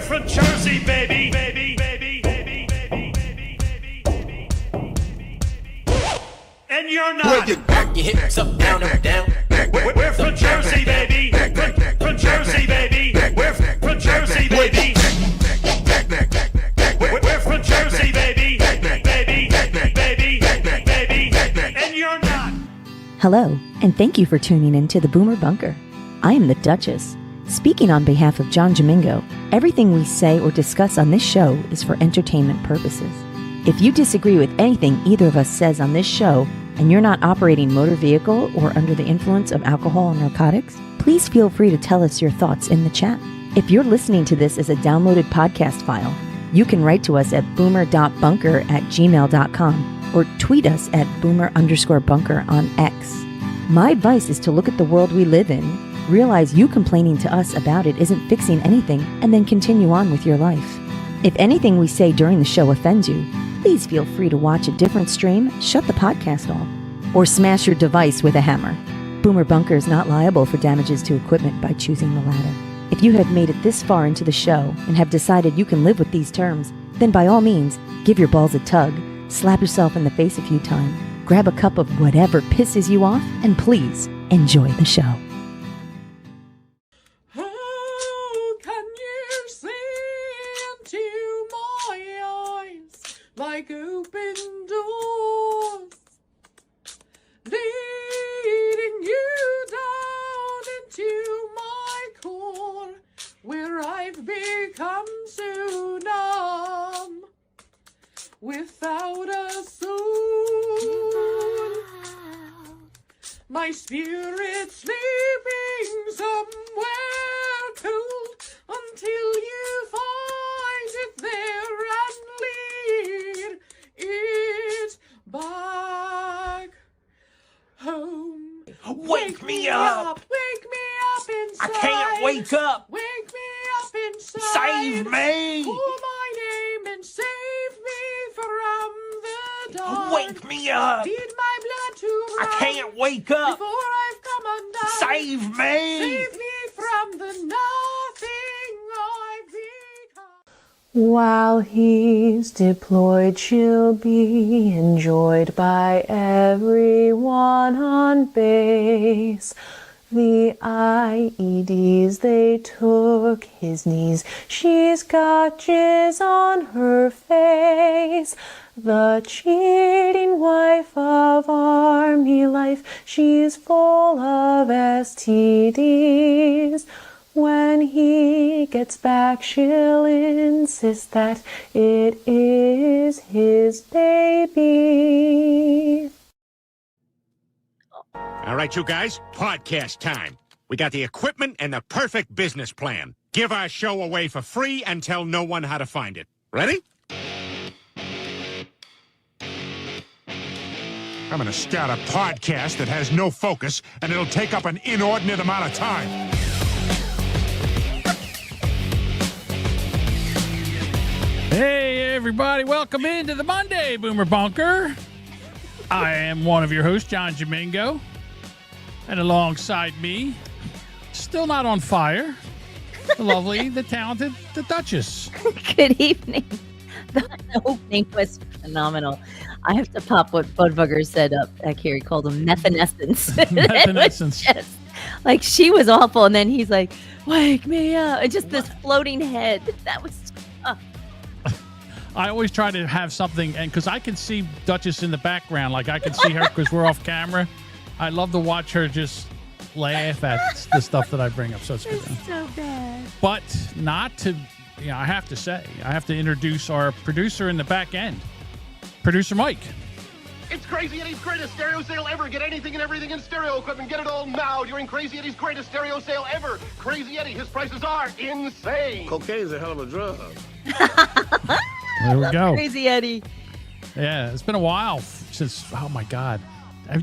from Jersey, baby, baby, baby, baby, baby, baby, baby, baby, baby, and you're not. Back your hips up, down, up, down. We're from Jersey, baby. From Jersey, baby. We're from Jersey, baby. We're from Jersey, baby. Baby, baby, baby, and you're not. Hello, and thank you for tuning in to the Boomer Bunker. I am the Duchess. Speaking on behalf of John Jamingo, everything we say or discuss on this show is for entertainment purposes. If you disagree with anything either of us says on this show, and you're not operating motor vehicle or under the influence of alcohol or narcotics, please feel free to tell us your thoughts in the chat. If you're listening to this as a downloaded podcast file, you can write to us at boomer.bunker@gmail.com or tweet us at boomer_bunker on X. My advice is to look at the world we live in, realize you complaining to us about it isn't fixing anything, and then continue on with your life. If anything we say during the show offends you, please feel free to watch a different stream, shut the podcast off, or smash your device with a hammer. Boomer Bunker is not liable for damages to equipment by choosing the latter. If you have made it this far into the show and have decided you can live with these terms, then by all means, give your balls a tug, slap yourself in the face a few times, grab a cup of whatever pisses you off, and please enjoy the show. How can you see into my eyes like open doors, leading you down into my core, where I've become so numb, without a soul? My spirit sleeping somewhere cold until you find it there and lead it back home. Wake me up! Wake me up inside! I can't wake up! Wake me up inside! Save me! Call my name and save me from the dark. Wake me up! Feed my blood to I run can't wake up! before I've come undone. Save me! Save me from the nothing I've become. While he's deployed, she'll be enjoyed by everyone on base. The IEDs, they took his knees. She's got jizz on her face. The cheating wife of army life, she's full of STDs. When he gets back, she'll insist that it is his baby. All right, you guys, podcast time. We got the equipment and the perfect business plan. Give our show away for free and tell no one how to find it. Ready? I'm going to start a podcast that has no focus, and it'll take up an inordinate amount of time. Hey, everybody. Welcome into the Monday Boomer Bunker. I am one of your hosts, John Jamingo. And alongside me, still not on fire, the lovely, the talented, the Duchess. Good evening. The opening was phenomenal. I have to pop what Budbugger said up back here. He called him methanescence. Methanescence. Just, like, she was awful, and then he's like, wake me up. And just this floating head. That was I always try to have something, and because I can see Duchess in the background, like I can see her because we're off camera. I love to watch her just laugh at the stuff that I bring up. So it's good. so bad. But not to, I have to say, I have to introduce our producer in the back end, producer Mike. It's Crazy Eddie's greatest stereo sale ever. Get anything and everything in stereo equipment. Get it all now during Crazy Eddie's greatest stereo sale ever. Crazy Eddie, his prices are insane. Cocaine's a hell of a drug. There we go. Crazy Eddie. Yeah, it's been a while since, oh my God.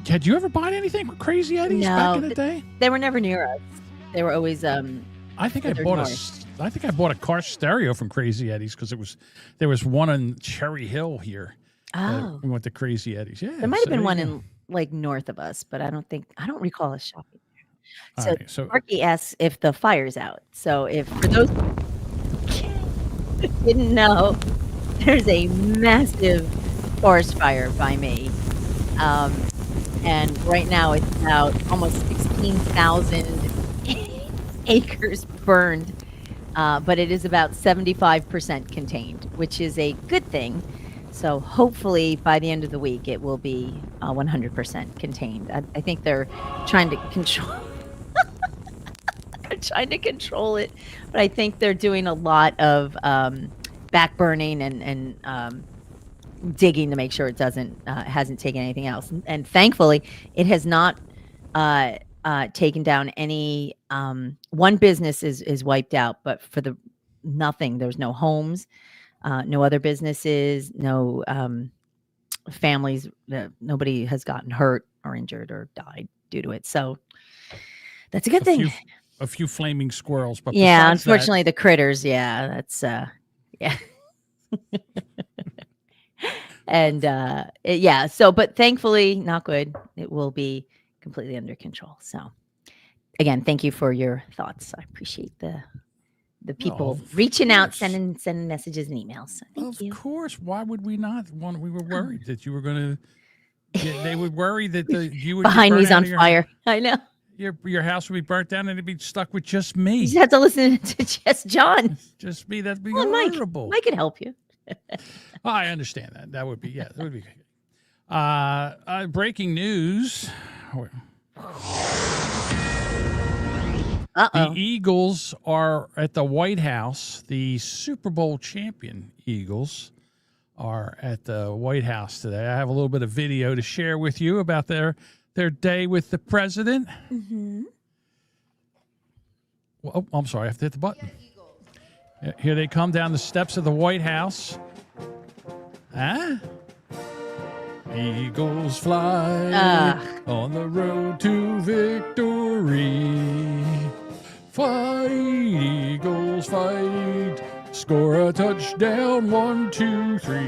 Had you ever bought anything from Crazy Eddie's back in the day? They were never near us. They were always I think I bought a car stereo from Crazy Eddie's because there was one in Cherry Hill here. Oh. We went to Crazy Eddie's. Yeah. There might have been one in like north of us, but I don't recall us shopping there. So right, Marky asks if the fire's out. So if for those didn't know, there's a massive forest fire by me. And right now it's about almost 16,000 acres burned. But it is about 75% contained, which is a good thing. So hopefully by the end of the week, it will be 100% contained. I think they're trying to control. They're trying to control it, but I think they're doing a lot of backburning and digging to make sure it hasn't taken anything else. And thankfully, it has not taken down any. One business is wiped out, but for nothing. There's no homes, no other businesses, no families. Nobody has gotten hurt or injured or died due to it. So that's a good thing. A few flaming squirrels, but yeah, unfortunately, the critters. Yeah, that's yeah. And yeah. So, but thankfully, not good. It will be completely under control. So, again, thank you for your thoughts. I appreciate the people reaching out, sending messages and emails. So thank you. Of course. Why would we not? We were worried that you were going to. They would worry that you would behind me's on fire. I know. Your house would be burnt down and it'd be stuck with just me. You just have to listen to just John. Just me. That'd be horrible. Mike can help you. I understand that. That would be that would be. Breaking news. The Eagles are at the White House. The Super Bowl champion Eagles are at the White House today. I have a little bit of video to share with you about their day with the president. Mm-hmm. Well, oh, I'm sorry. I have to hit the button. Here they come down the steps of the White House. Huh? Eagles fly on the road to victory. Fight, Eagles, fight. Score a touchdown, 1, 2, 3.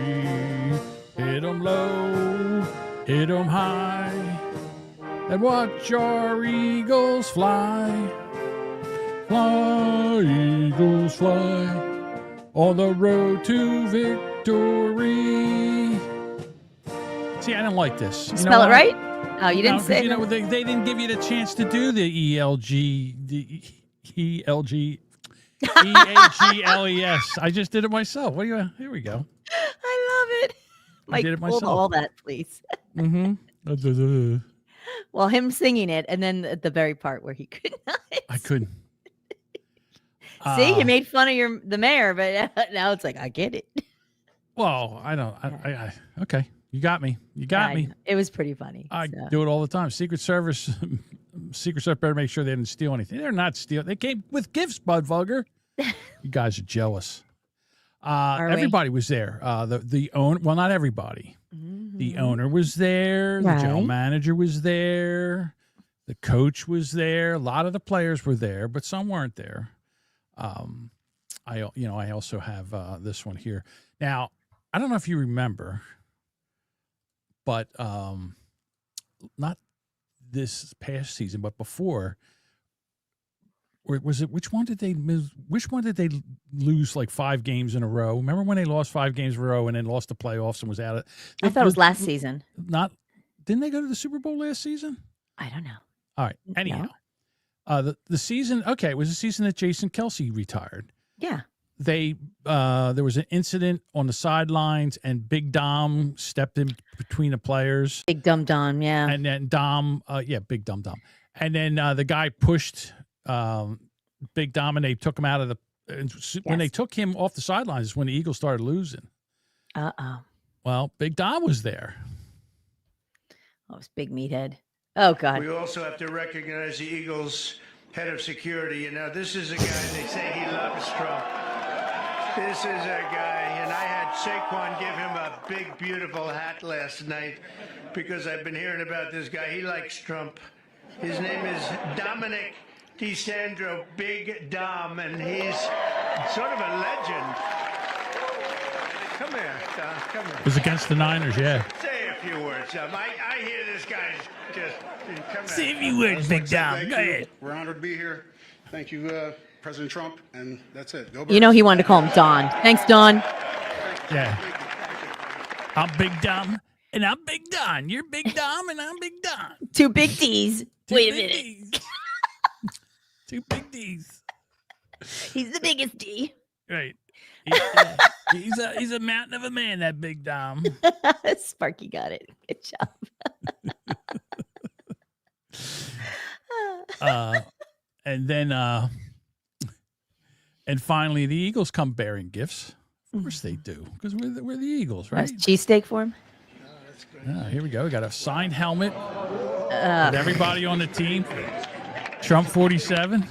Hit 'em low, hit 'em high. And watch our Eagles fly. Fly, Eagles, fly. On the road to victory. See, I don't like this. Spell it right? Oh, you didn't say it. They didn't give you the chance to do the EAGLES. I just did it myself. Here we go. I love it. Mike, did it hold myself. all that, please. Mm-hmm. Well, him singing it, and then the very part where he could not. I couldn't. See, you made fun of the mayor, but now it's like, I get it. Well, I don't. I okay. You got me. You got me. It was pretty funny. I do it all the time. Secret Service better make sure they didn't steal anything. They're not stealing. They came with gifts, Budvugger. You guys are jealous. Everybody was there. The owner. Well, not everybody. Mm-hmm. The owner was there. The general manager was there. The coach was there. A lot of the players were there, but some weren't there. I also have this one here. Now, I don't know if you remember, but not this past season, but before. Or was it? Which one did they miss? Which one did they lose like 5 games in a row? Remember when they lost 5 games in a row and then lost the playoffs and was out of? I thought it was last season. Didn't they go to the Super Bowl last season? I don't know. All right. Anyhow, the season. Okay, it was the season that Jason Kelce retired. Yeah. There was an incident on the sidelines, and Big Dom stepped in between the players. Big Dum Dum, yeah. And then Big Dum Dum, and then the guy pushed. Big Dom, and they took him out of when they took him off the sidelines is when the Eagles started losing. Well, Big Dom was there. Oh, it was Big Meathead. Oh, God. We also have to recognize the Eagles' head of security. You know, this is a guy, they say he loves Trump. This is a guy, and I had Saquon give him a big, beautiful hat last night because I've been hearing about this guy. He likes Trump. His name is Dominic DeSandro, Big Dom, and he's sort of a legend. Come here, Dom, come here. It was against the Niners, yeah. Say a few words, Dom. I hear this guy's just, come Say a few words, Big Dom. Go ahead. We're honored to be here. Thank you, President Trump, and that's it. Go You know he wanted to call him Don. Thanks, Don. Yeah. I'm Big Dom, and I'm Big Don. You're Big Dom, and I'm Big Don. Two big D's. Wait a big minute. Ds. Two big D's. He's the biggest D. Right. He's a mountain of a man, that Big Dom. Sparky got it. Good job. And then, and finally, the Eagles come bearing gifts. Of course they do, because we're the Eagles, right? Cheesesteak for him. Here we go. We got a signed helmet with everybody on the team. Trump 47.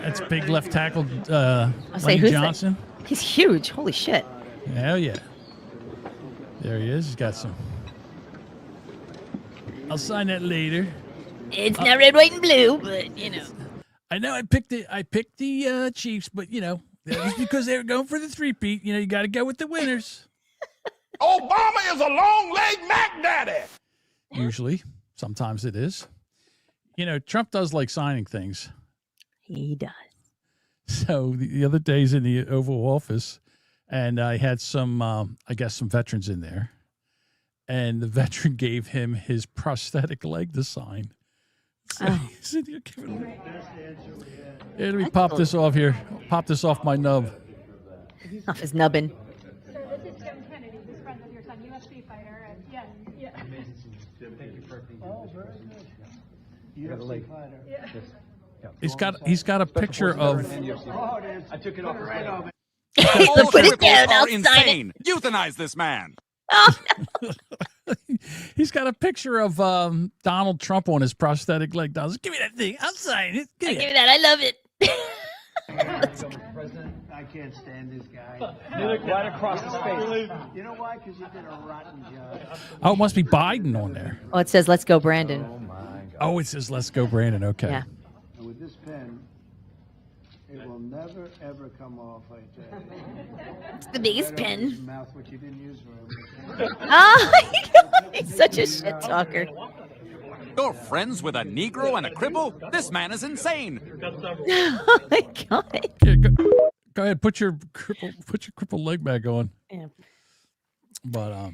That's big left tackle Lane Johnson. He's huge. Holy shit. Hell yeah. There he is. He's got some. I'll sign that later. It's not red, white, and blue, but you know. I know I picked the Chiefs, but you know, that was because they were going for the three-peat. You know, you got to go with the winners. Obama is a long-legged Mac Daddy. Usually. Sometimes it is. You know, Trump does like signing things. He does. So the other days in the Oval Office, and I had some, I guess, some veterans in there. And the veteran gave him his prosthetic leg to sign. So he said, let me pop this off here. Pop this off my nub. Off his nubbin. So this is Jim Kennedy, who's friends with your son, UFC fighter. And yes, yeah. Thank you for oh, very good. UFC fighter. Yeah. He's got a picture of. Oh, it is. I took it off right off. Put it down. I'll sign it. Euthanize this man. Oh, no. He's got a picture of Donald Trump on his prosthetic leg. Donald, give me that thing. I'll sign it. Give me that. I love it. President, I can't stand this guy. Right across his face. You know why? Because he did a rotten job. Oh, it must be Biden on there. Oh, it says, let's go, Brandon. Oh, it says, let's go, Brandon. Okay. Yeah. And with this pen, it will never, ever come off like that. It's the biggest Right over his pen. mouth, which you didn't use very much. Oh, he's such a shit talker. You're friends with a Negro and a cripple? This man is insane. Oh, my God. Yeah, go ahead. Put your crippled leg back on. Yeah. But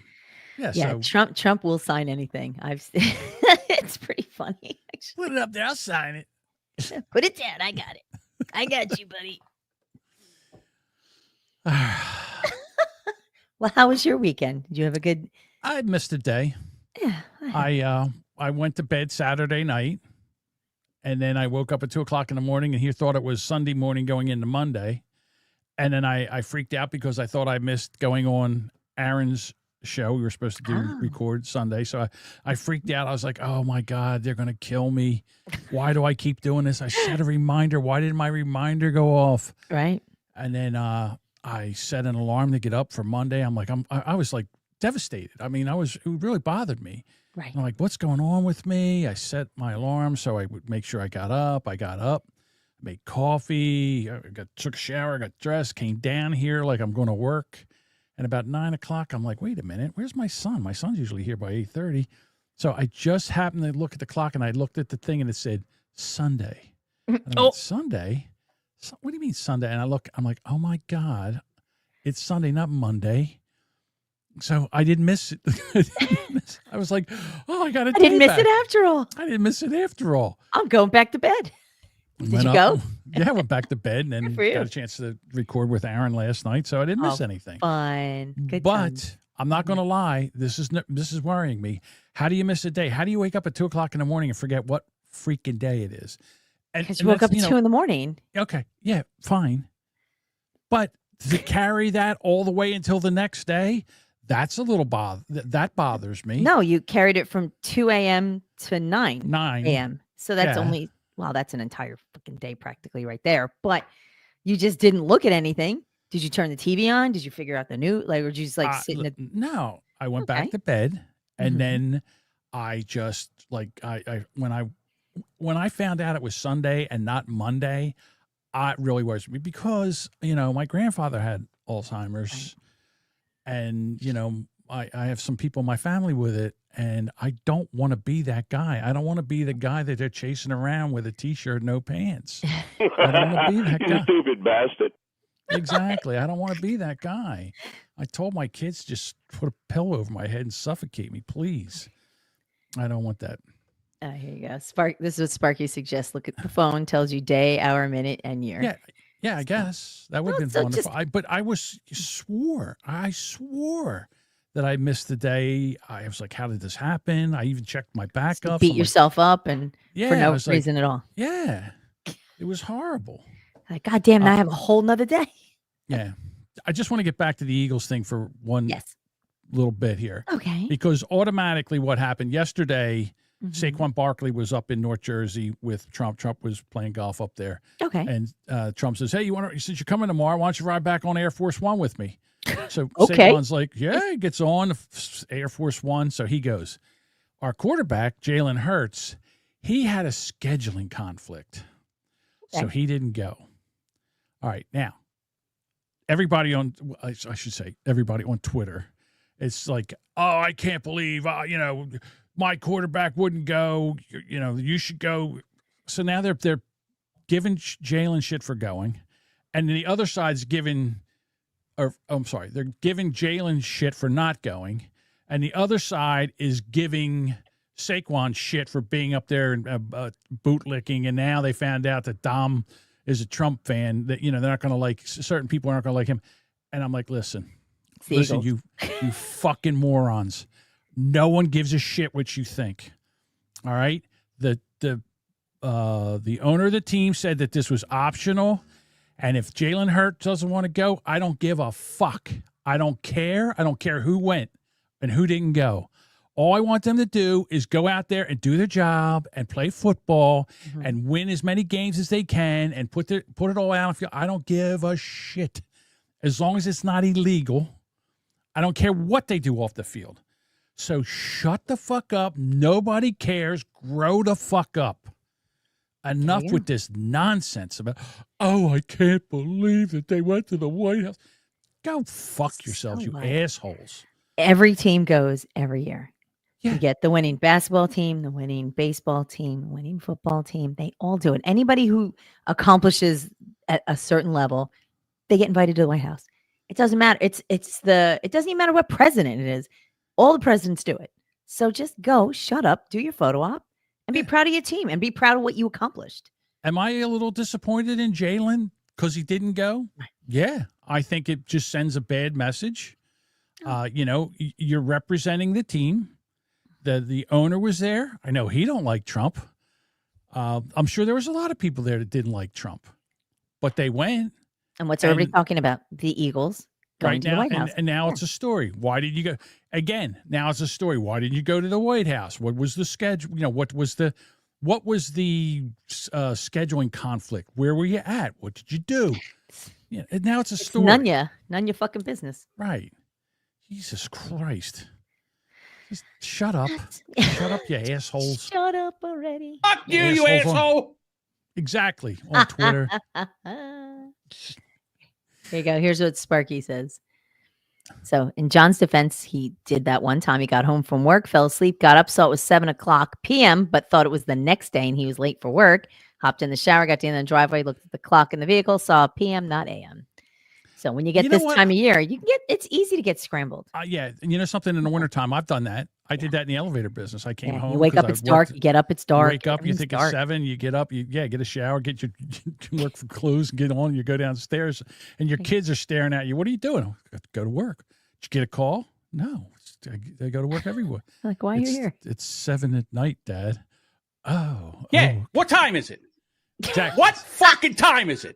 yeah. Yeah, So Trump will sign anything. It's pretty funny, actually. put it up there. I'll sign it. Put it down. I got it. I got you, buddy. Well, how was your weekend? Did you have a good? I missed a day. Yeah. I went to bed Saturday night, and then I woke up at 2:00 in the morning, and he thought it was Sunday morning going into Monday, and then I freaked out because I thought I missed going on Aaron's show. We were supposed to record Sunday, so I freaked out. I was like, "Oh my God, they're gonna kill me! Why do I keep doing this? I set a reminder. Why didn't my reminder go off?" Right. And then I set an alarm to get up for Monday. I was like devastated. I mean, it really bothered me. Right. I'm like, what's going on with me? I set my alarm so I would make sure I got up. I got up, made coffee, took a shower, got dressed, came down here like I'm going to work. And about 9:00, I'm like, wait a minute, where's my son? My son's usually here by 8:30. So I just happened to look at the clock, and I looked at the thing, and it said Sunday. And I'm like, Sunday? What do you mean Sunday? And I'm like, oh my God, it's Sunday, not Monday. So I didn't miss it. I was like, oh, I got it. I didn't miss it after all. I didn't miss it after all. I'm going back to bed. Did you go? Yeah, I went back to bed and then Good for you. got a chance to record with Aaron last night, so I didn't miss anything. Fun. Good But times. I'm not going to lie. This is worrying me. How do you miss a day? How do you wake up at 2:00 in the morning and forget what freaking day it is? Because you woke up at 2 in the morning. Okay, yeah, fine. But to carry that all the way until the next day, that's a little that bothers me. No, you carried it from 2 a.m. to 9 9 a.m. So that's only, well, that's an entire fucking day practically right there. But you just didn't look at anything. Did you turn the TV on? Did you figure out the new, like, or did you just like sit in the... No, I went back to bed, and then I just like, when I found out it was Sunday and not Monday, it really worried me because, my grandfather had Alzheimer's. Right. And, I have some people in my family with it, and I don't want to be that guy. I don't want to be the guy that they're chasing around with a T-shirt, no pants. I don't want to be that guy. You stupid bastard. Exactly. I don't want to be that guy. I told my kids, just put a pillow over my head and suffocate me, please. I don't want that. Here you go. Spark. This is what Sparky suggests. Look at the phone, tells you day, hour, minute, and year. Yeah, I guess that would have been so wonderful. I swore that I missed the day. I was like, how did this happen? I even checked my backup. Beat yourself up and for no reason at all. Yeah, it was horrible. Like, God damn, now I have a whole nother day. Yeah. I just want to get back to the Eagles thing for one little bit here. Okay. Because automatically what happened yesterday, Saquon Barkley was up in North Jersey with Trump. Trump was playing golf up there. Okay. And Trump says, hey, since you're coming tomorrow, why don't you ride back on Air Force One with me? So Okay. Saquon's like, yeah, he gets on Air Force One. So he goes. Our quarterback, Jalen Hurts, he had a scheduling conflict. Okay. So he didn't go. All right. Now, everybody on Twitter, it's like, oh, I can't believe, my quarterback wouldn't go. You should go. So now they're giving Jalen shit for going, and the other side's they're giving Jalen shit for not going, and the other side is giving Saquon shit for being up there and bootlicking. And now they found out that Dom is a Trump fan, that they're not going to like, certain people aren't going to like him. And I'm like, listen, you fucking morons. No one gives a shit what you think. All right. The owner of the team said that this was optional. And if Jalen Hurts doesn't want to go, I don't give a fuck. I don't care. I don't care who went and who didn't go. All I want them to do is go out there and do their job and play football and win as many games as they can and put it all out. I don't give a shit. As long as it's not illegal, I don't care what they do off the field. So shut the fuck up. Nobody cares. Grow the fuck up. Enough with this nonsense about, oh, I can't believe that they went to the White House. Go fuck yourselves, you assholes. Every team goes every year. Yeah. You get the winning basketball team, the winning baseball team, the winning football team. They all do it. Anybody who accomplishes at a certain level, they get invited to the White House. It doesn't matter. It doesn't even matter what president it is. All the presidents do it. So just go, shut up, do your photo op, and be proud of your team and be proud of what you accomplished. Am I a little disappointed in Jalen because he didn't go? Yeah. I think it just sends a bad message. You're representing the team. The owner was there. I know he don't like Trump. I'm sure there was a lot of people there that didn't like Trump, but they went. And what's everybody talking about? The Eagles going to the White House. And now it's a story. Why did you go? Again, now it's a story. Why didn't you go to the White House? What was the schedule? What was the scheduling conflict? Where were you at? What did you do? Yeah, and now it's a story. None your fucking business. Right. Jesus Christ. Just shut up. Shut up, you assholes. Shut up already. Fuck you asshole. Exactly. On Twitter. Here you go. Here's what Sparky says. So in John's defense, he did that one time. He got home from work, fell asleep, got up, saw it was 7:00 p.m., but thought it was the next day and he was late for work. Hopped in the shower, got to the end of the driveway, looked at the clock in the vehicle, saw p.m., not a.m. So when you get this time of year, it's easy to get scrambled. Yeah. And something in the wintertime, I've done that. I did that in the elevator business. I came home. You wake up, it's dark. You get up, it's dark. Wake up, you think it's 7. You get up, get a shower, get your work for clothes, get on. You go downstairs, and your kids are staring at you. What are you doing? I go to work. Did you get a call? No. I go to work everywhere. Like, why are you here? It's 7 at night, Dad. Oh. Yeah. Oh. What time is it? Exactly. What fucking time is it?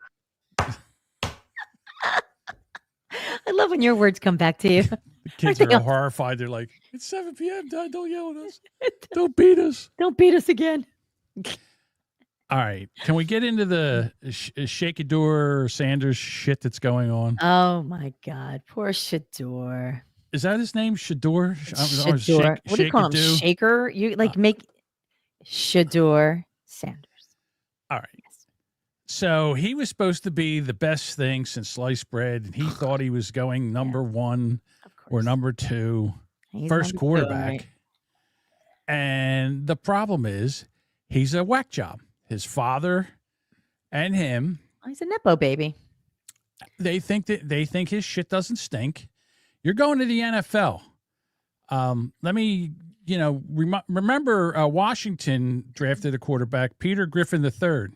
I love when your words come back to you. The kids are horrified. They're like, it's 7 p.m., Dad. Don't yell at us. Don't beat us. Don't beat us again. All right. Can we get into the Shedeur Sanders shit that's going on? Oh, my God. Poor Shedeur. Is that his name? Shedeur? Shedeur. What do you call him? Shaker? You make Shedeur Sanders. All right. So he was supposed to be the best thing since sliced bread, and he thought he was going number 1 or number 2. He's first number two, quarterback. right? And the problem is he's a whack job. His father and him, He's a Nepo baby. they think his shit doesn't stink. You're going to the NFL. Let me, remember Washington drafted a quarterback, Peter Griffin III.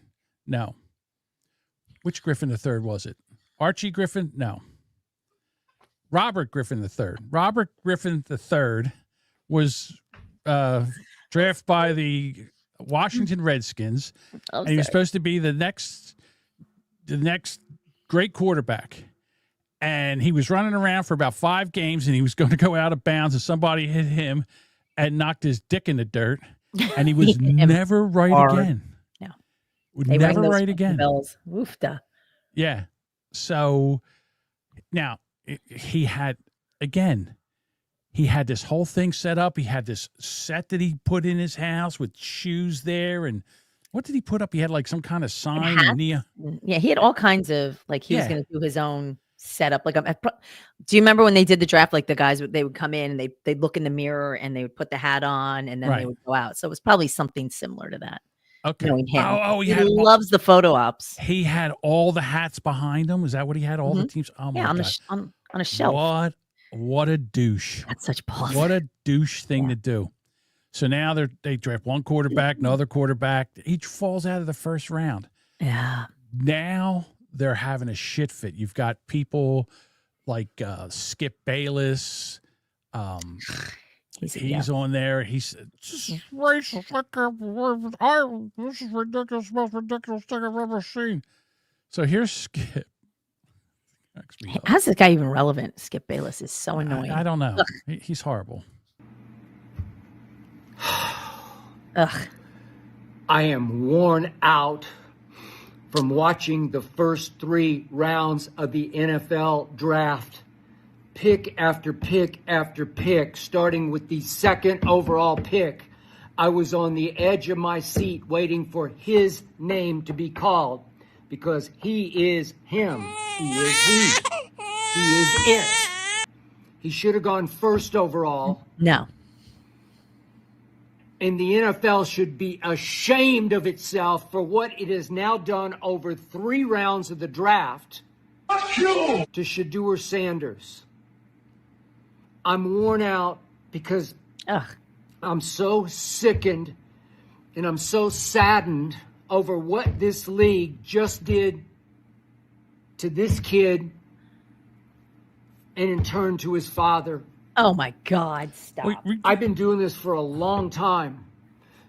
No. Which Griffin III was it? Archie Griffin? No. Robert Griffin III. Robert Griffin III was drafted by the Washington Redskins, and he was supposed to be the next great quarterback. And he was running around for about 5 games, and he was going to go out of bounds, and somebody hit him and knocked his dick in the dirt, and he was never right again. No. Never right again. Bells. Oofda. Yeah. So now he had this whole thing set up. He had this set that he put in his house with shoes there. And what did he put up? He had like some kind of sign. Yeah, he had all kinds of, like, he was going to do his own setup. Like, do you remember when they did the draft? Like, the guys, they would come in and they'd look in the mirror and they would put the hat on and then they would go out. So it was probably something similar to that. Okay. Knowing him. He loves the photo ops. He had all the hats behind him. Is that what he had? All the teams? Oh my God. on a shelf. What a douche. That's such balls. What a douche thing to do. So now they draft one quarterback, another quarterback. Each falls out of the first round. Yeah. Now they're having a shit fit. You've got people like Skip Bayless. He's on there. He's just racist. This is ridiculous, most ridiculous thing I've ever seen. So here's Skip. How's this guy even relevant? Skip Bayless is so annoying. I don't know. He's horrible. Ugh. I am worn out from watching the first 3 rounds of the NFL draft. Pick after pick after pick, starting with the 2nd overall pick. I was on the edge of my seat waiting for his name to be called because he is him. He is he. He is it. He should have gone 1st overall. No. And the NFL should be ashamed of itself for what it has now done over 3 rounds of the draft to Shedeur Sanders. I'm worn out because I'm so sickened and I'm so saddened over what this league just did to this kid and in turn to his father. Oh my God, stop. I've been doing this for a long time.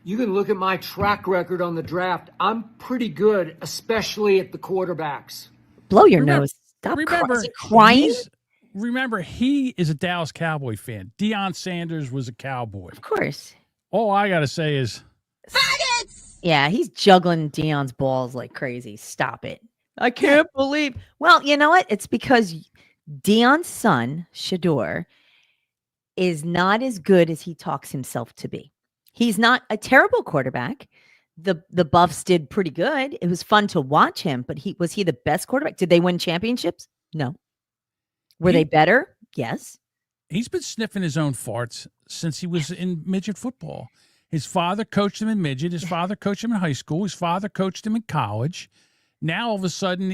You can look at my track record on the draft. I'm pretty good, especially at the quarterbacks. Blow your nose. Stop crying. Remember, he is a Dallas Cowboy fan. Deion Sanders was a Cowboy. Of course. All I got to say is... Yeah, he's juggling Deion's balls like crazy. Stop it. I can't believe... Well, you know what? It's because Deion's son, Shedeur, is not as good as he talks himself to be. He's not a terrible quarterback. The Buffs did pretty good. It was fun to watch him, but was he the best quarterback? Did they win championships? No. Were they better? Yes. He's been sniffing his own farts since he was in midget football. His father coached him in midget. His father coached him in high school. His father coached him in college. Now, all of a sudden,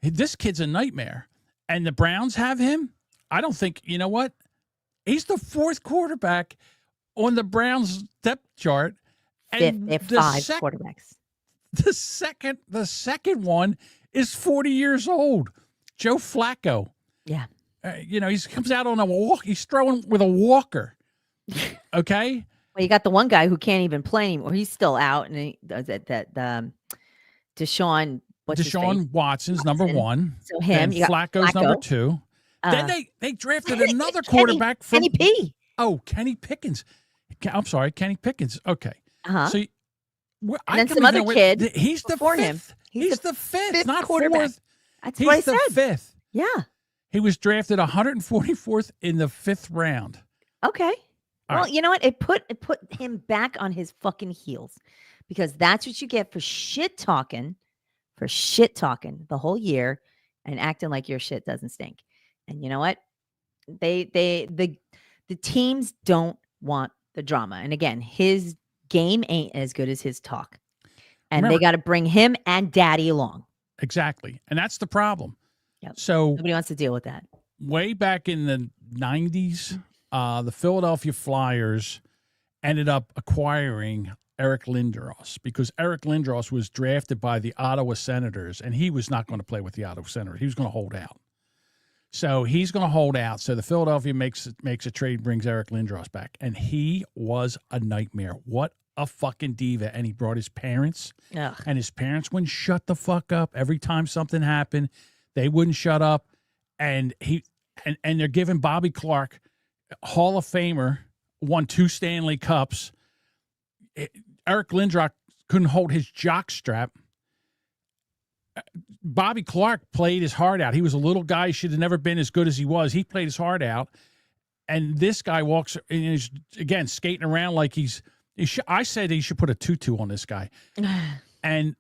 this kid's a nightmare. And the Browns have him? I don't think, you know what? He's the 4th quarterback on the Browns depth chart. And they have 5 quarterbacks. The second one is 40 years old. Joe Flacco. Yeah. He comes out on a walk. He's throwing with a walker. Okay. Well, you got the one guy who can't even play anymore. He's still out, and he does Deshaun. Deshaun Watson's number 1. So him. And Flacco's number 2. Then they drafted another quarterback from Kenny P. Oh, Kenny Pickens. I'm sorry, Kenny Pickens. Okay. So and then some other kid. He's the 5th. Him. He's the 5th, not quarterback. 4th. That's what I said. He's the 5th. Yeah. He was drafted 144th in the 5th round. Okay. Well, you know what? It put him back on his fucking heels because that's what you get for shit talking the whole year and acting like your shit doesn't stink. And you know what? The The teams don't want the drama. And again, his game ain't as good as his talk. And Remember, they got to bring him and daddy along. Exactly. And that's the problem. Yep. So nobody wants to deal with that. Way back in the 90s, the Philadelphia Flyers ended up acquiring Eric Lindros because Eric Lindros was drafted by the Ottawa Senators, and he was not going to play with the Ottawa Senators. He was going to hold out. So he's going to hold out. So the Philadelphia makes a trade, brings Eric Lindros back, and he was a nightmare. What a fucking diva. And he brought his parents, and his parents wouldn't shut the fuck up. Every time something happened, they wouldn't shut up. And they're giving Bobby Clark, Hall of Famer, won 2 Stanley Cups. Eric Lindros couldn't hold his jock strap. Bobby Clark played his heart out. He was a little guy. He should have never been as good as he was. He played his heart out. And this guy walks and is, again, skating around like I said he should put a tutu on this guy. And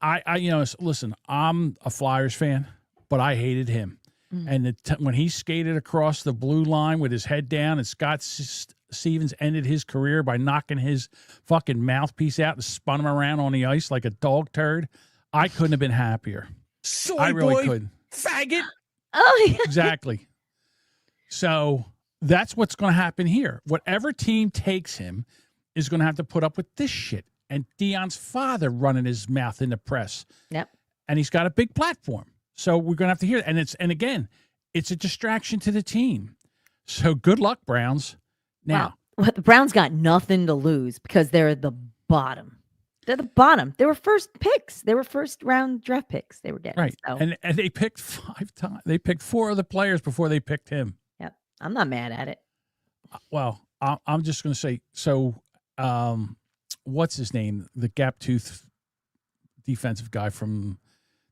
I listen, I'm a Flyers fan, but I hated him. And when he skated across the blue line with his head down, and Scott Stevens ended his career by knocking his fucking mouthpiece out and spun him around on the ice like a dog turd, I couldn't have been happier. I really couldn't. Faggot. Oh, yeah. Exactly. So that's what's going to happen here. Whatever team takes him is going to have to put up with this shit. And Dion's father running his mouth in the press. Yep. And he's got a big platform. So we're going to have to hear it. And again, it's a distraction to the team. So good luck, Browns. Now, well, the Browns got nothing to lose because they're the bottom. They're the bottom. They were first picks. They were first round draft picks. They were getting right. So. And they picked 5 times. They picked 4 other players before they picked him. Yep. I'm not mad at it. Well, I'm just going to say, so what's his name? The gap tooth defensive guy from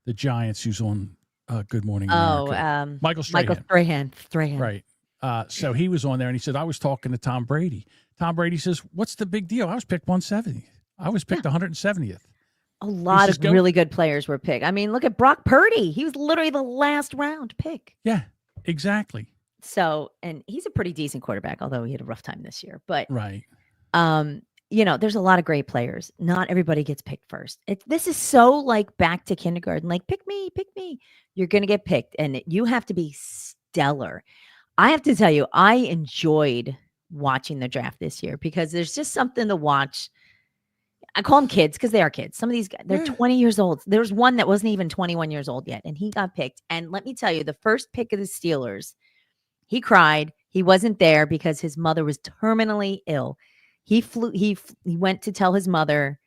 the Giants who's on Good Morning America. Michael Strahan. Strahan. Right. So he was on there, and he said, I was talking to Tom Brady. Tom Brady says, what's the big deal? I was picked 170th. I was picked 170th. A lot of really good players were picked. I mean, look at Brock Purdy. He was literally the last round pick. Yeah, exactly. So, and he's a pretty decent quarterback, although he had a rough time this year. But right. There's a lot of great players. Not everybody gets picked first. This is so like back to kindergarten, like pick me. You're going to get picked, and you have to be stellar. I have to tell you, I enjoyed watching the draft this year because there's just something to watch. I call them kids because they are kids. Some of these guys, they're 20 years old. There's one that wasn't even 21 years old yet, and he got picked. And let me tell you, the first pick of the Steelers, he cried. He wasn't there because his mother was terminally ill. He went to tell his mother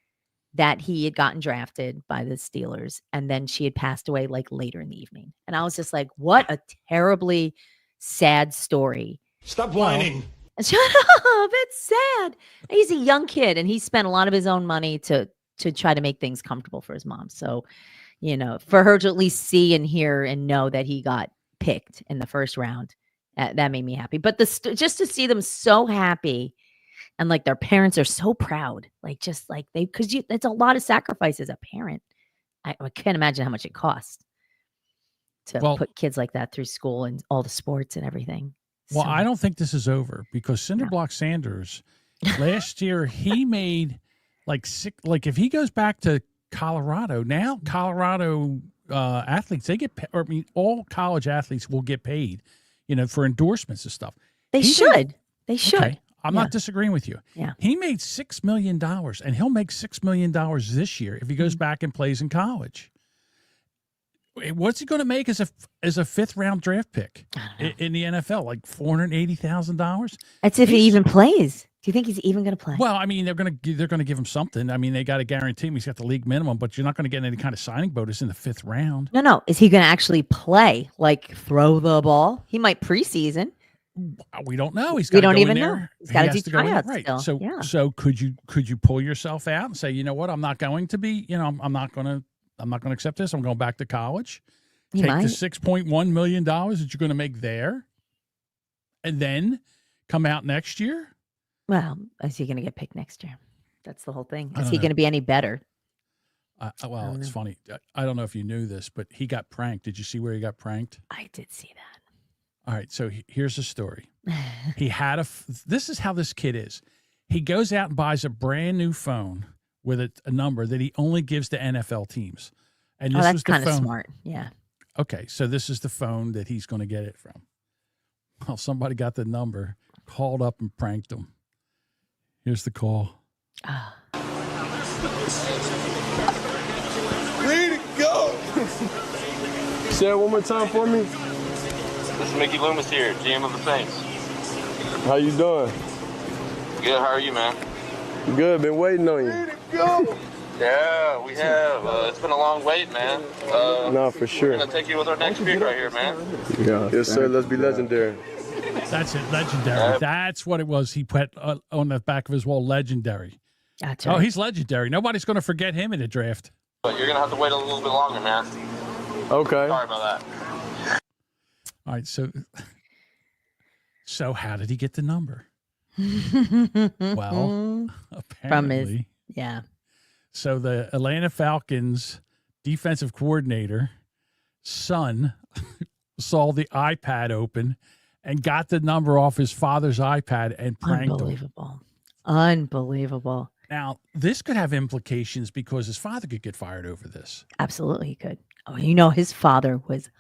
that he had gotten drafted by the Steelers, and then she had passed away like later in the evening. And I was just like, what a terribly sad story. Stop whining. Shut up. It's sad. He's a young kid, and he spent a lot of his own money to try to make things comfortable for his mom. So, for her to at least see and hear and know that he got picked in the first round, that made me happy. But just to see them so happy and like their parents are so proud, like just like because it's a lot of sacrifice as a parent. I can't imagine how much it costs to put kids like that through school and all the sports and everything. Well, I don't think this is over because Cinderblock Sanders last year he made if he goes back to Colorado now, Colorado athletes all college athletes will get paid, for endorsements and stuff. They should. Okay. I'm not disagreeing with you. Yeah. He made $6 million, and he'll make $6 million this year if he goes back and plays in college. What's he going to make as a 5th round draft pick in the NFL? Like $480,000. That's if he even plays. Do you think he's even going to play? Well, I mean, they're going to give him something. I mean, they got to guarantee him he's got the league minimum, but you're not going to get any kind of signing bonus in the 5th round. No. Is he going to actually play? Like throw the ball? He might preseason. We don't know. We don't even know. He's got to do tryouts right. still. So could you pull yourself out and say, you know what? I'm not going to be. I'm not going to accept this. I'm going back to college. Take the $6.1 million that you're going to make there, and then come out next year. Well, is he going to get picked next year? That's the whole thing. Is he going to be any better? Well, it's funny. I don't know if you knew this, but he got pranked. Did you see where he got pranked? I did see that. All right, so here's the story. He had this is how this kid is. He goes out and buys a brand new phone with a number that he only gives to NFL teams. And this that's kind of smart. Yeah. Okay, so this is the phone that he's going to get it from. Well, somebody got the number, called up and pranked him. Here's the call. Way to go! Say it one more time for me. This is Mickey Loomis here, GM of the Saints. How you doing? Good, how are you, man? Good, been waiting on you. Way to go! Yeah, we have. It's been a long wait, man. No, for sure. We're going to take you with our next pick right here, man. Yeah. Yes, sir. Let's be legendary. That's it, legendary. That's what it was. He put on the back of his wall, legendary. That's right. Oh, he's legendary. Nobody's going to forget him in the draft. But you're going to have to wait a little bit longer, man. Okay. Sorry about that. All right, so how did he get the number? Well, apparently. From his, yeah. So the Atlanta Falcons defensive coordinator son saw the iPad open and got the number off his father's iPad and pranked him. Unbelievable. Now, this could have implications because his father could get fired over this. Absolutely, he could. Oh, his father was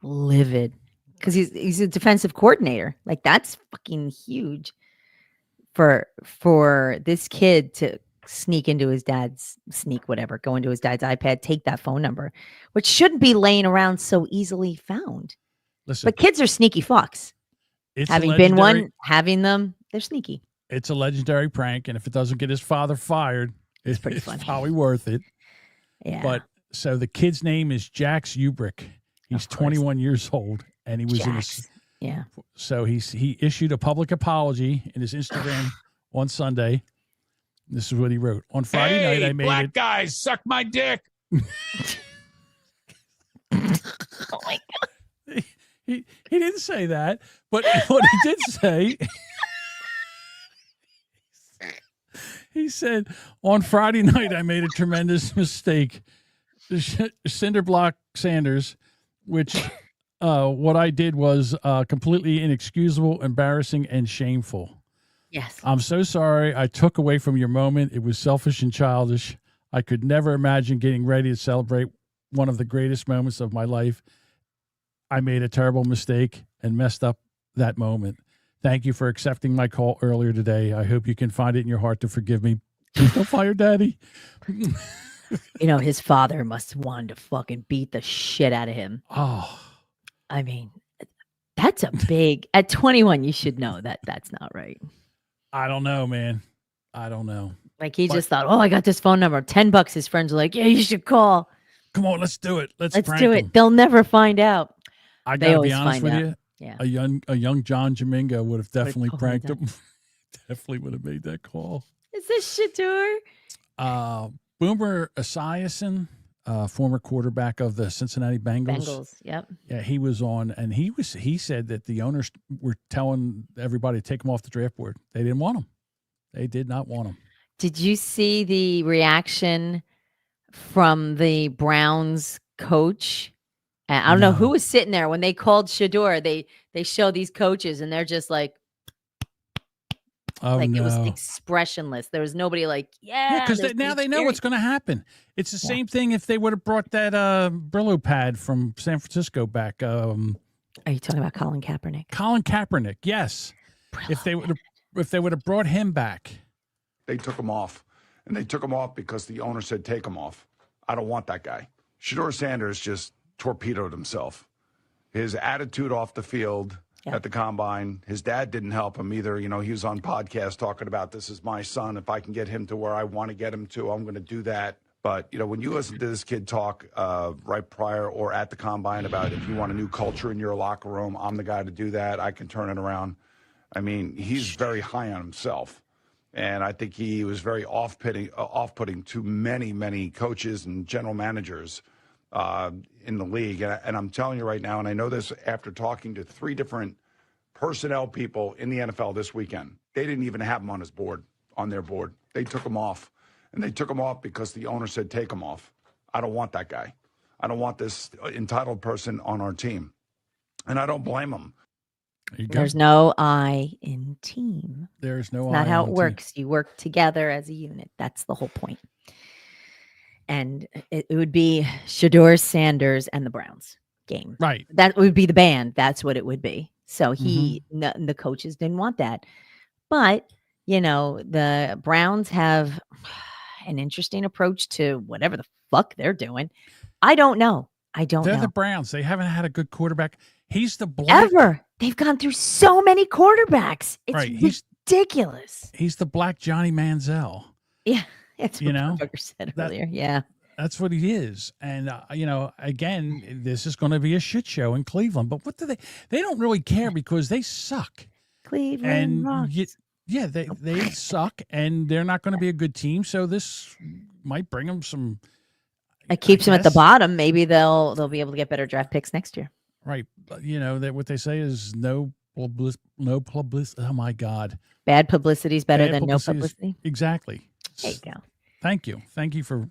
livid because he's a defensive coordinator. Like, that's fucking huge for this kid to go into his dad's iPad, take that phone number, which shouldn't be laying around so easily found. Listen, but kids are sneaky fucks. Having been one, having them, they're sneaky. It's a legendary prank, and if it doesn't get his father fired, it's pretty funny. Probably worth it. Yeah. But so the kid's name is Jax Ubrick. He's 21 years old, and he was in his. Yeah. So he issued a public apology in his Instagram on Sunday. This is what he wrote. On Friday night, I made black guys, suck my dick. Oh my God. He didn't say that, but what he did say, he said, on Friday night, I made a tremendous mistake. Cinderblock Sanders, which what I did was completely inexcusable, embarrassing, and shameful. Yes. I'm so sorry I took away from your moment. It was selfish and childish. I could never imagine getting ready to celebrate one of the greatest moments of my life. I made a terrible mistake and messed up that moment. Thank you for accepting my call earlier today. I hope you can find it in your heart to forgive me. Please don't fire Daddy. His father must have wanted to fucking beat the shit out of him. Oh. I mean, that's a big, at 21, you should know that that's not right. I don't know, man. I don't know. Like just thought, I got this phone number, $10. His friends are like, yeah, you should call. Come on, let's do it. Let's do it. They'll never find out. I gotta be honest with you. Yeah. A young John Jamingo would have definitely pranked him. Definitely would have made that call. Is this Shedeur? Boomer Esiason, former quarterback of the Cincinnati Bengals. Yep. Yeah, he was on, and he said that the owners were telling everybody to take him off the draft board. They didn't want him. They did not want him. Did you see the reaction from the Browns coach? I don't know who was sitting there when they called Shedeur. They show these coaches, and they're just like, it was expressionless. There was nobody like, because now they know what's going to happen. It's the same thing if they would have brought that Brillo pad from San Francisco back. Are you talking about Colin Kaepernick? Colin Kaepernick, yes. Brillo If they would have brought him back. They took him off, and they took him off because the owner said take him off. I don't want that guy. Shedeur Sanders just torpedoed himself. His attitude off the field at the combine, his dad didn't help him either. He was on podcast talking about, this is my son. If I can get him to where I want to get him to, I'm going to do that. But, when you listen to this kid talk right prior or at the combine about if you want a new culture in your locker room, I'm the guy to do that. I can turn it around. I mean, he's very high on himself. And I think he was very off-putting to many, many coaches and general managers in the league. And I'm telling you right now, and I know this after talking to 3 different personnel people in the NFL this weekend, they didn't even have him on their board. They took him off. And they took him off because the owner said, take him off. I don't want that guy. I don't want this entitled person on our team. And I don't blame him. There you go. There's no I in team. There's no It's not I how in it team. works. You work together as a unit. That's the whole point. And it would be Shedeur Sanders and the Browns game. Right. That would be the band. That's what it would be. So the coaches didn't want that. But, the Browns have an interesting approach to whatever the fuck they're doing. I don't know. They're know. the Browns. They haven't had a good quarterback. He's the black. Ever. They've gone through so many quarterbacks. It's Right. ridiculous. He's the black Johnny Manziel. Yeah. That's what know? Booker said earlier. Yeah. That's what he is. And, again, this is going to be a shit show in Cleveland. But what do they don't really care because they suck. Cleveland rocks. They suck, and they're not going to be a good team. So this might bring them some. It keeps them at the bottom. Maybe they'll be able to get better draft picks next year. Right. That what they say is no publicity. Oh my God. Bad publicity is better than no publicity is- publicity. Exactly. There you go. Thank you. Thank you for.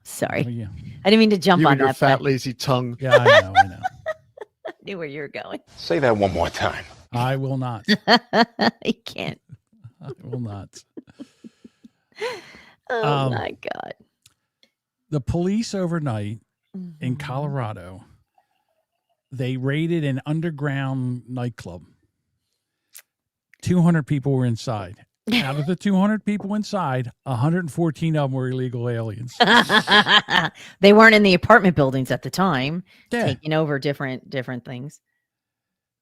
Sorry. Oh, yeah. I didn't mean to jump You on and your that. fat, but lazy tongue. Yeah, I know. I knew where you were going. Say that one more time. I will not. You can't. I will not. Oh my God. The police overnight in Colorado, they raided an underground nightclub. 200 people were inside. Out of the 200 people inside, 114 of them were illegal aliens. They weren't in the apartment buildings at the time, Yeah. taking over different things.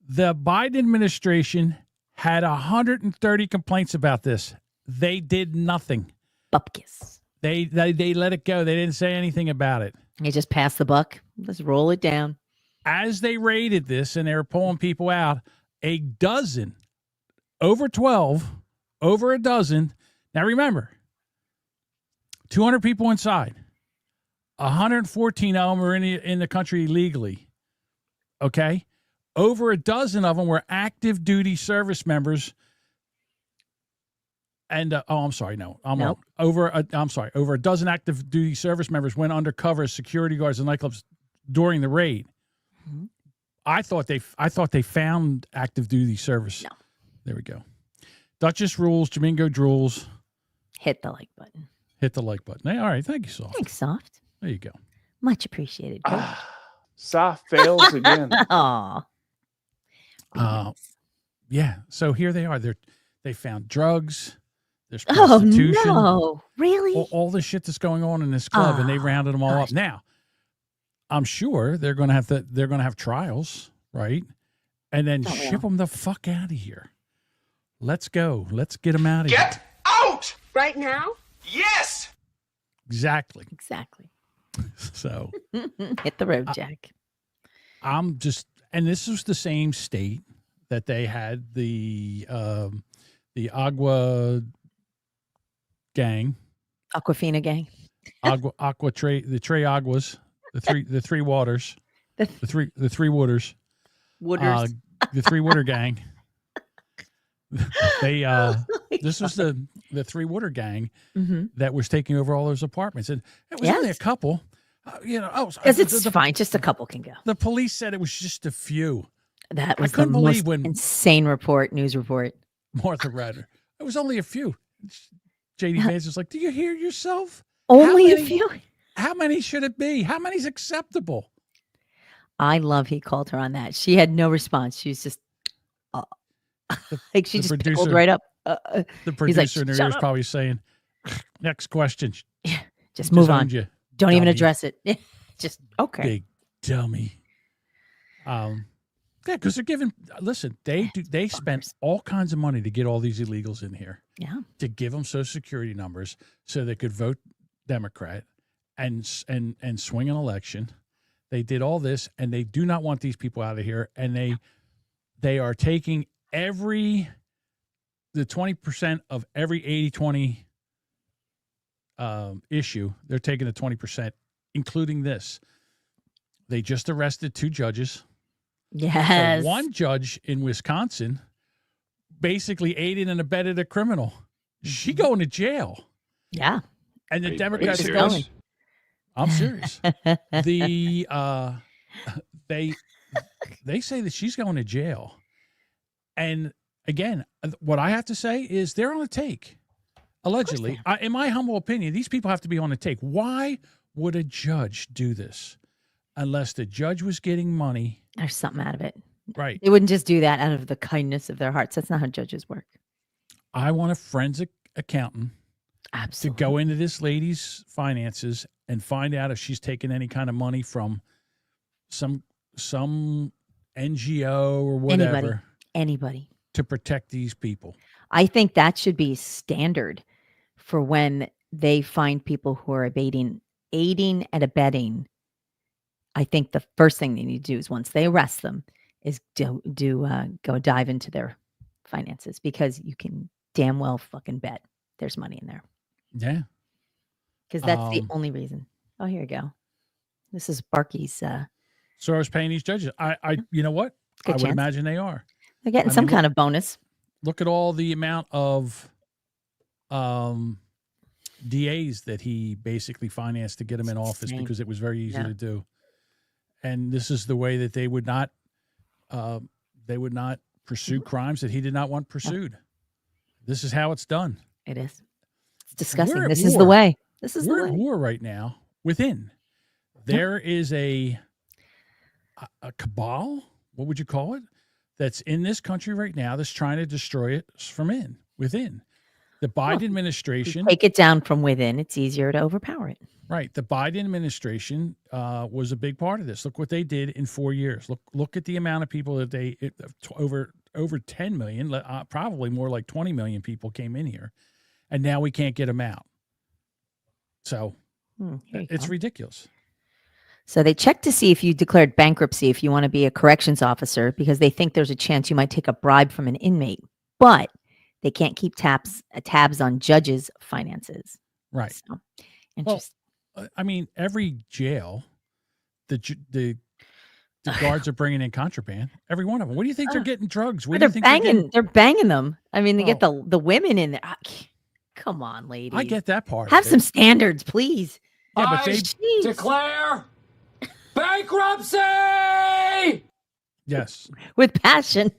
The Biden administration had 130 complaints about this. They did nothing. Bupkis. They let it go. They didn't say anything about it. They just passed the buck. Let's roll it down. As they raided this and they were pulling people out, a dozen, over 12, over a dozen. Now remember, 200 people inside. 114 of them were in the country illegally. Okay? Over a dozen of them were active duty service members. And Nope. over a dozen active duty service members went undercover as security guards in nightclubs during the raid. Mm-hmm. I thought they found active duty service. No. There we go. Duchess rules. Jamingo drools. Hit the like button. Hit the like button. Hey, all right. Thank you, Soft. Thanks, Soft. There you go. Much appreciated. Coach. Soft fails again. Aw. Yeah. So here they are. They found drugs. There's Oh prostitution. no! Really? All the shit that's going on in this club, and they rounded them all up. Now, I'm sure they're going to have trials, right? And then ship them the fuck out of here. Let's go. Let's get them out of here. Get out! Right now? Yes! Exactly. So Hit the road, Jack. and this was the same state that they had the Agua gang, Aquafina gang. the Tres Aguas, the three waters, the three waters, Wooders. the three water gang. They this was the three water gang that was taking over all those apartments, and it was only a couple. Because it's fine. Just a couple can go. The police said it was just a few. That was I couldn't the believe most when insane news report. Martha Ryder. It was only a few. JD Vance was like, "Do you hear yourself? Only a few. How many should it be? How many's acceptable?" I love he called her on that. She had no response. She was just like she just pulled right up. The He's producer like, in her "Shut ear is up." probably saying, "Next question." Just move on. owned you, Don't even dummy. address it. Just okay. Big dummy. Yeah, because they're giving. Listen, they spent all kinds of money to get all these illegals in here. Yeah. To give them Social Security numbers so they could vote Democrat and swing an election. They did all this, and they do not want these people out of here. And they are taking the 20% of every 80-20 issue. They're taking the 20%, including this. They just arrested 2 judges. Yes. So one judge in Wisconsin basically aided and abetted a criminal. She going to jail. Yeah. And the Are you Democrats serious? going. I'm serious. They say that she's going to jail. And again, what I have to say is they're on a take. Allegedly, in my humble opinion, these people have to be on a take. Why would a judge do this unless the judge was getting money? There's something out of it. Right. They wouldn't just do that out of the kindness of their hearts. That's not how judges work. I want a forensic accountant to go into this lady's finances and find out if she's taken any kind of money from some NGO or whatever. Anybody. To protect these people. I think that should be standard for when they find people who are aiding and abetting. I think the first thing they need to do is once they arrest them is go dive into their finances, because you can damn well fucking bet there's money in there. Yeah. Because that's the only reason. Oh, here you go. This is Barkey's. So I was paying these judges. I you know what? I would imagine they are. They're getting some kind of bonus. Look at all the amount of DAs that he basically financed to get him in office because it was very easy to do. And this is the way that they would not pursue crimes that he did not want pursued. This is how it's done. It is. It's disgusting. This is the way. This is the way. We're at war right now. Within there is a cabal. What would you call it? That's in this country right now that's trying to destroy it from within. The Biden administration. Take it down from within. It's easier to overpower it. Right. The Biden administration was a big part of this. Look what they did in 4 years. Look at the amount of people that over 10 million, probably more like 20 million people came in here, and now we can't get them out. So it's ridiculous. So they check to see if you declared bankruptcy if you want to be a corrections officer, because they think there's a chance you might take a bribe from an inmate, but they can't keep tabs on judges' finances. Right. So, interesting. Well, I mean, every jail, the guards are bringing in contraband. Every one of them. What do you think they're getting drugs? What do you think they're banging them? I mean, they get the women in there. Come on, ladies. I get that part. Have some standards, please. Yeah, but I declare bankruptcy. Yes. With passion.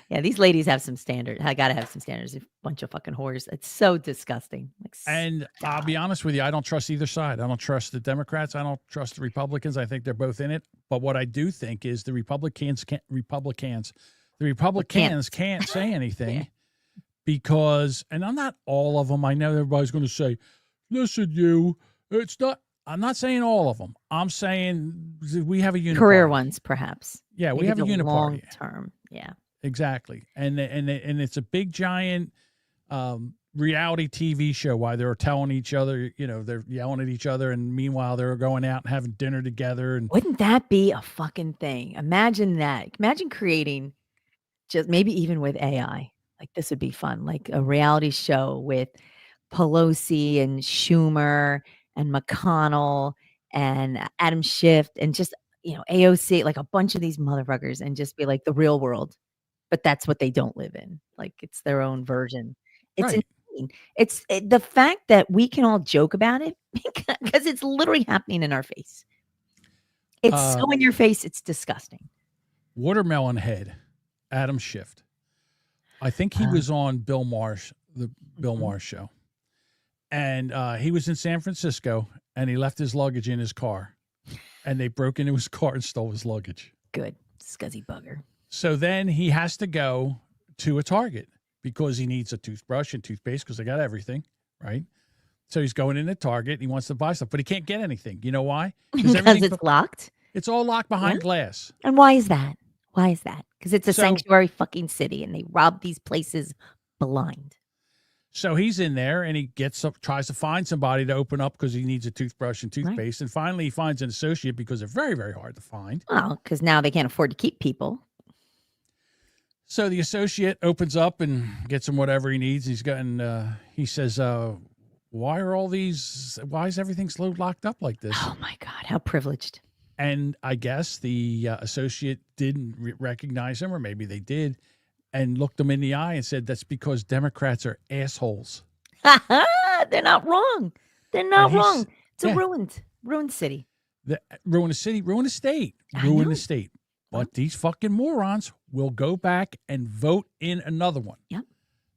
Yeah, these ladies have some standards. I got to have some standards. A bunch of fucking whores. It's so disgusting. And I'll be honest with you, I don't trust either side. I don't trust the Democrats. I don't trust the Republicans. I think they're both in it. But what I do think is the Republicans can't say anything because, and I'm not all of them. I know everybody's going to say, listen, it's not. I'm not saying all of them. I'm saying we have a uniparty. Career ones, perhaps. Yeah, we have a uniparty. Long term. Yeah. Exactly. And it's a big, giant reality TV show while they're telling each other, they're yelling at each other. And meanwhile, they're going out and having dinner together. And wouldn't that be a fucking thing? Imagine that. Imagine creating just maybe even with AI. Like this would be fun. Like a reality show with Pelosi and Schumer and McConnell and Adam Schiff and just, AOC, like a bunch of these motherfuckers, and just be like the real world. But that's what they don't live in. Like it's their own version. It's insane. It's the fact that we can all joke about it because it's literally happening in our face. It's so in your face. It's disgusting. Watermelon Head, Adam Schiff. I think he was on Bill Maher's show. And he was in San Francisco and he left his luggage in his car. And they broke into his car and stole his luggage. Good. Scuzzy bugger. So then he has to go to a Target because he needs a toothbrush and toothpaste because they got everything, right? So he's going in at Target. And he wants to buy stuff, but he can't get anything. You know why? Because it's locked. It's all locked behind glass. And why is that? Why is that? Because it's a sanctuary fucking city and they rob these places blind. So he's in there and he tries to find somebody to open up because he needs a toothbrush and toothpaste. Right. And finally he finds an associate because they're very, very hard to find. Well, because now they can't afford to keep people. So the associate opens up and gets him whatever he needs. He says, why is everything so locked up like this? Oh my God, how privileged. And I guess the associate didn't recognize him, or maybe they did, and looked him in the eye and said, that's because Democrats are assholes. They're not wrong. They're not wrong. It's a ruined city. Ruin a city, ruin a state, ruin the state. But these fucking morons will go back and vote in another one. Yep.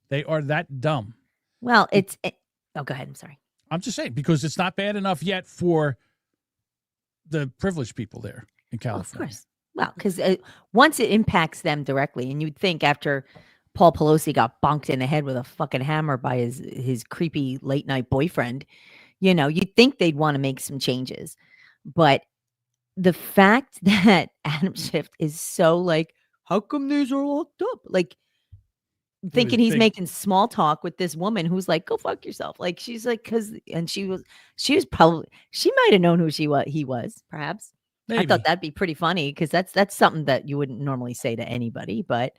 They are that dumb. Well, oh, go ahead. I'm sorry. I'm just saying, because it's not bad enough yet for the privileged people there in California. Well, of course. Well, because once it impacts them directly, and you'd think after Paul Pelosi got bonked in the head with a fucking hammer by his creepy late night boyfriend, you'd think they'd want to make some changes. But the fact that Adam Schiff is so like, how come these are locked up? Like, thinking he's making small talk with this woman who's like, go fuck yourself. Like, she's like, she might have known who he was, perhaps. Maybe. I thought that'd be pretty funny because that's something that you wouldn't normally say to anybody. But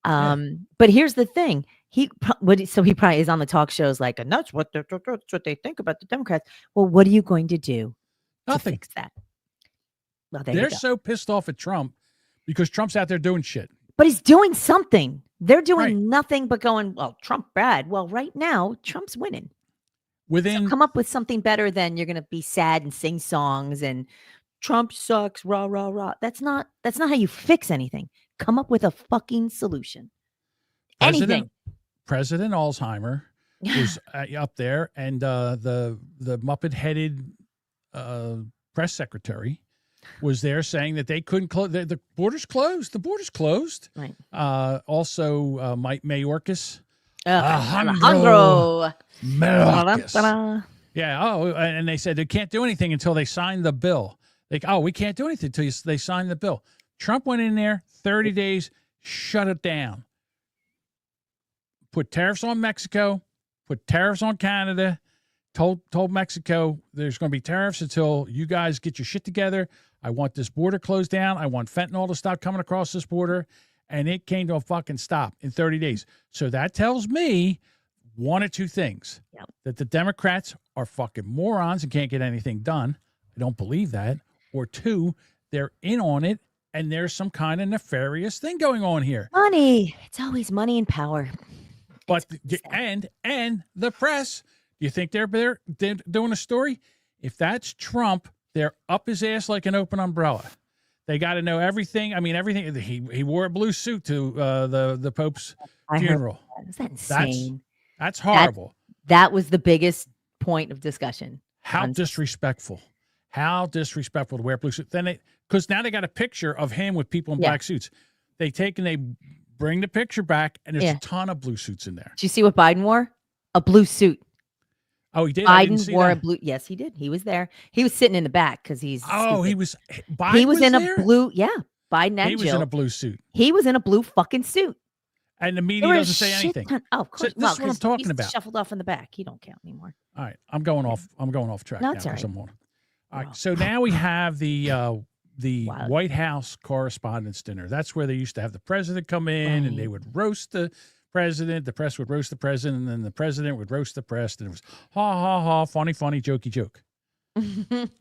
but here's the thing. He probably is on the talk shows like, and that's what they think about the Democrats. Well, what are you going to do to fix that? Well, they're so pissed off at Trump because Trump's out there doing shit. But he's doing something. They're doing nothing but going, well, Trump bad. Well, right now, Trump's winning. So come up with something better than you're going to be sad and sing songs and Trump sucks, rah, rah, rah. That's not how you fix anything. Come up with a fucking solution. Anything. President Alzheimer was up there, and the Muppet-headed press secretary was there saying that they couldn't close. The border's closed. The border's closed. Right. Also, Mayorkas. Alejandro Mayorkas. Yeah. Oh, and they said they can't do anything until they sign the bill. Like, we can't do anything until they sign the bill. Trump went in there, 30 days, shut it down. Put tariffs on Mexico, put tariffs on Canada, told Mexico there's going to be tariffs until you guys get your shit together. I want this border closed down. I want fentanyl to stop coming across this border. And it came to a fucking stop in 30 days. So that tells me one or two things. Yep. That the Democrats are fucking morons and can't get anything done. I don't believe that. Or two, they're in on it and there's some kind of nefarious thing going on here. Money. It's always money and power. But and the press, you think they're doing a story? If that's Trump, they're up his ass like an open umbrella. They got to know everything. I mean, everything. He wore a blue suit to the Pope's funeral. Is that insane? That's horrible. That was the biggest point of discussion. How disrespectful. How disrespectful to wear blue suit. Then because now they got a picture of him with people in black suits. They bring the picture back, and there's a ton of blue suits in there. Did you see what Biden wore? A blue suit. Oh, he did? Biden wore a blue. Yes, he did. He was there. He was sitting in the back because he's. Oh, stupid. Biden he was in there? a blue. Yeah, Biden and He was Jill. in a blue suit. He was in a blue fucking suit. And the media doesn't say anything. Of course. So this is what I'm talking about. Shuffled off in the back. He don't count anymore. All right, I'm going off track now. That's all right. All right, so now we have the White House Correspondents' Dinner. That's where they used to have the president come in, and they would roast the president. The press would roast the president, and then the president would roast the press. And it was ha ha ha, funny, jokey joke.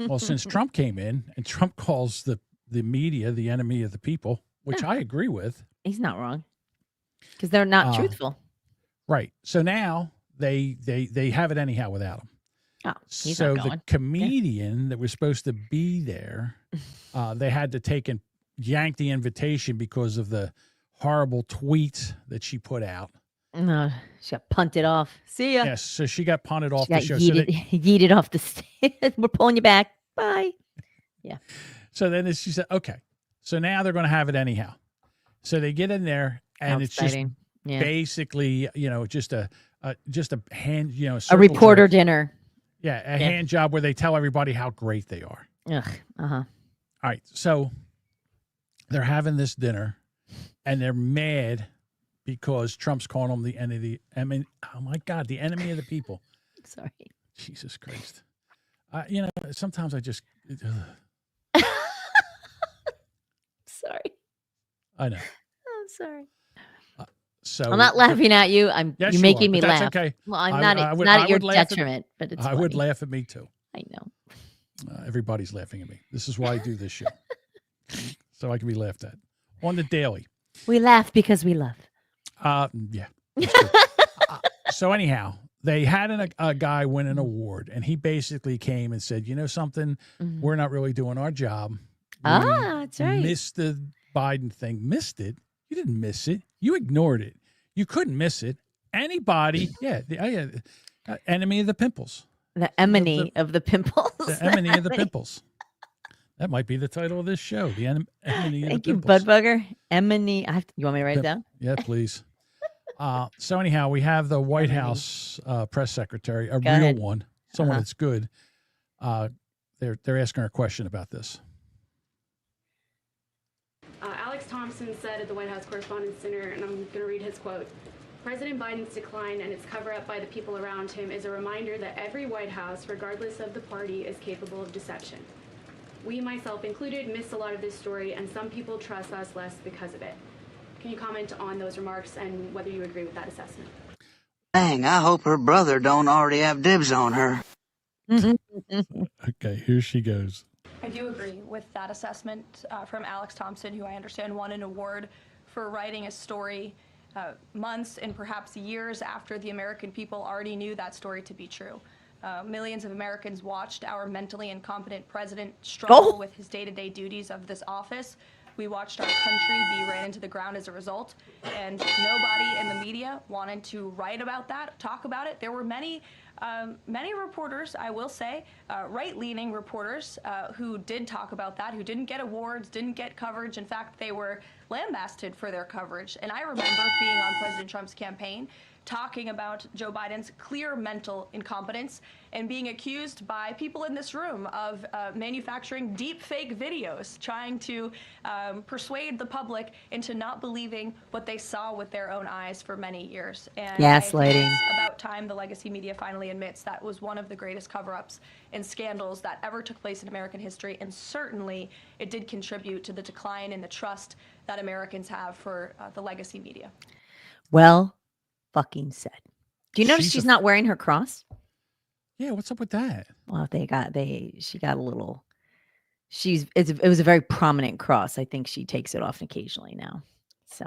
Well, since Trump came in, and Trump calls the media the enemy of the people, which I agree with. He's not wrong. Because they're not truthful. Right. So now they have it anyhow without him. Oh, he's so not going. The comedian that was supposed to be there, they had to take and yank the invitation because of the horrible tweet that she put out. No, she got punted off. See ya. Yes, so she got punted off the show. Yeeted off the stage. We're pulling you back. Bye. Yeah. So then she said, okay, so now they're going to have it anyhow. So they get in there, and it's just basically, just a hand, a reporter dinner. Yeah, a hand job where they tell everybody how great they are. Ugh. All right, so they're having this dinner, and they're mad because Trump's calling them the enemy. Oh my God, the enemy of the people. Sorry. Jesus Christ. Sometimes I just. Sorry. I know. I'm sorry. So I'm not laughing at you. You're making me laugh. That's okay. Well, I'm not at your detriment, but it's funny. would laugh at me too. I know. Everybody's laughing at me. This is why I do this show. So I can be laughed at on the daily. We laugh because we love. Yeah. So anyhow, they had a guy win an award, and he basically came and said, you know something, we're not really doing our job. That's right. Missed the Biden thing, missed it. You didn't miss it. You ignored it. You couldn't miss it. Anybody, enemy of the pimples. The Ememy of the pimples. The Ememy of the pimples. That might be the title of this show. The Ememy of the pimples. Thank you, Budbugger. Ememy. You want me to write it down? Yeah, please. So anyhow, we have the White House press secretary, a real one, someone that's good. They're asking her a question about this. Alex Thompson said at the White House Correspondents' Dinner, and I'm going to read his quote, "President Biden's decline and its cover-up by the people around him is a reminder that every White House, regardless of the party, is capable of deception. We, myself included, miss a lot of this story, and some people trust us less because of it." Can you comment on those remarks and whether you agree with that assessment? Dang, I hope her brother don't already have dibs on her. Okay, here she goes. I do agree with that assessment from Alex Thompson, who I understand won an award for writing a story months and perhaps years after the American people already knew that story to be true. Millions of Americans watched our mentally incompetent president struggle with his day-to-day duties of this office. We watched our country be ran into the ground as a result, and nobody in the media wanted to write about that, talk about it. There were many reporters, I will say, right-leaning reporters who did talk about that, who didn't get awards, didn't get coverage. In fact, they were lambasted for their coverage. And I remember being on President Trump's campaign, talking about Joe Biden's clear mental incompetence and being accused by people in this room of manufacturing deep fake videos, trying to persuade the public into not believing what they saw with their own eyes for many years. And gaslighting. it's about time the legacy media finally admits that was one of the greatest cover-ups and scandals that ever took place in American history, and certainly it did contribute to the decline in the trust that Americans have for the legacy media. Well fucking said. Do you notice she's not wearing her cross? Yeah, what's up with that? Well, she got a little. It was a very prominent cross. I think she takes it off occasionally now. So.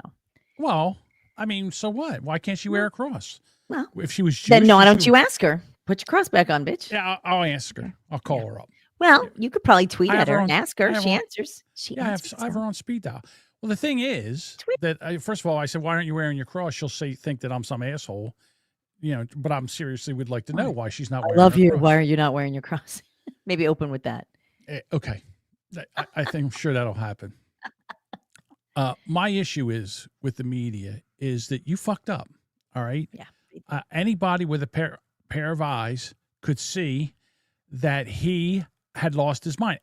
Well, I mean, so what? Why can't she wear a cross? Well, if she was Jewish, then why don't you ask her? Put your cross back on, bitch. Yeah, I'll ask her. I'll call her up. Well, you could probably tweet at her and ask her. She answers. I have her on speed dial. Well, the thing is that first of all, I said, "Why aren't you wearing your cross?" She'll think that I'm some asshole, But I'm seriously would like to know why she's not wearing. I love her you. cross. Why are you not wearing your cross? Maybe open with that. Okay, I think I'm sure that'll happen. My issue is with the media is that you fucked up. All right. Yeah. Anybody with a pair of eyes could see that he had lost his mind.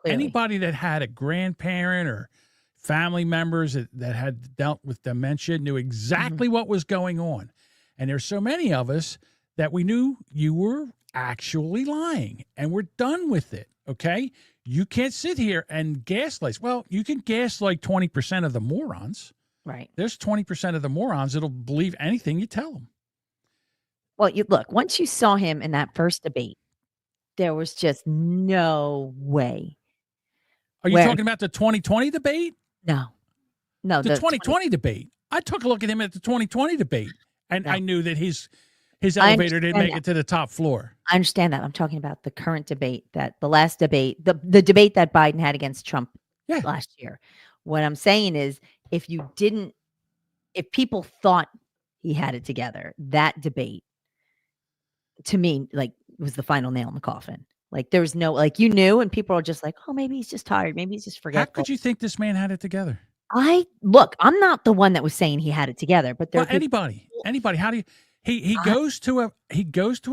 Clearly. Anybody that had a grandparent or family members that had dealt with dementia knew exactly what was going on. And there's so many of us that we knew you were actually lying, and we're done with it, okay? You can't sit here and gaslight. Well, you can gaslight 20% of the morons. Right. There's 20% of the morons that'll believe anything you tell them. Well, once you saw him in that first debate, there was just no way. Are you talking about the 2020 debate? No. The 2020 debate. I took a look at him at the 2020 debate, and I knew that his elevator didn't make it to the top floor. I understand that. I'm talking about the current debate, the last debate, the debate that Biden had against Trump last year. What I'm saying is, if people thought he had it together, that debate, to me, was the final nail in the coffin. There was no, you knew, and people are just like, oh, maybe he's just tired. Maybe he's just forgetful. How could you think this man had it together? I'm not the one that was saying he had it together, but anybody, how do you, he goes to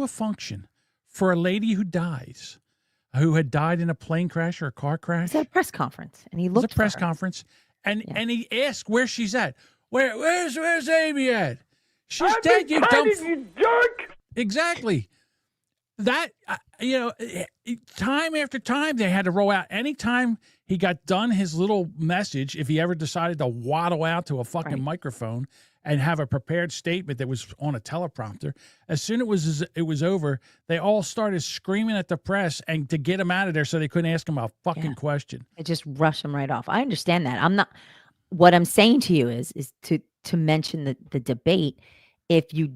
a function for a lady who had died in a plane crash or a car crash. It's at a press conference, and he looked at a press conference, and he asked where she's at. Where's Amy at? She's dead, you dumb you jerk. Exactly. That, time after time, they had to roll out. Anytime he got done his little message, if he ever decided to waddle out to a fucking microphone and have a prepared statement that was on a teleprompter, as soon as it was over, they all started screaming at the press and to get him out of there so they couldn't ask him a fucking question. They just rush him right off. I understand that. What I'm saying to you is to mention the debate. If you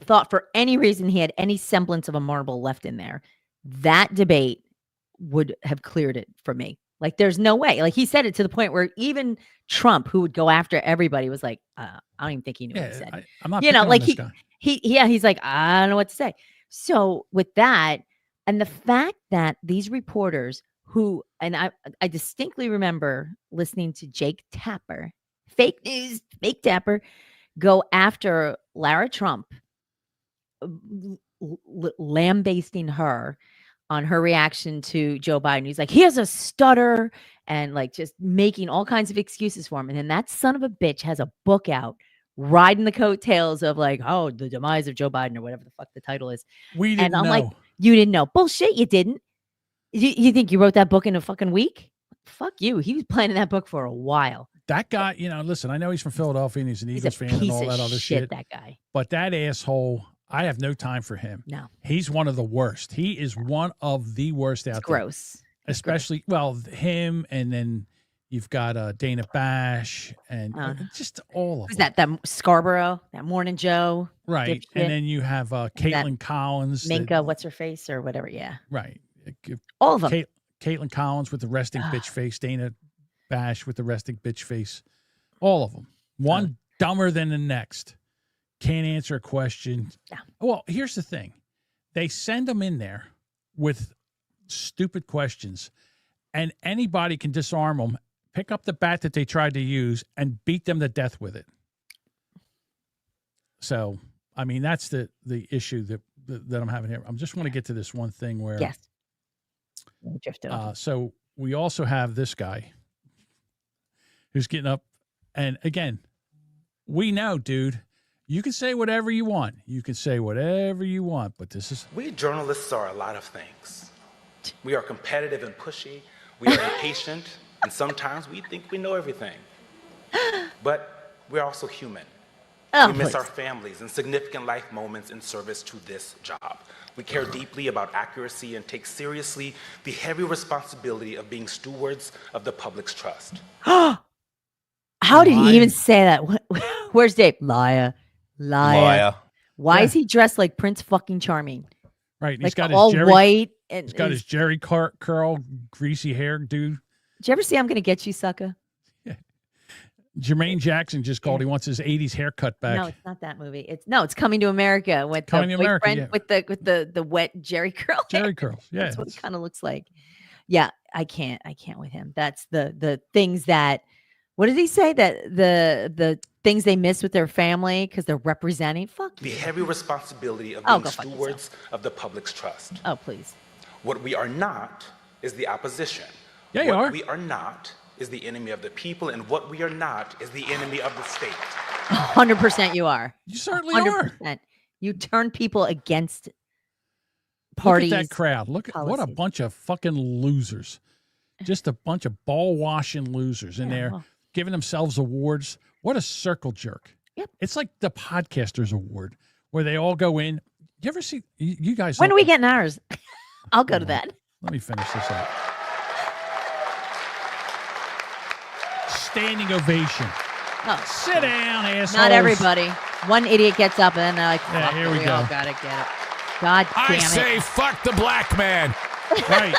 thought for any reason he had any semblance of a marble left in there, that debate would have cleared it for me. Like, there's no way. Like, he said it to the point where even Trump, who would go after everybody, was like, I don't even think he knew what he said. I'm not you know, picking on like this guy. he's like, I don't know what to say. So with that, and the fact that these reporters who, and I distinctly remember listening to Jake Tapper, fake news, fake Tapper, go after Lara Trump, lambasting her on her reaction to Joe Biden. He's like, he has a stutter, and like just making all kinds of excuses for him. And then that son of a bitch has a book out riding the coattails of like, oh, the demise of Joe Biden, or whatever the fuck the title is. We didn't and I'm like, know. you didn't know. Bullshit, you didn't. You think you wrote that book in a fucking week? Fuck you. He was planning that book for a while. That guy, you know, listen, I know he's from Philadelphia and he's an Eagles fan and all that other shit. That guy. But that asshole, I have no time for him. No. He's one of the worst. He is one of the worst out there. Gross. Especially, well, him, and then you've got Dana Bash and just all of Who's them. that Scarborough, that Morning Joe. Right. Dipshit. And then you have Caitlin Collins. Minka, what's her face or whatever. Yeah. Right. All of them. Caitlin Collins with the resting bitch face. Dana Bash with the resting bitch face. All of them. One dumber than the next. Can't answer a question. Yeah. Well, here's the thing. They send them in there with stupid questions, and anybody can disarm them, pick up the bat that they tried to use, and beat them to death with it. So, I mean, that's the issue that I'm having here. I just want to get to this one thing where... Yes. So we also have this guy who's getting up, and again, we know, dude, you can say whatever you want. You can say whatever you want, but this is... We journalists are a lot of things. We are competitive and pushy. We are impatient, and sometimes we think we know everything. But we're also human. We miss our families and significant life moments in service to this job. We care deeply about accuracy and take seriously the heavy responsibility of being stewards of the public's trust. How did he even say that? Where's Dave? Liar. Why is he dressed like Prince fucking Charming? Right. And Like he's got all his Jerry, white. And he's got his Jerry curl, greasy hair, dude. Did you ever see I'm Gonna Get You, Sucker? Jermaine Jackson just called. He wants his 80s haircut back. No, it's not that movie. It's Coming to America with Coming the to America, boyfriend with the wet Jerry curl. Jerry curls. Yeah. That's what it kind of looks like. Yeah, I can't with him. That's the things that, what did he say? That the things they miss with their family because they're representing. Fuck The you. heavy responsibility of being go fuck stewards of the public's trust. Oh, please. What we are not is the opposition. Yeah, you what are. we are not is the enemy of the people, and what we are not is the enemy of the state. 100% you are. You certainly are. 100%. You turn people against parties. Look at that crowd. Look at what a bunch of fucking losers. Just a bunch of ball washing losers in there giving themselves awards. What a circle jerk. Yep. It's like the Podcasters Award where they all go in. You ever see you guys? When are we getting ours? I'll go to that. Let me finish this up. Standing ovation. Oh, sit down, assholes. Not everybody. One idiot gets up and then they're like, Yeah, fuck here it, we go. all gotta get it. God damn I it. say fuck the black man. Right.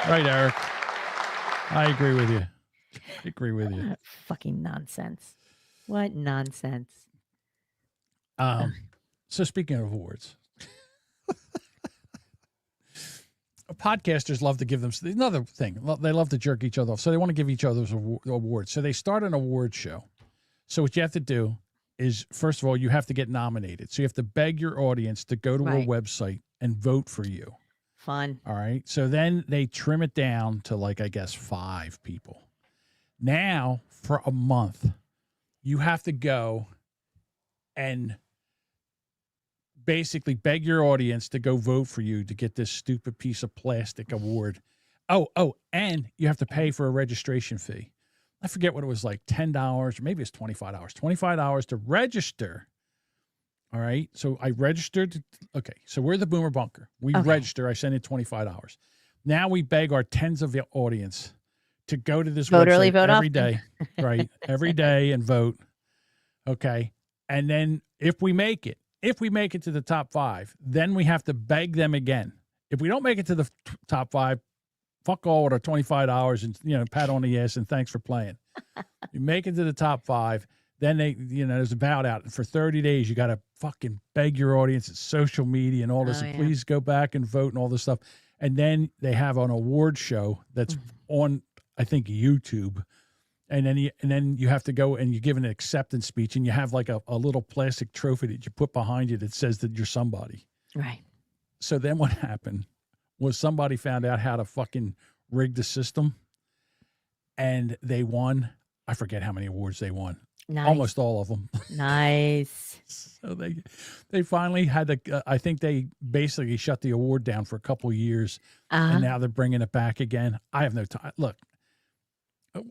Right, Eric. I agree with you. I agree with you. Fucking nonsense. What nonsense. So speaking of awards, podcasters love to give them another thing. They love to jerk each other off. So they want to give each other awards. So they start an award show. So what you have to do is, first of all, you have to get nominated. So you have to beg your audience to go to a website and vote for you. Fun. All right. So then they trim it down to like, I guess, 5 people. Now, for a month, you have to go and basically beg your audience to go vote for you to get this stupid piece of plastic award. Oh, and you have to pay for a registration fee. I forget what it was, like $10, or maybe it's $25. $25 to register. All right. So I registered. Okay. So we're the Boomer Bunker. We register. I send in $25. Now we beg our tens of the audience to go to this Vote website early, vote every often. day, right? Every day and vote. Okay. And then if we make it to the top 5, then we have to beg them again. If we don't make it to the top 5, fuck all with our $25 and, you know, pat on the ass and thanks for playing. You make it to the top 5. Then they, you know, there's a bout out. And for 30 days, you got to fucking beg your audience. It's social media and all this. And please go back and vote and all this stuff. And then they have an award show that's on, I think, YouTube. And then you have to go and you give an acceptance speech and you have like a little plastic trophy that you put behind you that says that you're somebody. Right. So then what happened was somebody found out how to fucking rig the system and they won. I forget how many awards they won. Nice. Almost all of them. Nice. So they finally had to, I think they basically shut the award down for a couple of years and now they're bringing it back again. I have no time. Look,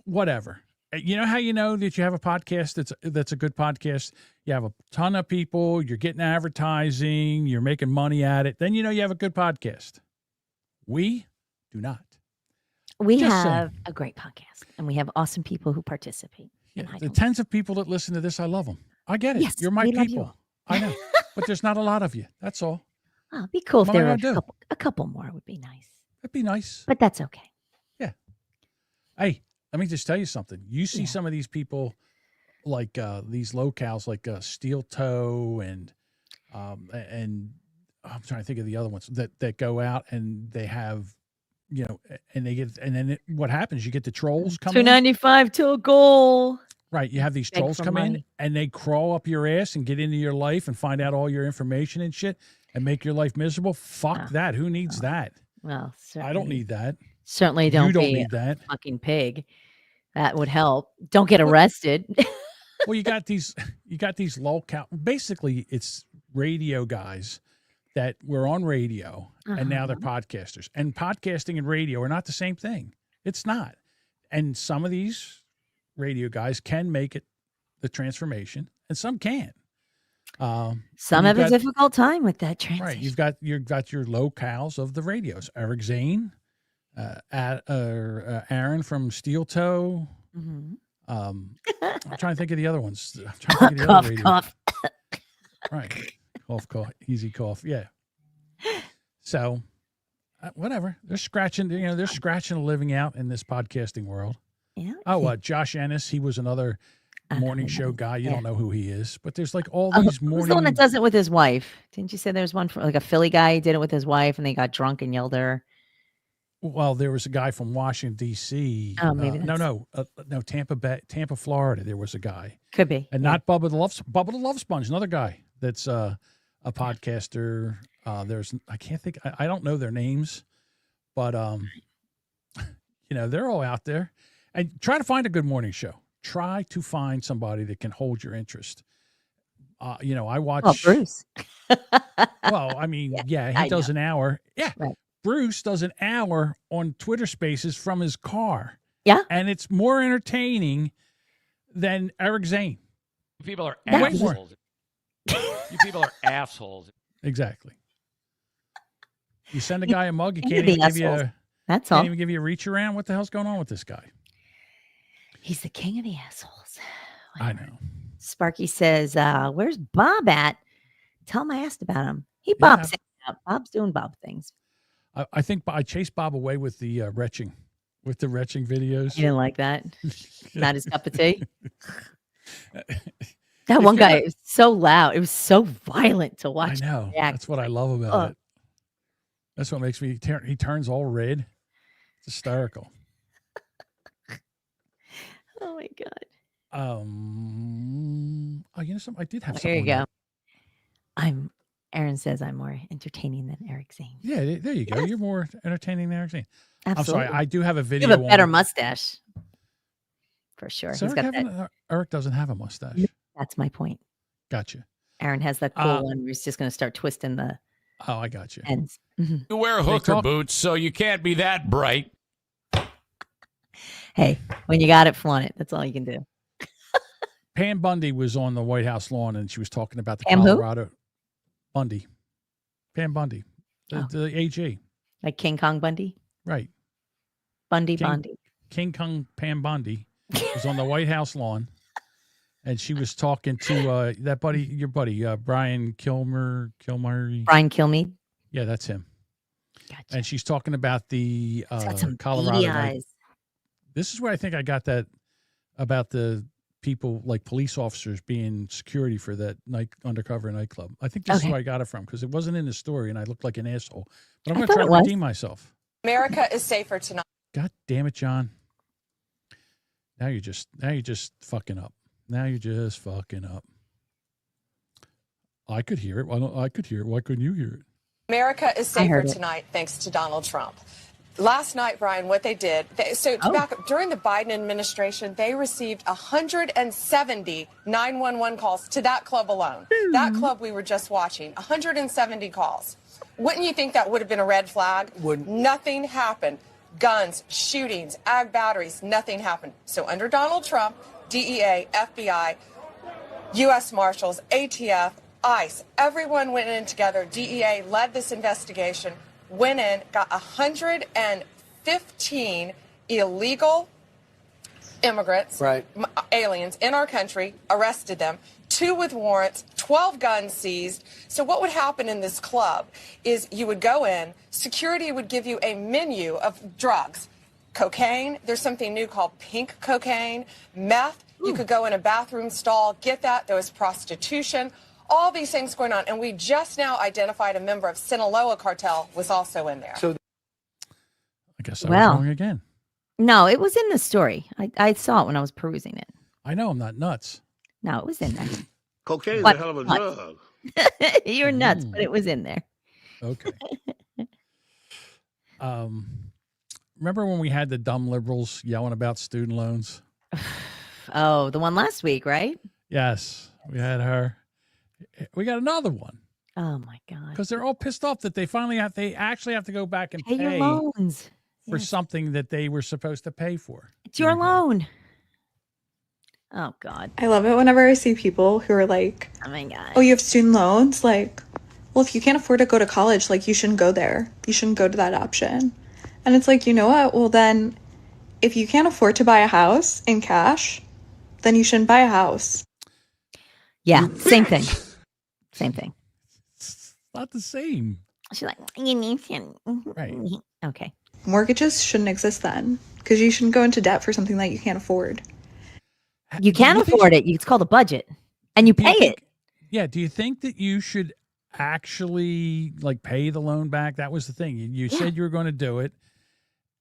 whatever. You know how you know that you have a podcast that's a good podcast? You have a ton of people, you're getting advertising, you're making money at it. Then you know you have a good podcast. We do not. We have a great podcast, and we have awesome people who participate. Yeah, the tens of people that listen to this, I love them. I get it. Yes, you're my we love people. you. I know. But there's not a lot of you. That's all. Oh, it'd be cool if What there am I were gonna do? a couple more would be nice. That'd be nice. But that's okay. Yeah. Hey, let me just tell you something. You see some of these people like these locales like Steel Toe and I'm trying to think of the other ones that go out and they have, you know, and they get, and then what happens? You get the trolls coming in. $2.95 to a goal. Right. You have these Beg trolls for come in money. and they crawl up your ass and get into your life and find out all your information and shit and make your life miserable. Fuck that. Who needs that? Well, I don't need that. Certainly don't, You don't be need that. a fucking pig. That would help. Don't get arrested. Well, you got these lolcow. Basically, it's radio guys that were on radio and now they're podcasters. And podcasting and radio are not the same thing. It's not. And some of these radio guys can make it the transformation, and some can't. Some have a difficult time with that transition. Right. You've got your locales of the radios. Eric Zane, Aaron from Steel Toe. I'm trying to think of the other ones. I'm trying to think of the other radio. Cough. Right. Cough. Easy cough. Yeah. So, whatever. They're scratching. You know, they're scratching a living out in this podcasting world. Yeah. Oh, Josh Ennis. He was another morning show guy. You don't know who he is, but there's like all these morning. Who's the one that does it with his wife? Didn't you say there's one for like a Philly guy? He did it with his wife, and they got drunk and yelled at her. Well, there was a guy from Washington D.C. Oh, maybe no, Tampa, Florida. There was a guy. Could be, and not Bubba the Love Sponge. Another guy that's a podcaster. There's I can't think. I don't know their names, but you know they're all out there. And try to find a good morning show. Try to find somebody that can hold your interest. You know, I watch. Oh, Bruce. Well, I mean, yeah he does an hour. Yeah. Right. Bruce does an hour on Twitter Spaces from his car. Yeah. And it's more entertaining than Eric Zane. People are Way more. assholes. You people are assholes. Exactly. You send a guy a mug, he King can't of the even give you assholes. That's can't all. even give you a reach around. What the hell's going on with this guy? He's the king of the assholes. I know. Sparky says, where's Bob at? Tell him I asked about him. He Bob's out. Bob's doing Bob things. I think I chased Bob away with the retching videos. He didn't like that. Not his cup of tea. That one guy, it was so loud. It was so violent to watch. I know. React. That's what I love about it. That's what makes me. He turns all red. It's hysterical. Oh my god. Oh, you know something? I did have. Here you something go. Aaron says I'm more entertaining than Eric Zane. Yeah, there you go. You're more entertaining than Eric Zane. Absolutely. I'm sorry. I do have a video. You have a better mustache. For sure. So He's got that. Eric doesn't have a mustache. That's my point. Gotcha. Aaron has that cool one where he's just going to start twisting the Oh, I got you. ends. Mhm. You wear hooker boots, so you can't be that bright. Hey, when you got it, flaunt it. That's all you can do. Pam Bundy was on the White House lawn and she was talking about the Pam who? Colorado Bundy. Pam Bundy. The AG. Like King Kong Bundy? Right. Bundy. King Kong Pam Bundy was on the White House lawn and she was talking to that buddy, your buddy, Brian Kilmer. Brian Kilmeade? Yeah, that's him. And she's talking about the got some Colorado. beady eyes. This is where I think I got that about the people like police officers being security for that undercover nightclub. I think this is where I got it from because it wasn't in the story and I looked like an asshole. But I'm going to try to redeem myself. America is safer tonight. God damn it, John. Now you're just fucking up. Now you're just fucking up. I could hear it. I could hear it. Why couldn't you hear it? America is safer tonight thanks to Donald Trump. Last night, Brian, what they did, back during the Biden administration, they received 170 911 calls to that club alone. That club we were just watching, 170 calls. Wouldn't you think that would have been a red flag? Nothing happened. Guns, shootings, ag batteries, nothing happened. So under Donald Trump, DEA, FBI, U.S. Marshals, ATF, ICE, everyone went in together. DEA led this investigation, went in, got 115 illegal immigrants, aliens in our country, arrested them, 2 with warrants, 12 guns seized. So what would happen in this club is you would go in, security would give you a menu of drugs, cocaine, there's something new called pink cocaine, meth, you could go in a bathroom stall, get that, there was prostitution, all these things going on. And we just now identified a member of Sinaloa cartel was also in there. So I guess I was wrong again. No, it was in the story. I saw it when I was perusing it. I know I'm not nuts. No, it was in there. Cocaine is a hell of a drug. You're nuts, but it was in there. Okay. Remember when we had the dumb liberals yelling about student loans? Oh, the one last week, right? Yes, we had her. We got another one. Oh my God! Because they're all pissed off that they actually have to go back and pay your loans for something that they were supposed to pay for. It's your loan. Oh God! I love it whenever I see people who are like, "Oh my God! Oh, you have student loans? Like, well, if you can't afford to go to college, like, you shouldn't go there. You shouldn't go to that option." And it's like, you know what? Well, then, if you can't afford to buy a house in cash, then you shouldn't buy a house. Yeah, same thing. Same thing. It's not the same. She's like, you need to. Right. Okay. Mortgages shouldn't exist then, because you shouldn't go into debt for something that you can't afford. You can afford it. It's called a budget, and you pay it. Yeah. Do you think that you should actually like pay the loan back? That was the thing. You said you were going to do it,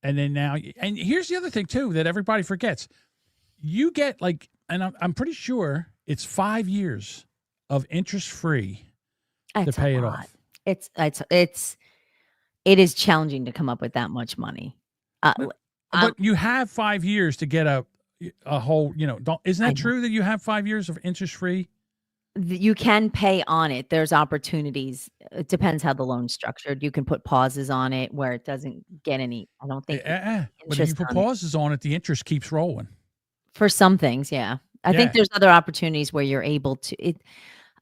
and then now. And here's the other thing too that everybody forgets. You get like, and I'm pretty sure it's 5 years of interest free to pay it off. It is challenging to come up with that much money. But you have 5 years to get a whole, isn't that true that you have 5 years of interest free? You can pay on it. There's opportunities. It depends how the loan's structured. You can put pauses on it where it doesn't get any. I don't think. But if you put pauses on it, the interest keeps rolling. For some things, yeah. I think there's other opportunities where you're able to.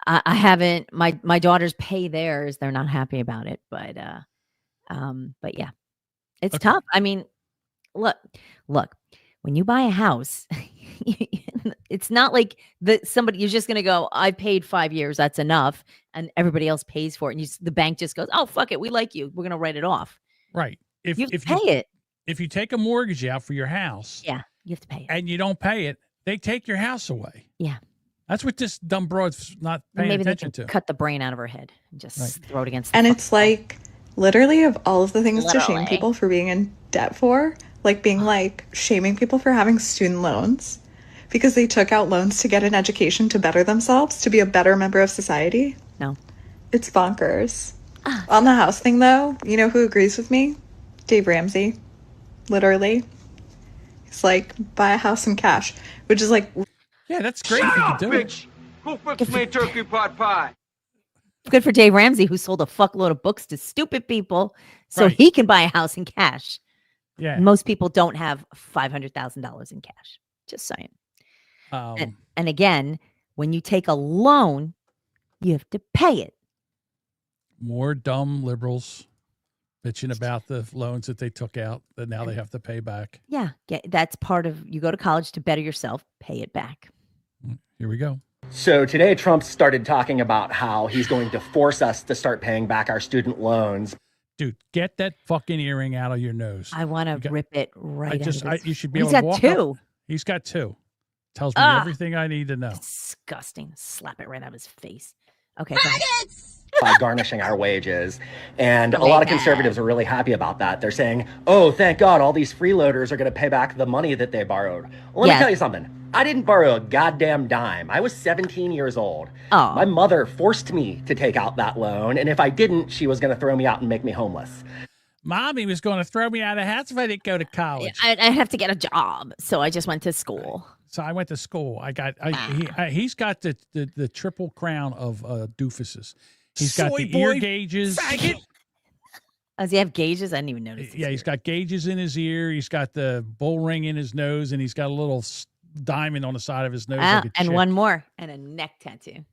I haven't. My daughters pay theirs. They're not happy about it, but yeah, it's tough. I mean, look. When you buy a house, it's not like somebody you're just gonna go. I paid 5 years. That's enough, and everybody else pays for it. And the bank just goes, "Oh, fuck it, we like you. We're gonna write it off." Right. If you pay it, if you take a mortgage out for your house, you have to pay it, and you don't pay it, they take your house away. Yeah. That's what this dumb broad's not paying attention to. Cut the brain out of her head and just throw it against. And it's like literally of all of the things to shame people for being in debt for, like being like shaming people for having student loans because they took out loans to get an education to better themselves, to be a better member of society. No. It's bonkers. On the house thing though, you know who agrees with me? Dave Ramsey. Literally. He's like, buy a house in cash, which is like, yeah, that's great. Shut up, bitch. Go fix me a turkey pot pie. Good for Dave Ramsey, who sold a fuckload of books to stupid people so he can buy a house in cash. Yeah. Most people don't have $500,000 in cash. Just saying. And again, when you take a loan, you have to pay it. More dumb liberals bitching about the loans that they took out that now they have to pay back. Yeah. That's part of, you go to college to better yourself, pay it back. Here we go. So today, Trump started talking about how he's going to force us to start paying back our student loans. Dude, get that fucking earring out of your nose. I want to rip it right out of his... You should be He's able to got walk two. up. He's got two. Tells me everything I need to know. Disgusting. Slap it right out of his face. Okay. By garnishing our wages. And a lot of conservatives are really happy about that. They're saying, oh, thank God, all these freeloaders are going to pay back the money that they borrowed. Well, let me tell you something. I didn't borrow a goddamn dime. I was 17 years old. Oh. My mother forced me to take out that loan, and if I didn't, she was going to throw me out and make me homeless. Mommy was going to throw me out of the house if I didn't go to college. I have to get a job, so I just went to school. So I went to school. He's got the triple crown of doofuses. He's got the ear gauges. Faggot. Does he have gauges? I didn't even notice. Yeah, he's got gauges in his ear. He's got the bull ring in his nose, and he's got a little diamond on the side of his nose. Like and one more, and a neck tattoo.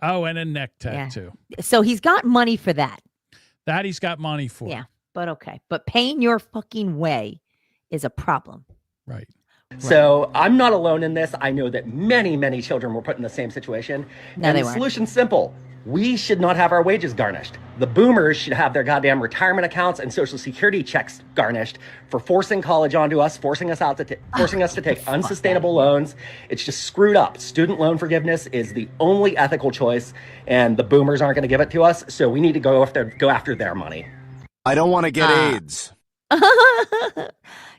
Oh, and a neck tattoo. Yeah. So he's got money for that. That he's got money for. Yeah, but okay. But paying your fucking way is a problem. Right. So I'm not alone in this. I know that many, many children were put in the same situation. No, and they the weren't. solution's simple. We should not have our wages garnished. The boomers should have their goddamn retirement accounts and Social Security checks garnished for forcing college onto us, forcing us to take unsustainable loans. It's just screwed up. Student loan forgiveness is the only ethical choice, and the boomers aren't going to give it to us. So we need to go after their money. I don't want to get AIDS.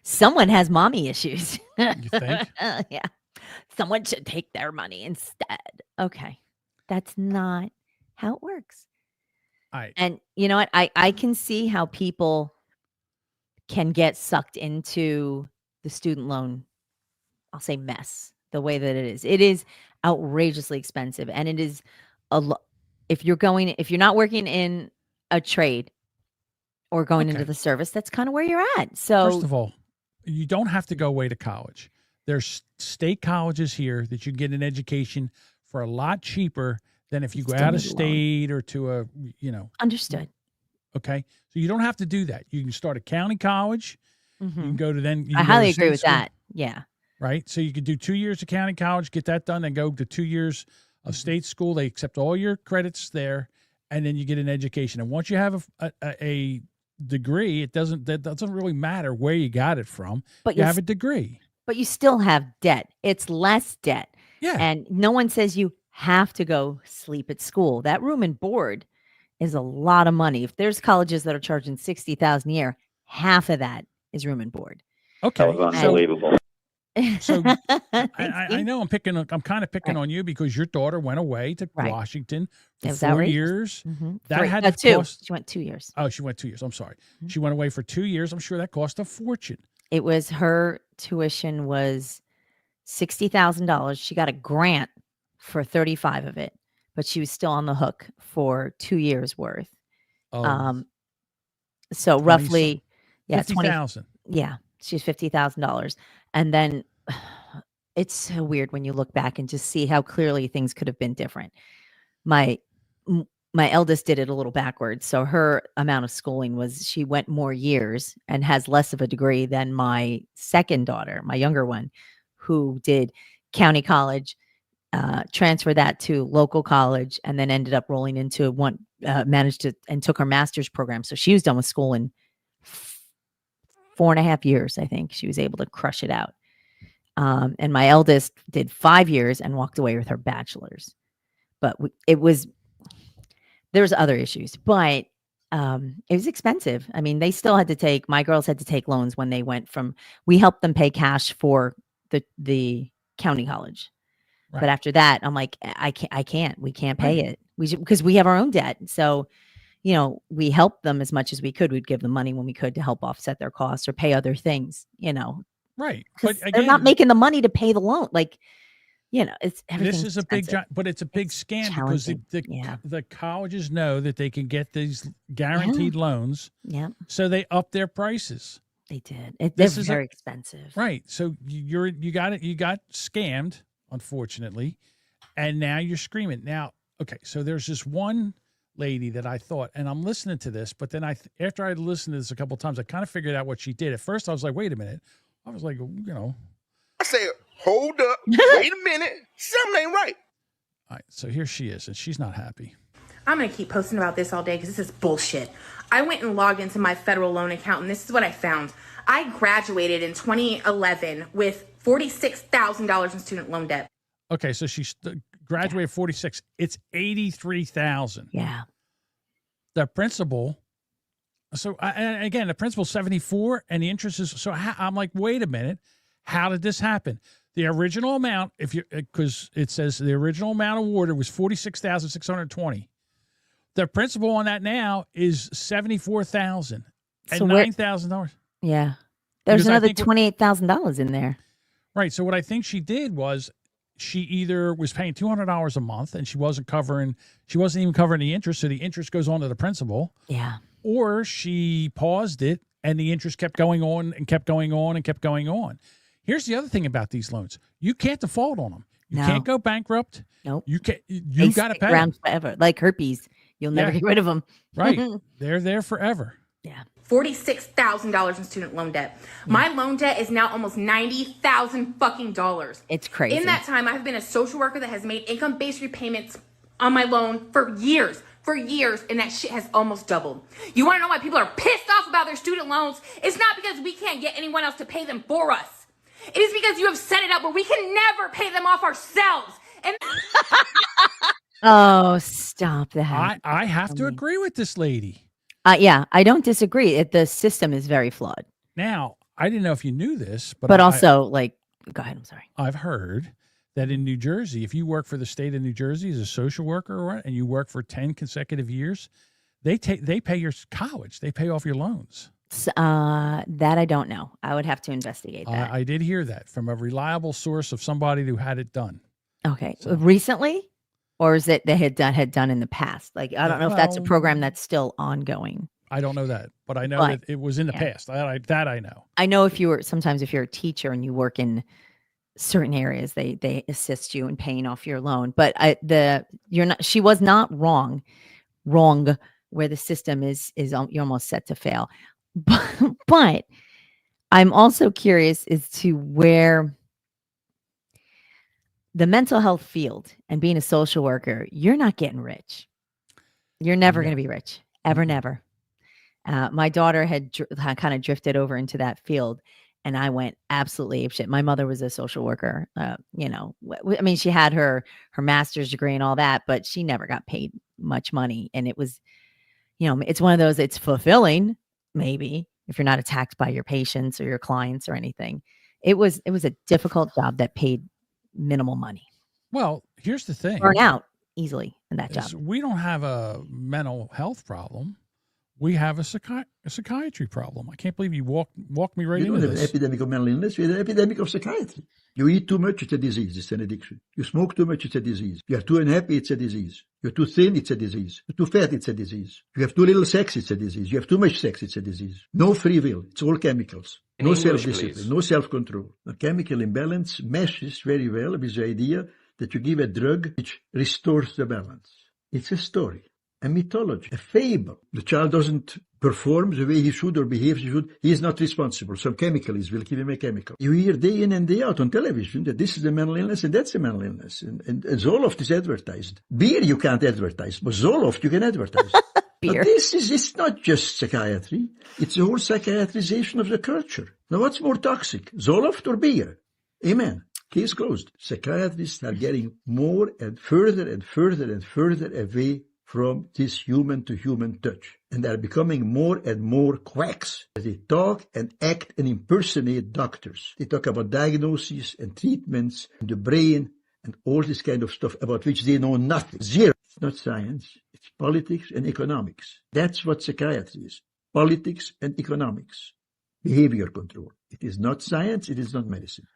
Someone has mommy issues. You think? Yeah. Someone should take their money instead. Okay. That's not how it works. And you know what? I can see how people can get sucked into the student loan, I'll say mess, the way that it is. It is outrageously expensive. And it is if you're not working in a trade or going into the service, that's kind of where you're at. So first of all, you don't have to go away to college. There's state colleges here that you can get an education for a lot cheaper than if you go out of state or to a, Understood. Okay. So you don't have to do that. You can start a county college. You can go to I highly agree with that. Yeah. Right. So you could do 2 years of county college, get that done, then go to 2 years of state school. They accept all your credits there, and then you get an education. And once you have a degree, that doesn't really matter where you got it from. But you have a degree. But you still have debt. It's less debt. Yeah. And no one says you have to go sleep at school. That room and board is a lot of money. If there's colleges that are charging $60,000 a year, half of that is room and board. Okay. That was unbelievable. So I know I'm kind of picking on you because your daughter went away to Washington for 4 years. That had to cost. She went 2 years. Oh, she went 2 years. I'm sorry. She went away for 2 years. I'm sure that cost a fortune. It was her tuition was $60,000. She got a grant for 35 of it, but she was still on the hook for 2 years worth. So roughly, yeah, 50,000. Yeah, she's $50,000. And then it's so weird when you look back and just see how clearly things could have been different. My eldest did it a little backwards. So her amount of schooling was she went more years and has less of a degree than my second daughter, my younger one, who did county college, transferred that to local college, and then ended up rolling into one, and took her master's program. So she was done with school in 4.5 years. I think she was able to crush it out. And my eldest did 5 years and walked away with her bachelor's. But there's other issues, but it was expensive. I mean, my girls had to take loans when they went we helped them pay cash for the county college. Right. But after that, I'm like, we can't pay it. Because we have our own debt. So, we helped them as much as we could. We'd give them money when we could to help offset their costs or pay other things, Right. But again, they're not making the money to pay the loan. Like, it's everything. This is but it's a big scam because the colleges know that they can get these guaranteed loans. Yeah. So they up their prices. They did. They're very expensive. Right. So you got scammed, unfortunately, and now you're screaming. Now, okay, so there's this one lady that I thought, and I'm listening to this, but then after I listened to this a couple of times, I kind of figured out what she did. At first, I was like, wait a minute. I was like, I said, hold up, wait a minute, something ain't right. All right, so here she is, and she's not happy. I'm going to keep posting about this all day because this is bullshit. I went and logged into my federal loan account, and this is what I found. I graduated in 2011 with $46,000 in student loan debt. Okay, so she graduated 46. It's 83,000. Yeah. The principal. So and again, the principal's 74, and the interest is. So I'm like, wait a minute, how did this happen? The original amount, because it says the original amount awarded was 46,620. The principal on that now is 74,000 and $9,000. Yeah, there's another $28,000 in there. Right. So what I think she did was she either was paying $200 a month and she wasn't even covering the interest. So the interest goes on to the principal. Yeah. Or she paused it and the interest kept going on and kept going on and kept going on. Here's the other thing about these loans. You can't default on them. You can't go bankrupt. Nope. You can't. You got to pay around forever, like herpes. You'll never get rid of them. Right. They're there forever. Yeah. $46,000 in student loan debt. My loan debt is now almost $90,000 fucking dollars. It's crazy. In that time, I've been a social worker that has made income-based repayments on my loan for years, and that shit has almost doubled. You want to know why people are pissed off about their student loans? It's not because we can't get anyone else to pay them for us. It is because you have set it up where we can never pay them off ourselves. And oh, stop that. I have to agree with this lady. Yeah, I don't disagree. The system is very flawed. Now, I didn't know if you knew this, but go ahead. I'm sorry. I've heard that in New Jersey, if you work for the state of New Jersey as a social worker and you work for 10 consecutive years, they pay your college. They pay off your loans. That I don't know. I would have to investigate that. I did hear that from a reliable source of somebody who had it done. Okay. So, recently? Or is it they had done in the past? Like, I don't know if that's a program that's still ongoing. I don't know that, but I know that it was in the past. That I know. I know if you're a teacher and you work in certain areas, they assist you in paying off your loan. But she was not wrong where the system is you're almost set to fail. But I'm also curious as to where the mental health field and being a social worker, you're not getting rich. You're never going to be rich. Ever, never. My daughter had kind of drifted over into that field, and I went absolutely apeshit. My mother was a social worker. I mean, she had her master's degree and all that, but she never got paid much money. And it was, it's one of those, it's fulfilling, maybe, if you're not attacked by your patients or your clients or anything. It was a difficult job that paid minimal money. Well, here's the thing. Burn out easily in that job. We don't have a mental health problem. We have a psychiatry problem. I can't believe you walked me right into this. We don't have an epidemic of mental illness. We have an epidemic of psychiatry. You eat too much, it's a disease. It's an addiction. You smoke too much, it's a disease. You are too unhappy, it's a disease. You're too thin, it's a disease. You're too fat, it's a disease. You have too little sex, it's a disease. You have too much sex, it's a disease. No free will. It's all chemicals. No self-discipline, no self-control. A chemical imbalance meshes very well with the idea that you give a drug which restores the balance. It's a story, a mythology, a fable. The child doesn't perform the way he should or behaves he should. He is not responsible. Some chemical will give him a chemical. You hear day in and day out on television that this is a mental illness and that's a mental illness. And Zoloft is advertised. Beer you can't advertise, but Zoloft you can advertise. But it's not just psychiatry. It's the whole psychiatrization of the culture. Now, what's more toxic, Zoloft or beer? Amen. Case closed. Psychiatrists are getting more and further and further and further away from this human-to-human touch. And they're becoming more and more quacks. They talk and act and impersonate doctors. They talk about diagnoses and treatments and the brain and all this kind of stuff about which they know nothing. Zero. It's not science. It's politics and economics. That's what psychiatry is. Politics and economics. Behavior control. It is not science. It is not medicine.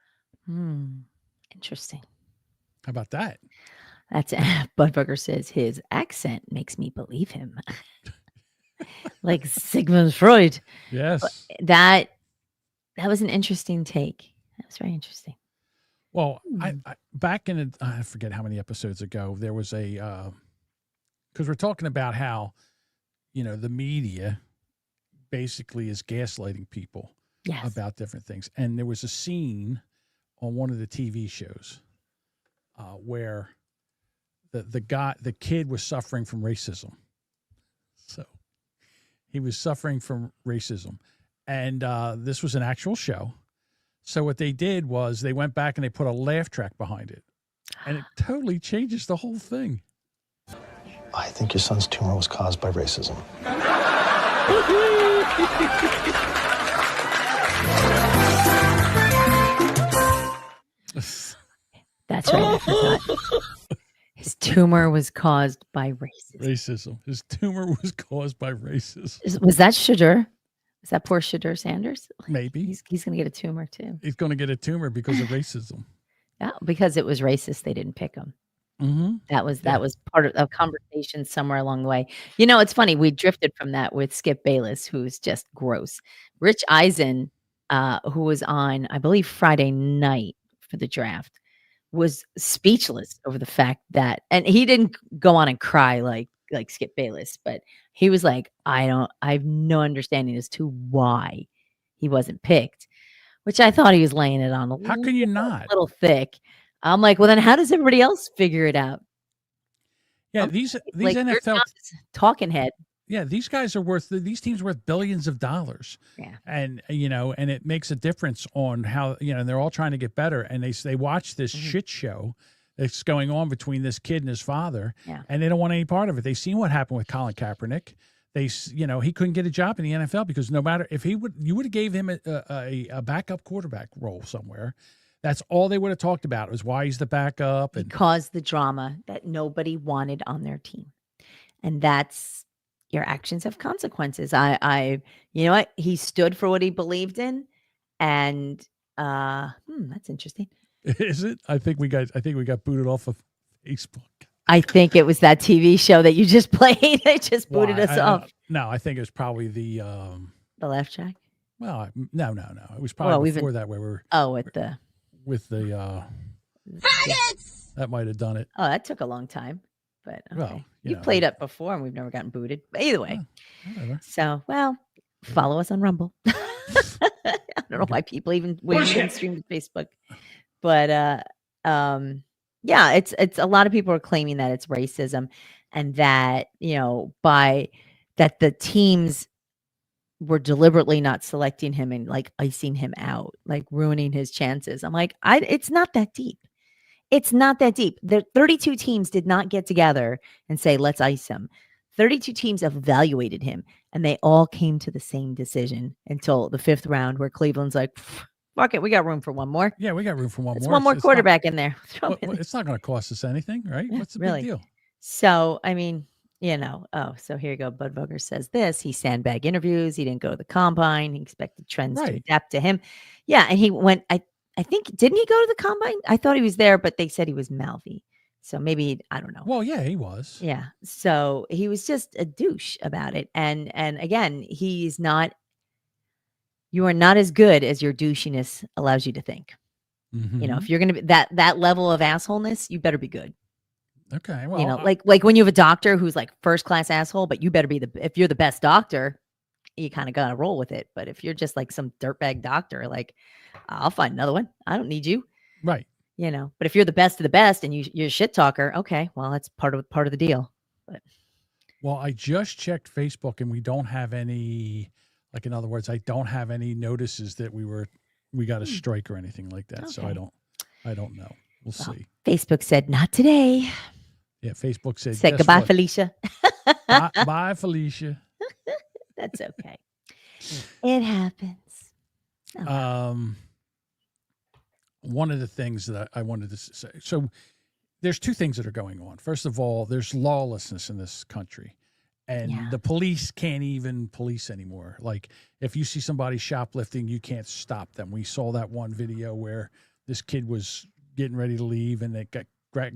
Interesting. How about that? That's Budbugger says his accent makes me believe him. Like Sigmund Freud. Yes. That was an interesting take. That was very interesting. Well, I back in I forget how many episodes ago, there was a because we're talking about how the media basically is gaslighting people about different things, and there was a scene on one of the TV shows where the kid was suffering from racism. So he was suffering from racism. And this was an actual show. So what they did was they went back and they put a laugh track behind it. And it totally changes the whole thing. I think your son's tumor was caused by racism. That's right. I forgot. His tumor was caused by racism. His tumor was caused by racism. Was that Shedeur? Was that poor Shedeur Sanders? Maybe. He's going to get a tumor, too. He's going to get a tumor because of racism. Yeah, because it was racist. They didn't pick him. Mm-hmm. That was part of a conversation somewhere along the way. You know, it's funny. We drifted from that with Skip Bayless, who's just gross. Rich Eisen, who was on, I believe, Friday night for the draft, was speechless over the fact that, and he didn't go on and cry like Skip Bayless, but he was like, I have no understanding as to why he wasn't picked, which I thought he was laying it on How can you not? A little thick. I'm like, well, then how does everybody else figure it out? Yeah, these like, NFL talking head. Yeah, these guys are these teams are worth billions of dollars. Yeah. And and it makes a difference on how, and they're all trying to get better, and they watch this shit show that's going on between this kid and his father, and they don't want any part of it. They've seen what happened with Colin Kaepernick. He couldn't get a job in the NFL because no matter if you would have gave him a backup quarterback role somewhere. That's all they would have talked about was why he's the backup. And caused the drama that nobody wanted on their team. And that's your actions have consequences. You know what? He stood for what he believed in. And that's interesting. Is it? I think we got booted off of Facebook. I think it was that TV show that you just played. It just booted us off. No, I think it was probably the laugh track. Well, no. It was probably before that where we were. Oh, with the that might have done it. Oh, that took a long time, but okay. Well, you played up before and we've never gotten booted. But either way, so follow us on Rumble. I don't know why people even stream to Facebook, but it's a lot of people are claiming that it's racism and that that the teams were deliberately not selecting him and like icing him out, like ruining his chances. I'm like, it's not that deep. It's not that deep. The 32 teams did not get together and say, let's ice him. 32 teams evaluated him and they all came to the same decision until the 5th round where Cleveland's like, fuck it. We got room for one more. Yeah, we got room for one more. One more quarterback in there. It's not going to cost us anything, right? What's the big deal? So, I mean, so here you go. Bud Vogler says this. He sandbag interviews. He didn't go to the combine. He expected trends to adapt to him. Yeah. And he went, I think, didn't he go to the combine? I thought he was there, but they said he was Malvy. So maybe, I don't know. Well, yeah, he was. Yeah. So he was just a douche about it. And again, you are not as good as your douchiness allows you to think. Mm-hmm. If you're going to be that level of assholeness, you better be good. Okay. Well, like when you have a doctor who's like first class asshole, but you better be if you're the best doctor, you kind of got to roll with it. But if you're just like some dirtbag doctor, like I'll find another one. I don't need you. Right. But if you're the best of the best and you're a shit talker, okay, well, that's part of the deal. But well, I just checked Facebook and we don't have any, like, in other words, I don't have any notices that we got a strike or anything like that. Okay. So I don't know. We'll see. Facebook said not today. Yeah, Facebook said goodbye, what? Felicia. Bye, Felicia. That's okay. It happens. One of the things that I wanted to say, so there's two things that are going on. First of all, there's lawlessness in this country, and the police can't even police anymore. Like, if you see somebody shoplifting, you can't stop them. We saw that one video where this kid was getting ready to leave, and the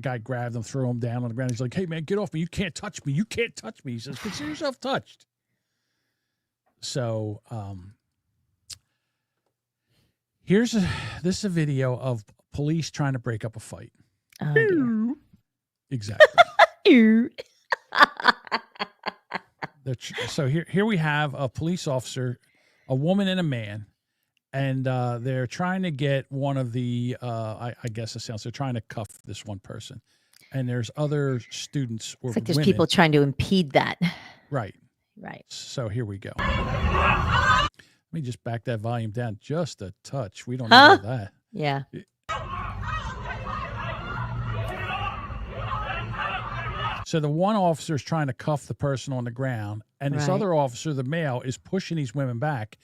guy grabbed him, threw him down on the ground. He's like, "Hey, man, get off me. You can't touch me. You can't touch me." He says, "Consider yourself touched." So this is a video of police trying to break up a fight. Oh, dear. Exactly. So here we have a police officer, a woman and a man, and they're trying to get one of the, I guess it sounds, they're trying to cuff this one person. and there's other students or It's like there's women. people trying to impede that. Right. Right. So here we go. Let me just back that volume down just a touch. We don't need all that. Yeah. So the one officer is trying to cuff the person on the ground, and this Right. other officer, the male, is pushing these women back,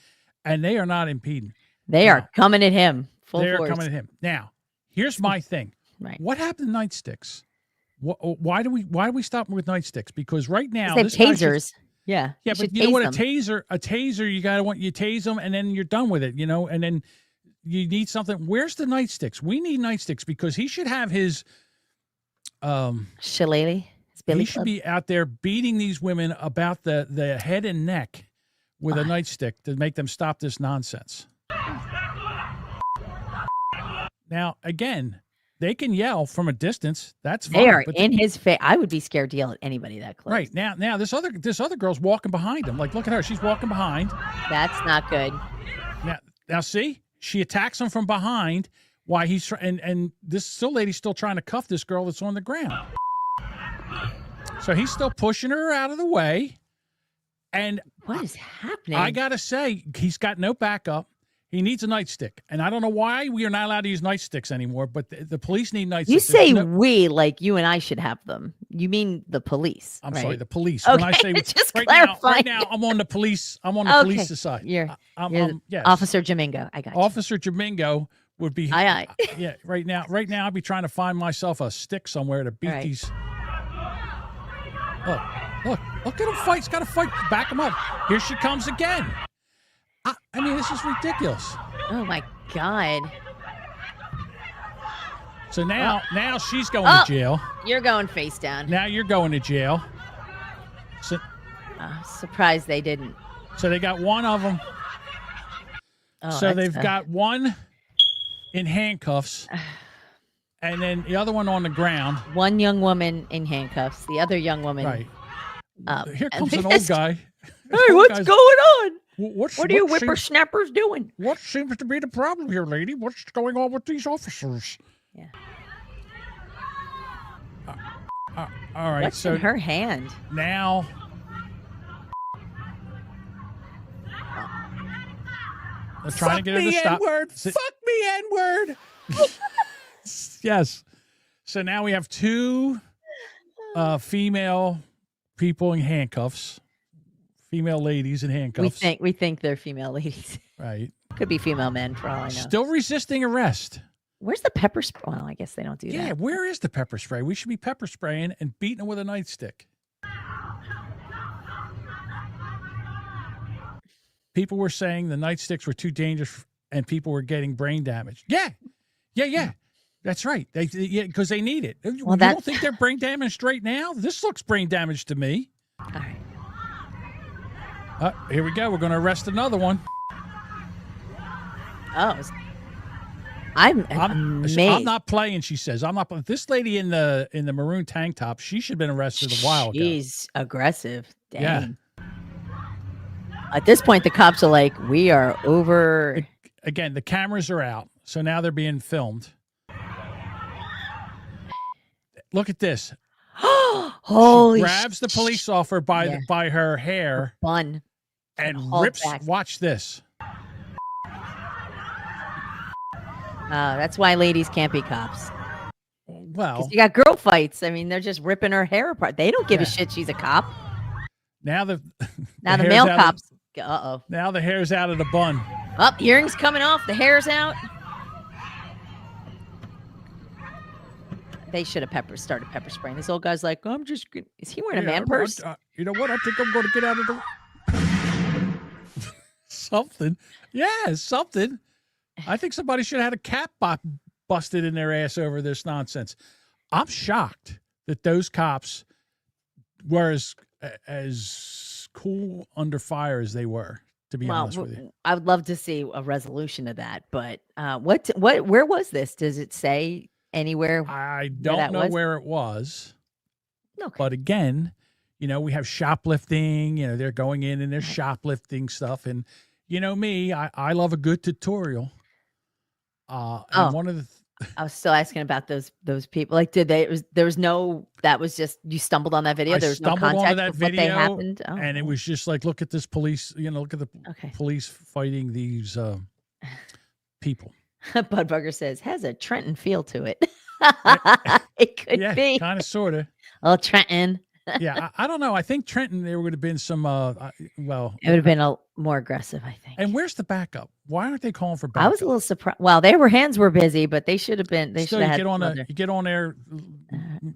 and they are not impeding. They are coming at him full They're force. coming at him. Now, here's my thing. Right. What happened to nightsticks? Why do we stop with nightsticks? Because right now, They have this guy tasers. Yeah. Yeah, but you know what? A taser, you tase them, and then you're done with it. And then you need something. Where's the nightsticks? We need nightsticks because he should have his shillelagh. He should be out there beating these women about the head and neck with a nightstick to make them stop this nonsense. Now, again, they can yell from a distance. That's fine. They are in his face. I would be scared to yell at anybody that close. Right. Now this other girl's walking behind him. Like, look at her. She's walking behind. That's not good. Now see? She attacks him from behind while he's and this still lady's still trying to cuff this girl that's on the ground. So he's still pushing her out of the way. And what is happening? I got to say, he's got no backup. He needs a nightstick. And I don't know why we are not allowed to use nightsticks anymore, but the police need nightsticks. You say we like you and I should have them. You mean the police? I'm right? sorry, the police. Okay, When I say just right now, I'm on the police. I'm on the police side. You're yes. Officer Jamingo. I got you. Officer Jamingo would be. Aye. Yeah, right now, I'd be trying to find myself a stick somewhere to beat these. Look at him fight. He's got to fight. Back him up. Here she comes again. I mean, this is ridiculous. Oh my God. So now she's going to jail. You're going face down. Now you're going to jail. So, surprised they didn't. So they got one of them. So they've got one in handcuffs, and then the other one on the ground. One young woman in handcuffs. The other young woman. Right. Here and comes an old guy. Hey, what's going on? What are you whippersnappers doing? What seems to be the problem here, lady? What's going on with these officers? Yeah. All right. What's in her hand? Now. They're trying to get her to stop. N-word. Fuck me, N-word. Yes. So now we have two female people in handcuffs. Female ladies in handcuffs. We think they're female ladies. Right. Could be female men for all I know. Still resisting arrest. Where's the pepper spray? Well, I guess they don't do that. Yeah, where is the pepper spray? We should be pepper spraying and beating them with a nightstick. People were saying the nightsticks were too dangerous and people were getting brain damage. Yeah. That's right. Because they need it. Well, you don't think they're brain damaged right now? This looks brain damaged to me. All right. Here we go. We're going to arrest another one. Oh, I'm amazed. I'm not playing. She says, "I'm not." This lady in the maroon tank top, she should have been arrested a while ago. She's aggressive. Dang. Yeah. At this point, the cops are like, "We are over." Again, the cameras are out, so now they're being filmed. Look at this. Holy! She grabs the police officer by her hair, bun, and rips. Back. Watch this. That's why ladies can't be cops. Well, you got girl fights. I mean, they're just ripping her hair apart. They don't give a shit. She's a cop. Now the male cops. Now the hair's out of the bun. Earrings coming off. The hair's out. They should have started pepper spraying. This old guy's like, I'm just. Is he wearing a man purse? You know what? I think I'm going to get out of the. Something. Yeah, something. I think somebody should have had a cap busted in their ass over this nonsense. I'm shocked that those cops were as cool under fire as they were, to be honest with you. I would love to see a resolution of that. But where was this? Does it say anywhere? I don't know where it was. Okay. But again, we have shoplifting. They're going in and they're shoplifting stuff. And you know me, I love a good tutorial. And one of I was still asking about those people. Like, there was no, that was just, you stumbled on that video. There was no context that of what video, they happened. Oh, and it was just like, look at this police, look at the police fighting these people. Budbugger says, has a Trenton feel to it. It could be. Kind of, sort of. Oh, Trenton. Yeah, I don't know. I think Trenton, there would have been some, it would have been more aggressive, I think. And where's the backup? Why aren't they calling for backup? I was a little surprised. Well, their hands were busy, but they should have been. They should have had. You get on there,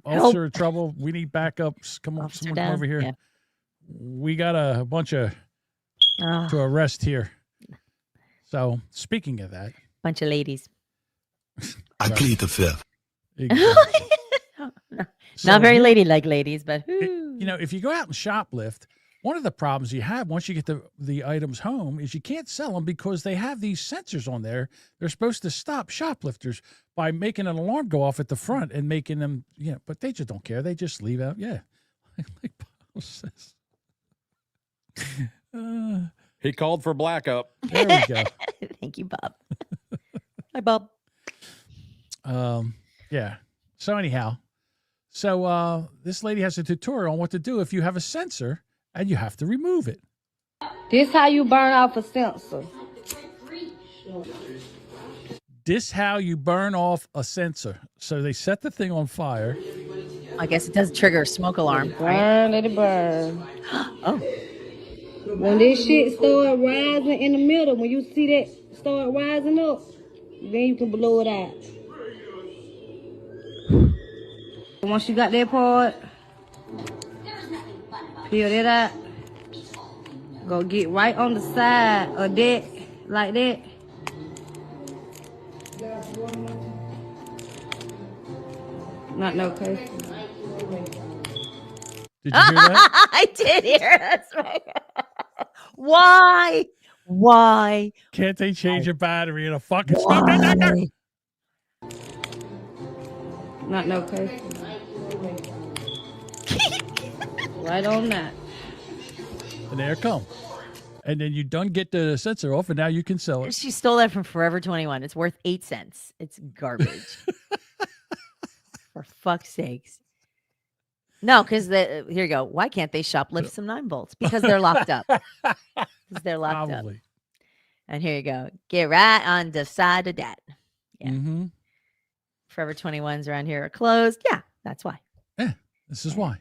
officer trouble. We need backups. Come on, someone come over here. Yeah. We got a bunch of to arrest here. So speaking of that, bunch of ladies. I plead the fifth. Not very ladylike ladies, but if you go out and shoplift, one of the problems you have once you get the items home is you can't sell them because they have these sensors on there. They're supposed to stop shoplifters by making an alarm go off at the front and making them, but they just don't care. They just leave out. Yeah. Like Paul says. He called for blackup. There we go. Thank you, Bob. Hi, Bob. Yeah. So anyhow, this lady has a tutorial on what to do if you have a sensor and you have to remove it. This how you burn off a sensor. This how you burn off a sensor. So they set the thing on fire. I guess it does trigger a smoke alarm. Burn, let it burn. Oh. When this shit start rising in the middle, when you see that start rising up, then you can blow it out. Once you got that part, peel that out. Go get right on the side of that, like that. Not no case. Did you hear that? I did hear that's right. Why? Why? Can't they change a battery in a fucking smoke detector? Not no case. Right on that. And there it comes. And then you done get the sensor off, and now you can sell it. She stole that from Forever 21. It's worth 8 cents. It's garbage. For fuck's sakes. No, because here you go. Why can't they shoplift some 9 volts? Because they're locked up. Because they're locked up. And here you go. Get right on the side of that. Yeah. Mm-hmm. Forever 21s around here are closed. Yeah, that's why. Yeah, this is why.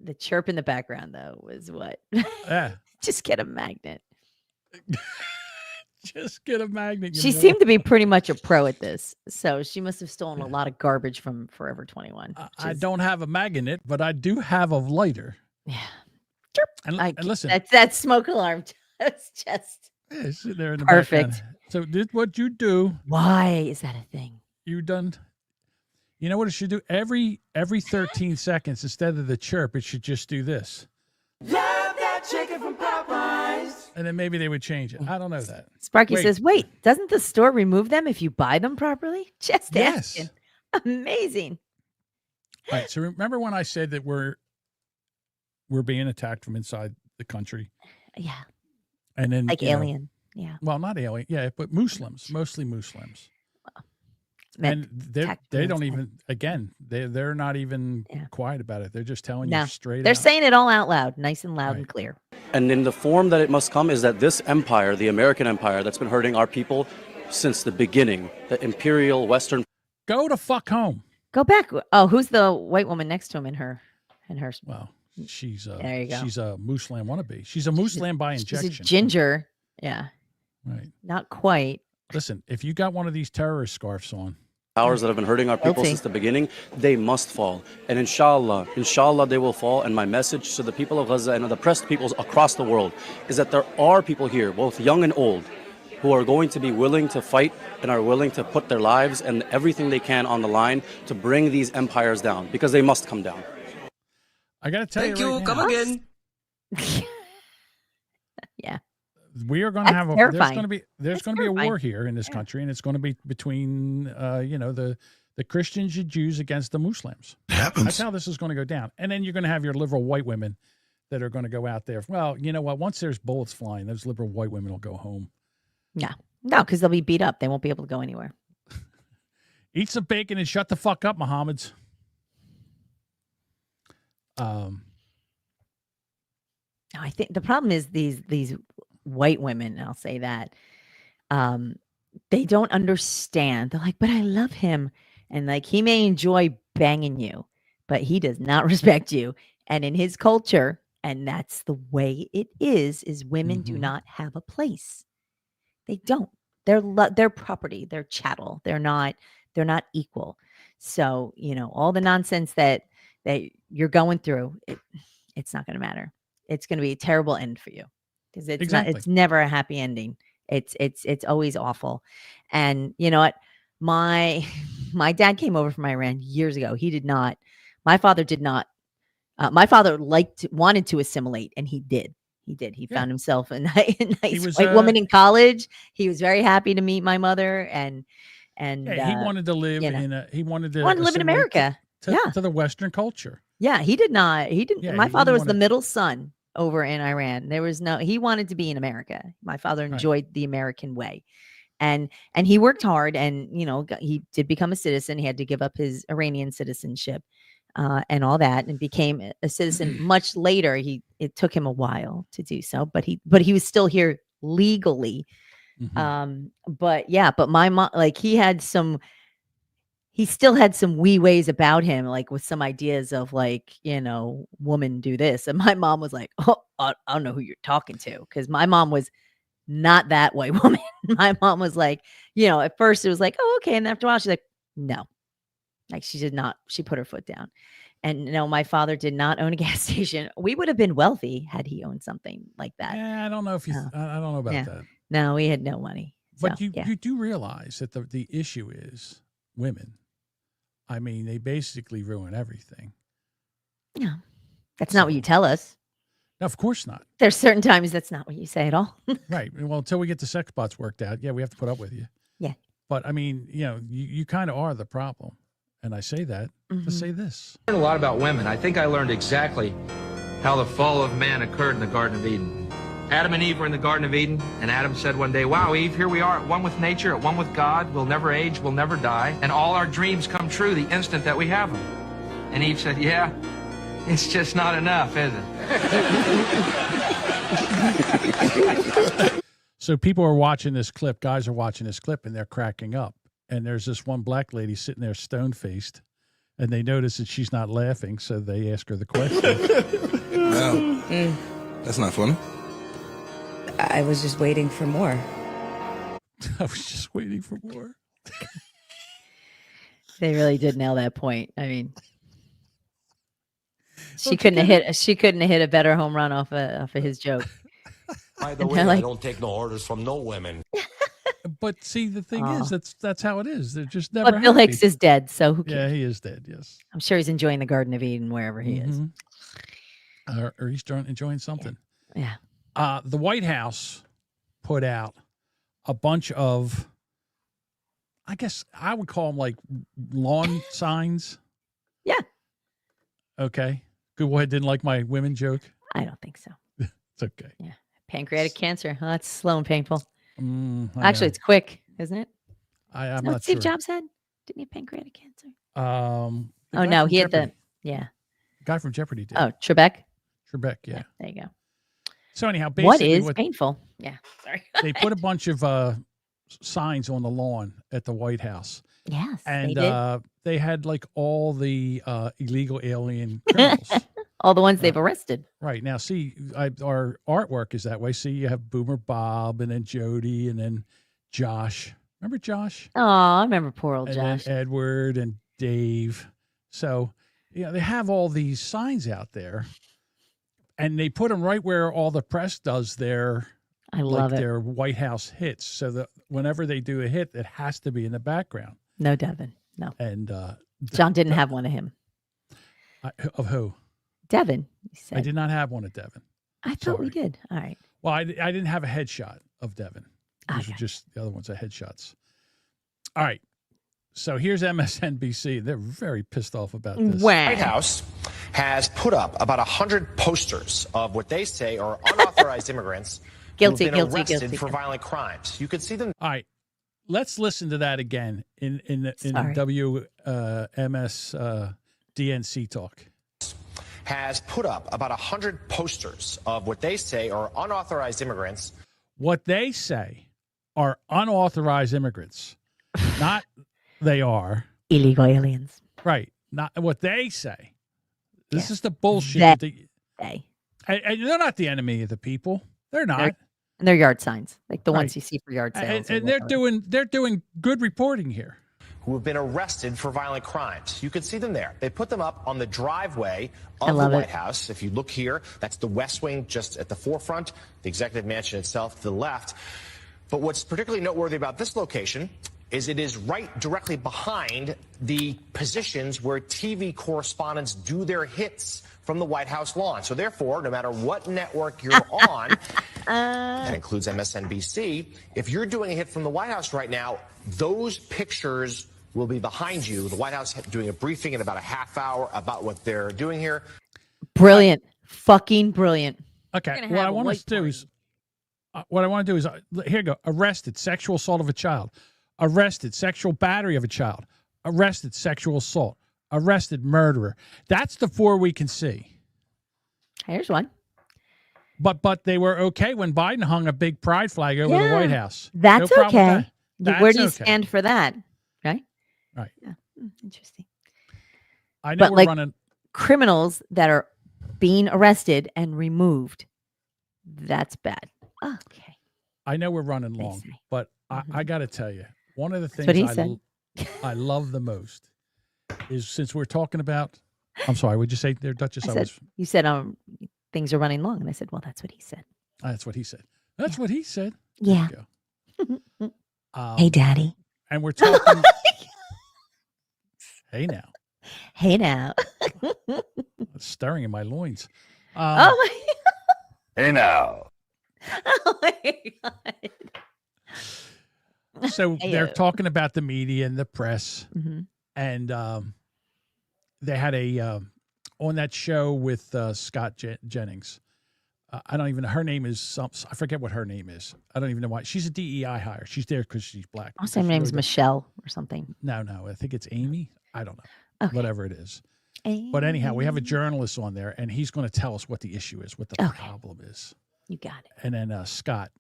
The chirp in the background, though, was what? Yeah. Just get a magnet. Just get a magnet. She seemed to be pretty much a pro at this. So she must have stolen a lot of garbage from Forever 21. I don't have a magnet, but I do have a lighter. Yeah. And listen. That smoke alarm was just sitting there in the perfect. Background. So did what you do. Why is that a thing? You done. You know what it should do? Every 13 seconds, instead of the chirp, it should just do this. Love that chicken from Popeyes. And then maybe they would change it. I don't know that. Sparky says, wait, doesn't the store remove them if you buy them properly? Just asking. Amazing. All right. So remember when I said that we're being attacked from inside the country? Yeah. And then like alien. Yeah. Well, not alien. Yeah, but Muslims, mostly Muslims. And they don't even, again, they're not even quiet about it. They're just telling you straight They're out. saying it all out loud, nice and loud and clear. And in the form that it must come is that this empire, the American empire that's been hurting our people since the beginning, the imperial Western. Go to fuck home. Go back. Oh, who's the white woman next to him in her? Well, she's there you go. She's a Muslim wannabe. She's a Muslim by injection. She's a ginger. Yeah. Right. Not quite. Listen, if you got one of these terrorist scarves on. Powers that have been hurting our people since the beginning, they must fall. And inshallah, they will fall. And my message to the people of Gaza and the oppressed peoples across the world is that there are people here, both young and old, who are going to be willing to fight and are willing to put their lives and everything they can on the line to bring these empires down, because they must come down. I got to tell you right now. Come again. Yeah. We are going to have there's going to be a war here in this country, and it's going to be between the Christians and Jews against the Muslims. Happens. That's how this is going to go down. And then you're going to have your liberal white women that are going to go out there. Well, you know what? Once there's bullets flying, those liberal white women will go home. No, because they'll be beat up. They won't be able to go anywhere. Eat some bacon and shut the fuck up, Mohammeds. I think the problem is these white women, I'll say that, they don't understand. They're like, but I love him. And like, he may enjoy banging you, but he does not respect you. And in his culture, and that's the way it is women do not have a place. They don't. They're property. They're chattel. They're not equal. So, all the nonsense that you're going through, it's not going to matter. It's going to be a terrible end for you because it's never a happy ending. It's always awful. And you know what? My dad came over from Iran years ago. My father did not. My father wanted to assimilate, and he did. He found himself a nice white woman in college. He was very happy to meet my mother, and he wanted to live he wanted to live in America. To the Western culture. Yeah, he did not. He didn't. Yeah, my father was the middle son over in Iran. He wanted to be in America. My father enjoyed the American way. And he worked hard, and he did become a citizen. He had to give up his Iranian citizenship and all that, and became a citizen much later. It took him a while to do so, but he was still here legally. But my mom, like, he still had some wee ways about him, like with some ideas of like, woman do this. And my mom was like, oh, I don't know who you're talking to. Because my mom was not that white woman. My mom was like, at first it was like, oh, okay. And after a while, she's like, no. Like she did not, she put her foot down. And no, my father did not own a gas station. We would have been wealthy had he owned something like that. Yeah, I don't know if I don't know about that. No, we had no money. But you do realize that the issue is women. I mean, they basically ruin everything. Yeah. That's not what you tell us. No, of course not. There's certain times that's not what you say at all. Right. Well, until we get the sex bots worked out, we have to put up with you. Yeah. But I mean, you kind of are the problem. And I say that to say this. I learned a lot about women. I think I learned exactly how the fall of man occurred in the Garden of Eden. Adam and Eve were in the Garden of Eden, and Adam said one day, wow, Eve, here we are at one with nature, at one with God. We'll never age, we'll never die, and all our dreams come true the instant that we have them. And Eve said, yeah, it's just not enough, is it? So people are watching this clip, guys are watching this clip, and they're cracking up. And there's this one black lady sitting there stone-faced, and they notice that she's not laughing, so they ask her the question. No, that's not funny. I was just waiting for more. I was just waiting for more. They really did nail that point. I mean, she couldn't have hit a better home run off of his joke. By the way, I don't take no orders from no women. But see, the thing is, that's how it is. They're just never. But Bill Hicks is dead, so who cares? Yeah, he is dead. Yes, I'm sure he's enjoying the Garden of Eden wherever he is, or he's enjoying something. Yeah. The White House put out a bunch of, I guess I would call them like lawn signs. Yeah. Okay. Good. Boy, didn't like my women joke. I don't think so. It's okay. Yeah. Pancreatic cancer. Oh, that's slow and painful. Actually, it's quick, isn't it? I'm not Steve sure. Jobs had? Didn't he have pancreatic cancer? Oh no, he had guy from Jeopardy did. Oh, Trebek. Trebek, yeah. There you go. So anyhow, basically, what is painful? Yeah, sorry. They put a bunch of signs on the lawn at the White House. Yes, and they had like all the illegal alien criminals. All the ones they've arrested. Right. Now, see, our artwork is that way. See, you have Boomer Bob and then Jody and then Josh. Remember Josh? Oh, I remember poor old Josh. Then Edward and Dave. So, they have all these signs out there, and they put them right where all the press does their White House hits. So that whenever they do a hit, it has to be in the background. No, Devin. No. And John didn't have one of him. Of who? Devin. I did not have one of Devin. I thought we did. All right. Well, I didn't have a headshot of Devin. Those are just the other ones are headshots. All right. So here's MSNBC. They're very pissed off about this. The White House has put up about 100 posters of what they say are unauthorized immigrants who've been arrested for violent crimes. You could see them. All right. let's listen to that again in WMS DNC talk. Has put up about 100 posters of what they say are unauthorized immigrants. What they say are unauthorized immigrants. Not they are. Illegal aliens. Right. Not what they say. This is the bullshit. They. And they're not the enemy of the people. They're not. And they're yard signs, like the Right. ones you see for yard sales. And they're doing good reporting here. Who have been arrested for violent crimes. You can see them there. They put them up on the driveway I of the love White it. House. If you look here, that's the West Wing just at the forefront, the executive mansion itself to the left. But what's particularly noteworthy about this location is it is right directly behind the positions where TV correspondents do their hits from the White House lawn. So therefore, no matter what network you're on, that includes MSNBC, if you're doing a hit from the White House right now, those pictures will be behind you. The White House doing a briefing in about a half hour about what they're doing here. Brilliant. Fucking brilliant. Okay. What I want to do is, here you go. Arrested, sexual assault of a child. Arrested, sexual battery of a child. Arrested, sexual assault. Arrested, murderer. That's the 4 we can see. Here's one. But they were okay when Biden hung a big pride flag over the White House. That's no problem with okay. that. Where do you That's okay. stand for that? Right? Right. Yeah. Interesting. I know But we're like running. criminals that are being arrested and removed, that's bad. Okay. I know we're running long, but I got to tell you, one of the That's what he things I love the most is since we're talking about. I'm sorry. Would you say there, Duchess? You said things are running long, and I said, well, that's what he said. That's what he said. That's what he said. Yeah. There you go. Hey, Daddy. And we're talking. Hey now. Hey now. It's stirring in my loins. Oh my. Hey now. Oh my God. So Hey, they're talking about the media and the press, and they had a on that show with Scott Jennings. I don't even know. Her name is I forget what her name is. I don't even know why. She's a DEI hire. She's there because she's black. I'll say her name's Michelle or something. No. I think it's Amy. I don't know. Okay. Whatever it is. But anyhow, we have a journalist on there, and he's going to tell us what the issue is, what the problem is. You got it. And then Scott.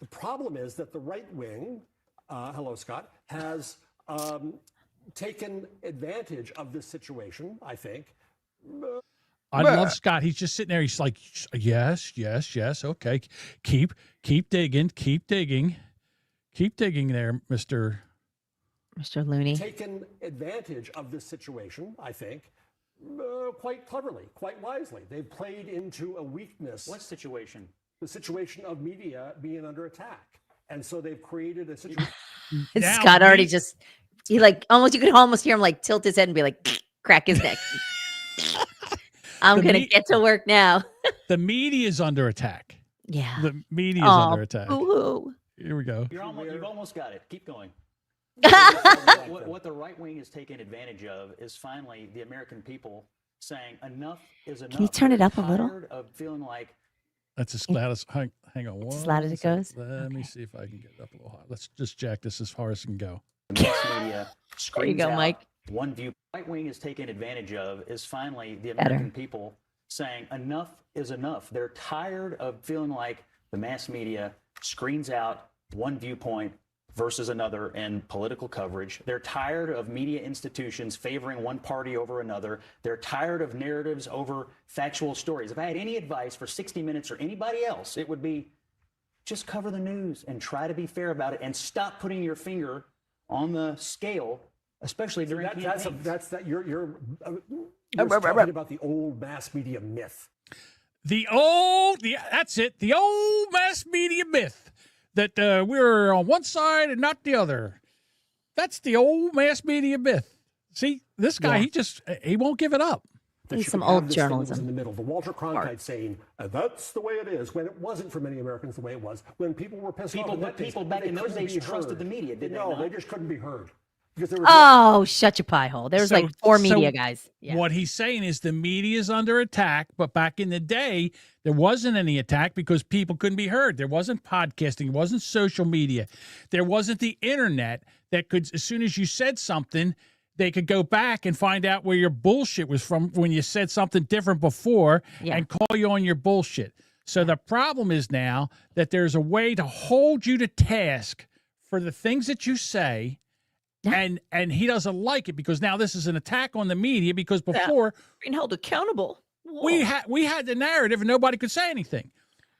The problem is that the right wing, hello, Scott, has taken advantage of this situation, I think. I love Scott. He's just sitting there. He's like, yes. Okay. Keep digging there, Mr. Looney. Taken advantage of this situation, I think, quite cleverly, quite wisely. They've played into a weakness. What situation? The situation of media being under attack. And so they've created a situation. Scott already you could almost hear him like tilt his head and be like, crack his neck. I'm going to get to work now. The media is under attack. Yeah. The media is under attack. Boo-hoo. Here we go. You've almost got it. Keep going. What the right wing is taking advantage of is finally the American people saying enough is enough. Can you turn it up a little? Tired of feeling like That's as loud as, hang on. It's as loud as it goes? Let me see if I can get it up a little high. Let's just jack this as far as it can go. the mass media There you go, out Mike. one view. Right wing is taking advantage of is finally the American people saying enough is enough. They're tired of feeling like the mass media screens out one viewpoint versus another in political coverage. They're tired of media institutions favoring one party over another. They're tired of narratives over factual stories. If I had any advice for 60 Minutes or anybody else, it would be just cover the news and try to be fair about it and stop putting your finger on the scale, especially during campaigns. You're talking about the old mass media myth. That's it. The old mass media myth that we're on one side and not the other. That's the old mass media myth. See, this guy, he won't give it up. He's some old journalism. In the middle, the Walter Cronkite saying, that's the way it is, when it wasn't for many Americans the way it was, when people were pissed off. People back in those days trusted the media, didn't they? No, they just couldn't be heard. Because there was Oh, shut your pie hole. There was like 4 media guys. Yeah. What he's saying is the media is under attack, but back in the day, there wasn't any attack because people couldn't be heard. There wasn't podcasting. It wasn't social media. There wasn't the internet that could, as soon as you said something, they could go back and find out where your bullshit was from when you said something different before and call you on your bullshit. So the problem is now that there's a way to hold you to task for the things that you say. And he doesn't like it because now this is an attack on the media because before being held accountable. we had the narrative and nobody could say anything.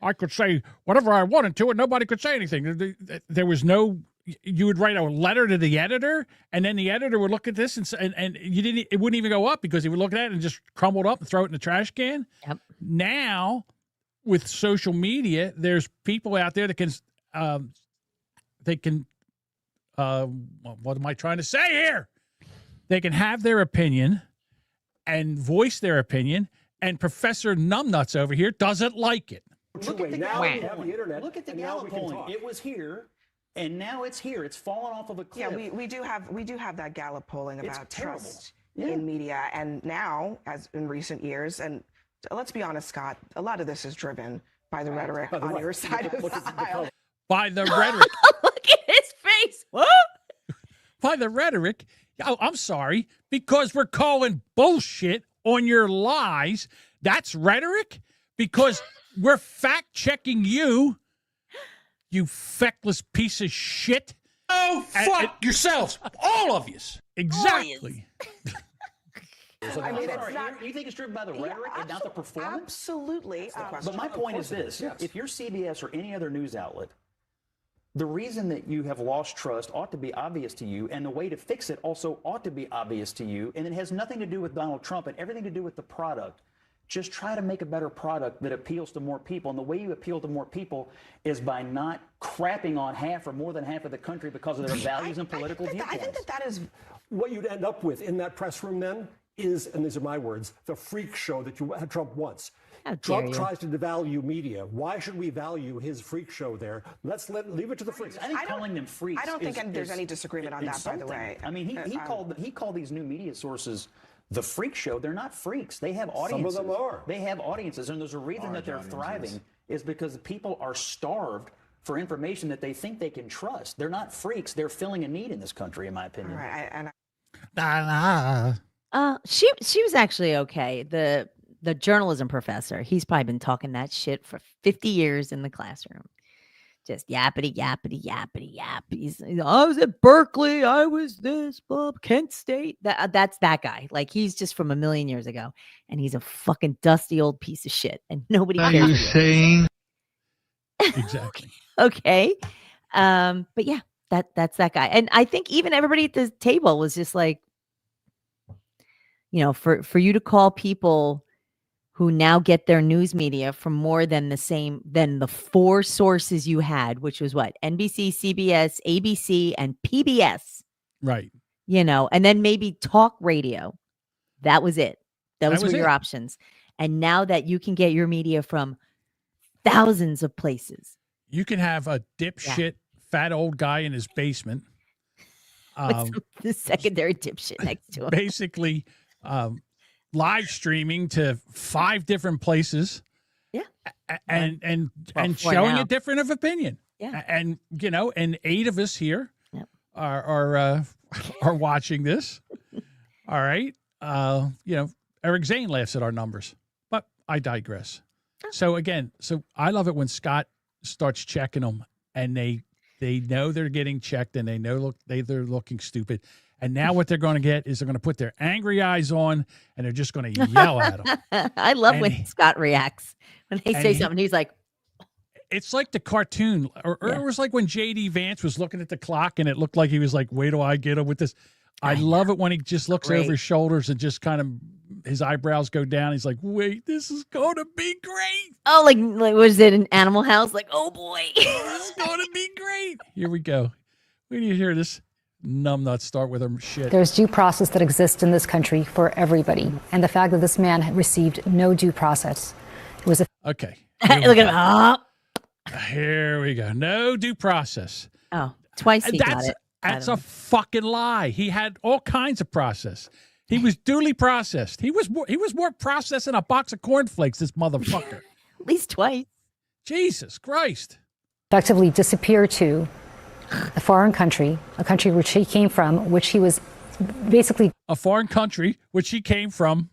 I could say whatever I wanted to and nobody could say anything. There was no. You would write a letter to the editor and then the editor would look at this and you didn't. It wouldn't even go up because he would look at it and just crumble it up and throw it in the trash can. Yep. Now with social media, there's people out there that can what am I trying to say here? They can have their opinion and voice their opinion, and Professor Numbnuts over here doesn't like it. Look at the Now Gallup we have the internet, Look at the and now Gallup we can polling. talk. It was here, and now it's here. It's fallen off of a cliff. Yeah, we do have that Gallup polling It's about terrible. trust in media, and now, as in recent years, and let's be honest, Scott, a lot of this is driven by the rhetoric on your side of the aisle. By the rhetoric. Look at his face. What? By the rhetoric. Oh, I'm sorry, because we're calling bullshit on your lies. That's rhetoric? Because we're fact checking you, you feckless piece of shit. Oh, fuck yourselves, all of you. Exactly. I mean, it's not. You think it's driven by the rhetoric and not the performance? Absolutely. But my point is this: if you're CBS or any other news outlet, the reason that you have lost trust ought to be obvious to you, and the way to fix it also ought to be obvious to you, and it has nothing to do with Donald Trump and everything to do with the product. Just try to make a better product that appeals to more people, and the way you appeal to more people is by not crapping on half or more than half of the country because of their values and political viewpoints. I think that is what you'd end up with in that press room then is, and these are my words, the freak show that Trump wants. Trump tries to devalue media. Why should we value his freak show there? Leave it to the freaks. I think calling them freaks. I don't think there's any disagreement on that, by the way. I mean, he called these new media sources the freak show. They're not freaks. They have audiences. Some of them are. They have audiences, and there's a reason that they're thriving is because people are starved for information that they think they can trust. They're not freaks. They're filling a need in this country, in my opinion. Right. She was actually okay. The journalism professor, he's probably been talking that shit for 50 years in the classroom. Just yappity, yappity, yappity, yap. I was at Berkeley. I was this, Bob, Kent State. That's that guy. Like, he's just from a million years ago. And he's a fucking dusty old piece of shit. And nobody cares. Are you saying? Exactly. Okay. But yeah, that's that guy. And I think even everybody at the table was just like, you know, for you to call people who now get their news media from more than the 4 sources you had, which was what? NBC, CBS, ABC, and PBS. Right. You know, and then maybe talk radio. That was it. Those were your options. And now that you can get your media from thousands of places. You can have a dipshit fat old guy in his basement. The secondary dipshit next to him. Basically, live streaming to 5 different places. Yeah. And now. showing a different of opinion. Yeah. And, you know, and 8 of us here are watching this. All right. You know, Eric Zane laughs at our numbers, but I digress. So again, I love it when Scott starts checking them and they know they're getting checked and they know they're looking stupid. And now what they're going to get is they're going to put their angry eyes on and they're just going to yell at them. I love when Scott reacts when they say something. He's like, it's like the cartoon, or it was like when J.D. Vance was looking at the clock and it looked like he was like, wait till I get him with this. I love it when he just looks over his shoulders and just kind of his eyebrows go down. He's like, wait, this is going to be great. Oh, like was it an Animal House? Like, oh boy, this is going to be great. Here we go. We need to hear this numbnuts start with her shit. There's due process that exists in this country for everybody. And the fact that this man had received no due process was a... Okay. Look at him. Here we go. No due process. Oh, twice he got it. That's a fucking lie. He had all kinds of process. He was duly processed. He was more processed than a box of cornflakes, this motherfucker. At least twice. Jesus Christ. Effectively disappear to a foreign country, a country which he came from, which he was basically... A foreign country, which he came from.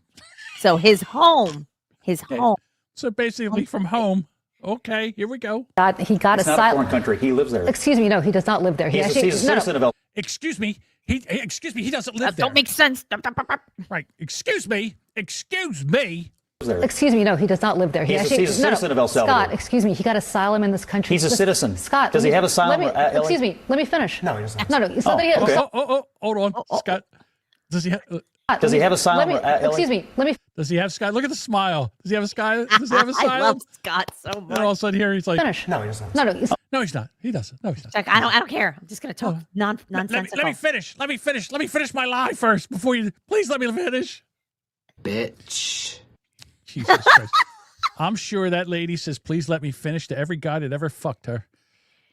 So his home. His home. So basically from home. Okay, here we go. He got It's not a foreign country. He lives there. Excuse me, no, he does not live there. He's a citizen of El. Excuse me. He doesn't live there. Don't make sense. Right. Excuse me. Excuse me, no, he does not live there. He's a citizen of El Salvador. Scott, excuse me, he got asylum in this country. He's a citizen. Scott, does he have asylum? Excuse me, let me finish. No, he doesn't. No, it's not that he. Okay. Hold on, Scott. Does he have? Does he have asylum? Excuse me, let me. Does he have Scott? Look at the smile. Does he have a Scott? Does he have a smile? I love Scott so much. And all of a sudden here he's like, finish. No, he doesn't. No, no, he's not. He doesn't. No, he's not. Like, I don't care. I'm just gonna talk nonsensical. Let me finish. Let me finish my lie first before you. Please let me finish. Bitch. Jesus Christ. I'm sure that lady says, "Please let me finish" to every guy that ever fucked her.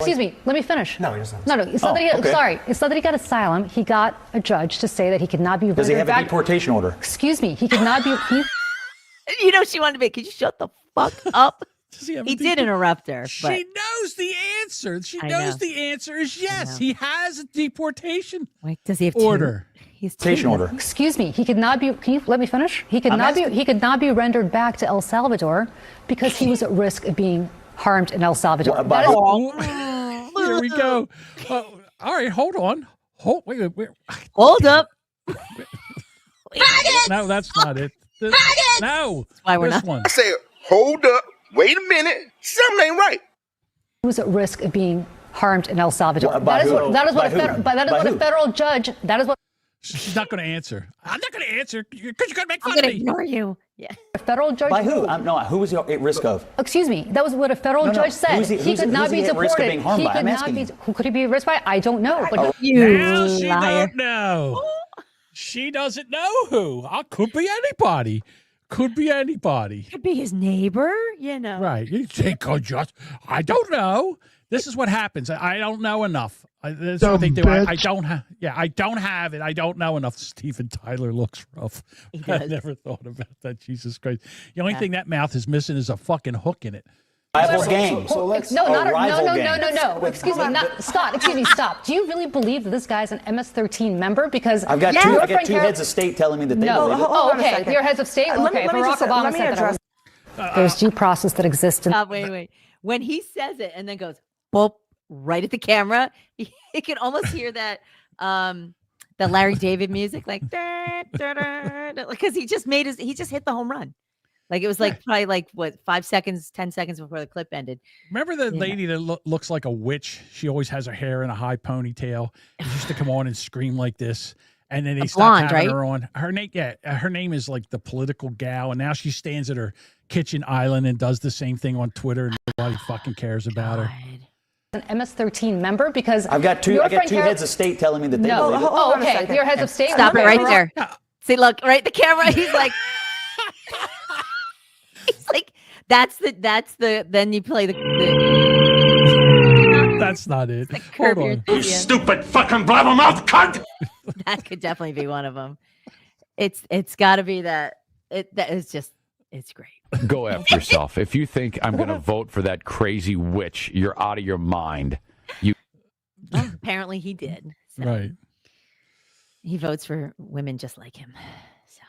Excuse me, let me finish. No, he doesn't. No, it's not that he. Okay. Sorry, it's not that he got asylum. He got a judge to say that he could not be. Does he have a deportation order? Excuse me, he could not be. You know she wanted to be. Could you shut the fuck up? He did interrupt her. She knows the answer. She knows the answer is yes. He has a deportation does he have order. He's order. Excuse me, he could not be. Can you let me finish? He could not be. He could not be rendered back to El Salvador because he was at risk of being harmed in El Salvador. Here we go. All right, hold on. Wait. Hold up. No, that's not it. No. That's why we're this not. One. I said, hold up, wait a minute, something ain't right. He was at risk of being harmed in El Salvador. That is what a federal judge. That is what. She's not going to answer. I'm not going to answer because you're going to make fun I'm of going me. to ignore you. Yeah. A federal judge. By who? No, who was he at risk of? Excuse me. That was what a federal judge said. He could not be deported. Risk of being harmed by? I'm asking you. Who could he be at risk by? I don't know. But Now she don't know. She doesn't know who. Could be anybody. Could be anybody. Could be his neighbor, you know. Right. You think I don't know. This is what happens. I don't know enough. That's what they do. I don't have. Yeah, I don't have it. I don't know enough. Steven Tyler looks rough. I never thought about that. Jesus Christ. The only thing that mouth is missing is a fucking hook in it. Rival gang. No. Excuse me, Scott. Excuse me, stop. Do you really believe that this guy's an MS-13 member? Because I've got two heads of state telling me that they believe it. Oh, okay. Your heads of state. Okay, Barack Obama said that. There's due process that exists. Wait. When he says it and then goes, boop, right at the camera, you can almost hear that the Larry David music, like because he just hit the home run. Like it was like probably like 5 seconds, 10 seconds before the clip ended. Remember the lady that looks like a witch? She always has her hair in a high ponytail. She used to come on and scream like this, and then they stopped having her on. Her name is like the political gal, and now she stands at her kitchen island and does the same thing on Twitter, and nobody fucking cares about her. An MS-13 member because I've got two heads of state telling me that they believe it. Oh, okay. Your heads of state. Stop it right there. See, look, right at the camera. He's like, that's the. Then you play the. That's not it. Like Curb Your Hold on. You stupid fucking blabbermouth cunt! That could definitely be one of them. It's got to be that. That is just. It's great. Go after yourself. If you think I'm going to vote for that crazy witch, you're out of your mind. Well, apparently he did. So. Right. He votes for women just like him. So.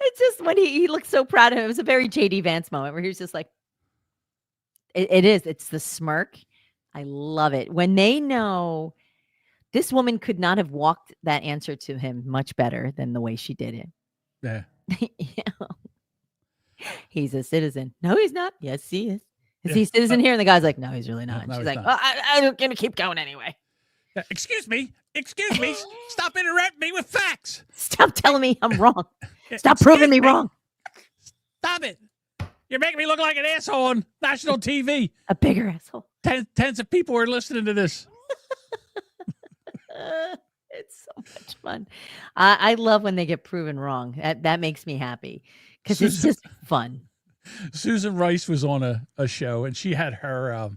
It's just when he looked so proud of him. It was a very JD Vance moment where he was just like, it is. It's the smirk. I love it. When they know this woman could not have walked that answer to him much better than the way she did it. Yeah. He's a citizen. No, he's not. Yes, he is. Is he a citizen here? And the guy's like, no, he's really not. No, she's he's like, not. I'm going to keep going anyway. Excuse me. Stop interrupting me with facts. Stop telling me I'm wrong. Stop proving me wrong. Stop it. You're making me look like an asshole on national TV. A bigger asshole. Tens of people are listening to this. It's so much fun. I love when they get proven wrong. That makes me happy because it's just fun. Susan Rice was on a show, and she had her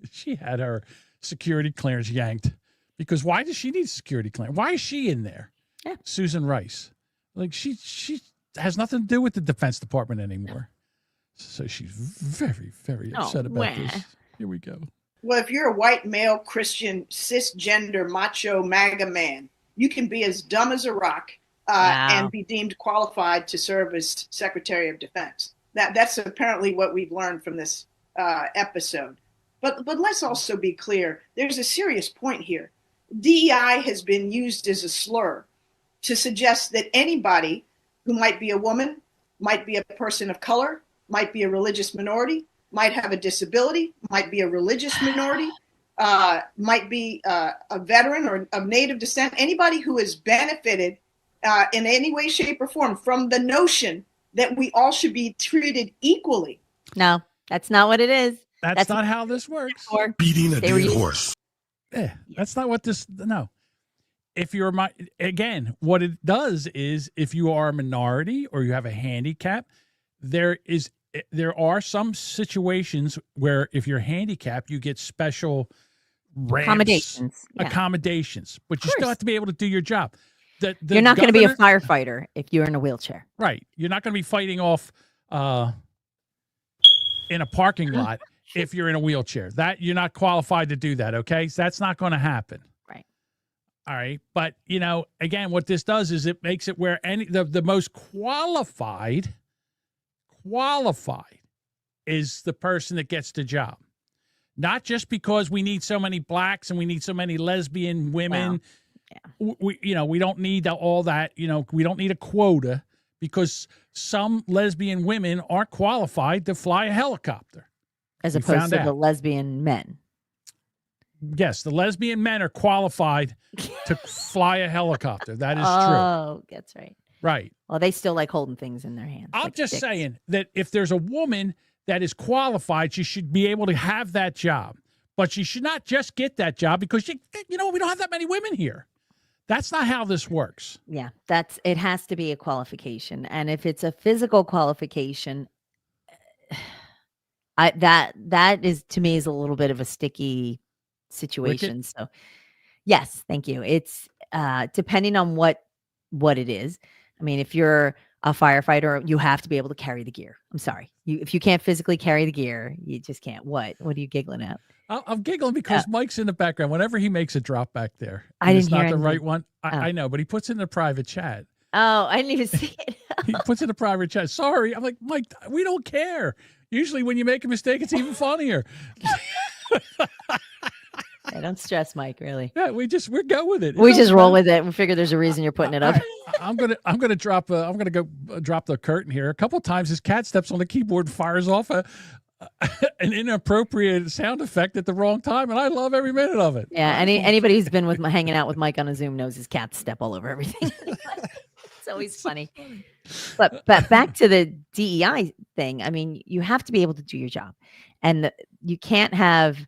she had her security clearance yanked because why does she need security clearance? Why is she in there? Yeah. Susan Rice. Like she has nothing to do with the Defense Department anymore. So she's very, very upset about this. Here we go. Well, if you're a white male Christian cisgender macho MAGA man, you can be as dumb as a rock and be deemed qualified to serve as Secretary of Defense. That's apparently what we've learned from this episode. But let's also be clear. There's a serious point here. DEI has been used as a slur to suggest that anybody who might be a woman, might be a person of color, might be a religious minority, might have a disability, might be a religious minority, might be a veteran or of Native descent, anybody who has benefited in any way, shape, or form from the notion that we all should be treated equally. No, that's not what it is. That's not how this works. Beating a dead horse. Yeah, that's not what this. No. If you're again, what it does is if you are a minority or you have a handicap, there are some situations where if you're handicapped, you get special ramps, accommodations, but you still have to be able to do your job. You're not going to be a firefighter if you're in a wheelchair. Right. You're not going to be fighting off in a parking lot if you're in a wheelchair. That you're not qualified to do that, okay? So that's not going to happen. Right. All right. But, again, what this does is it makes it where the most qualified is the person that gets the job. Not just because we need so many blacks and we need so many lesbian women. We don't need all that. We don't need a quota because some lesbian women aren't qualified to fly a helicopter. As opposed to the lesbian men. Yes, the lesbian men are qualified to fly a helicopter. That is true. Oh, that's right. Right. Well, they still like holding things in their hands. I'm just saying that if there's a woman that is qualified, she should be able to have that job. But she should not just get that job because, we don't have that many women here. That's not how this works. Yeah, it has to be a qualification. And if it's a physical qualification, that is, to me, is a little bit of a sticky situation. Wicked. So yes, thank you. It's depending on what it is. I mean, if you're a firefighter, you have to be able to carry the gear. I'm sorry. If you can't physically carry the gear, you just can't. What are you giggling at? I'm giggling because Mike's in the background. Whenever he makes a drop back there, it's not the right one. I know, but he puts it in the private chat. Oh, I didn't even see it. He puts it in the private chat. Sorry. I'm like, Mike, we don't care. Usually when you make a mistake, it's even funnier. Yeah, don't stress, Mike, really. Yeah, we're go with it. We just roll with it. We figure there's a reason you're putting it up. I'm gonna drop the curtain here. A couple of times his cat steps on the keyboard and fires off an inappropriate sound effect at the wrong time, and I love every minute of it. Yeah, anybody who's been hanging out with Mike on a Zoom knows his cats step all over everything. It's always funny. But back to the DEI thing. I mean, you have to be able to do your job, and you can't have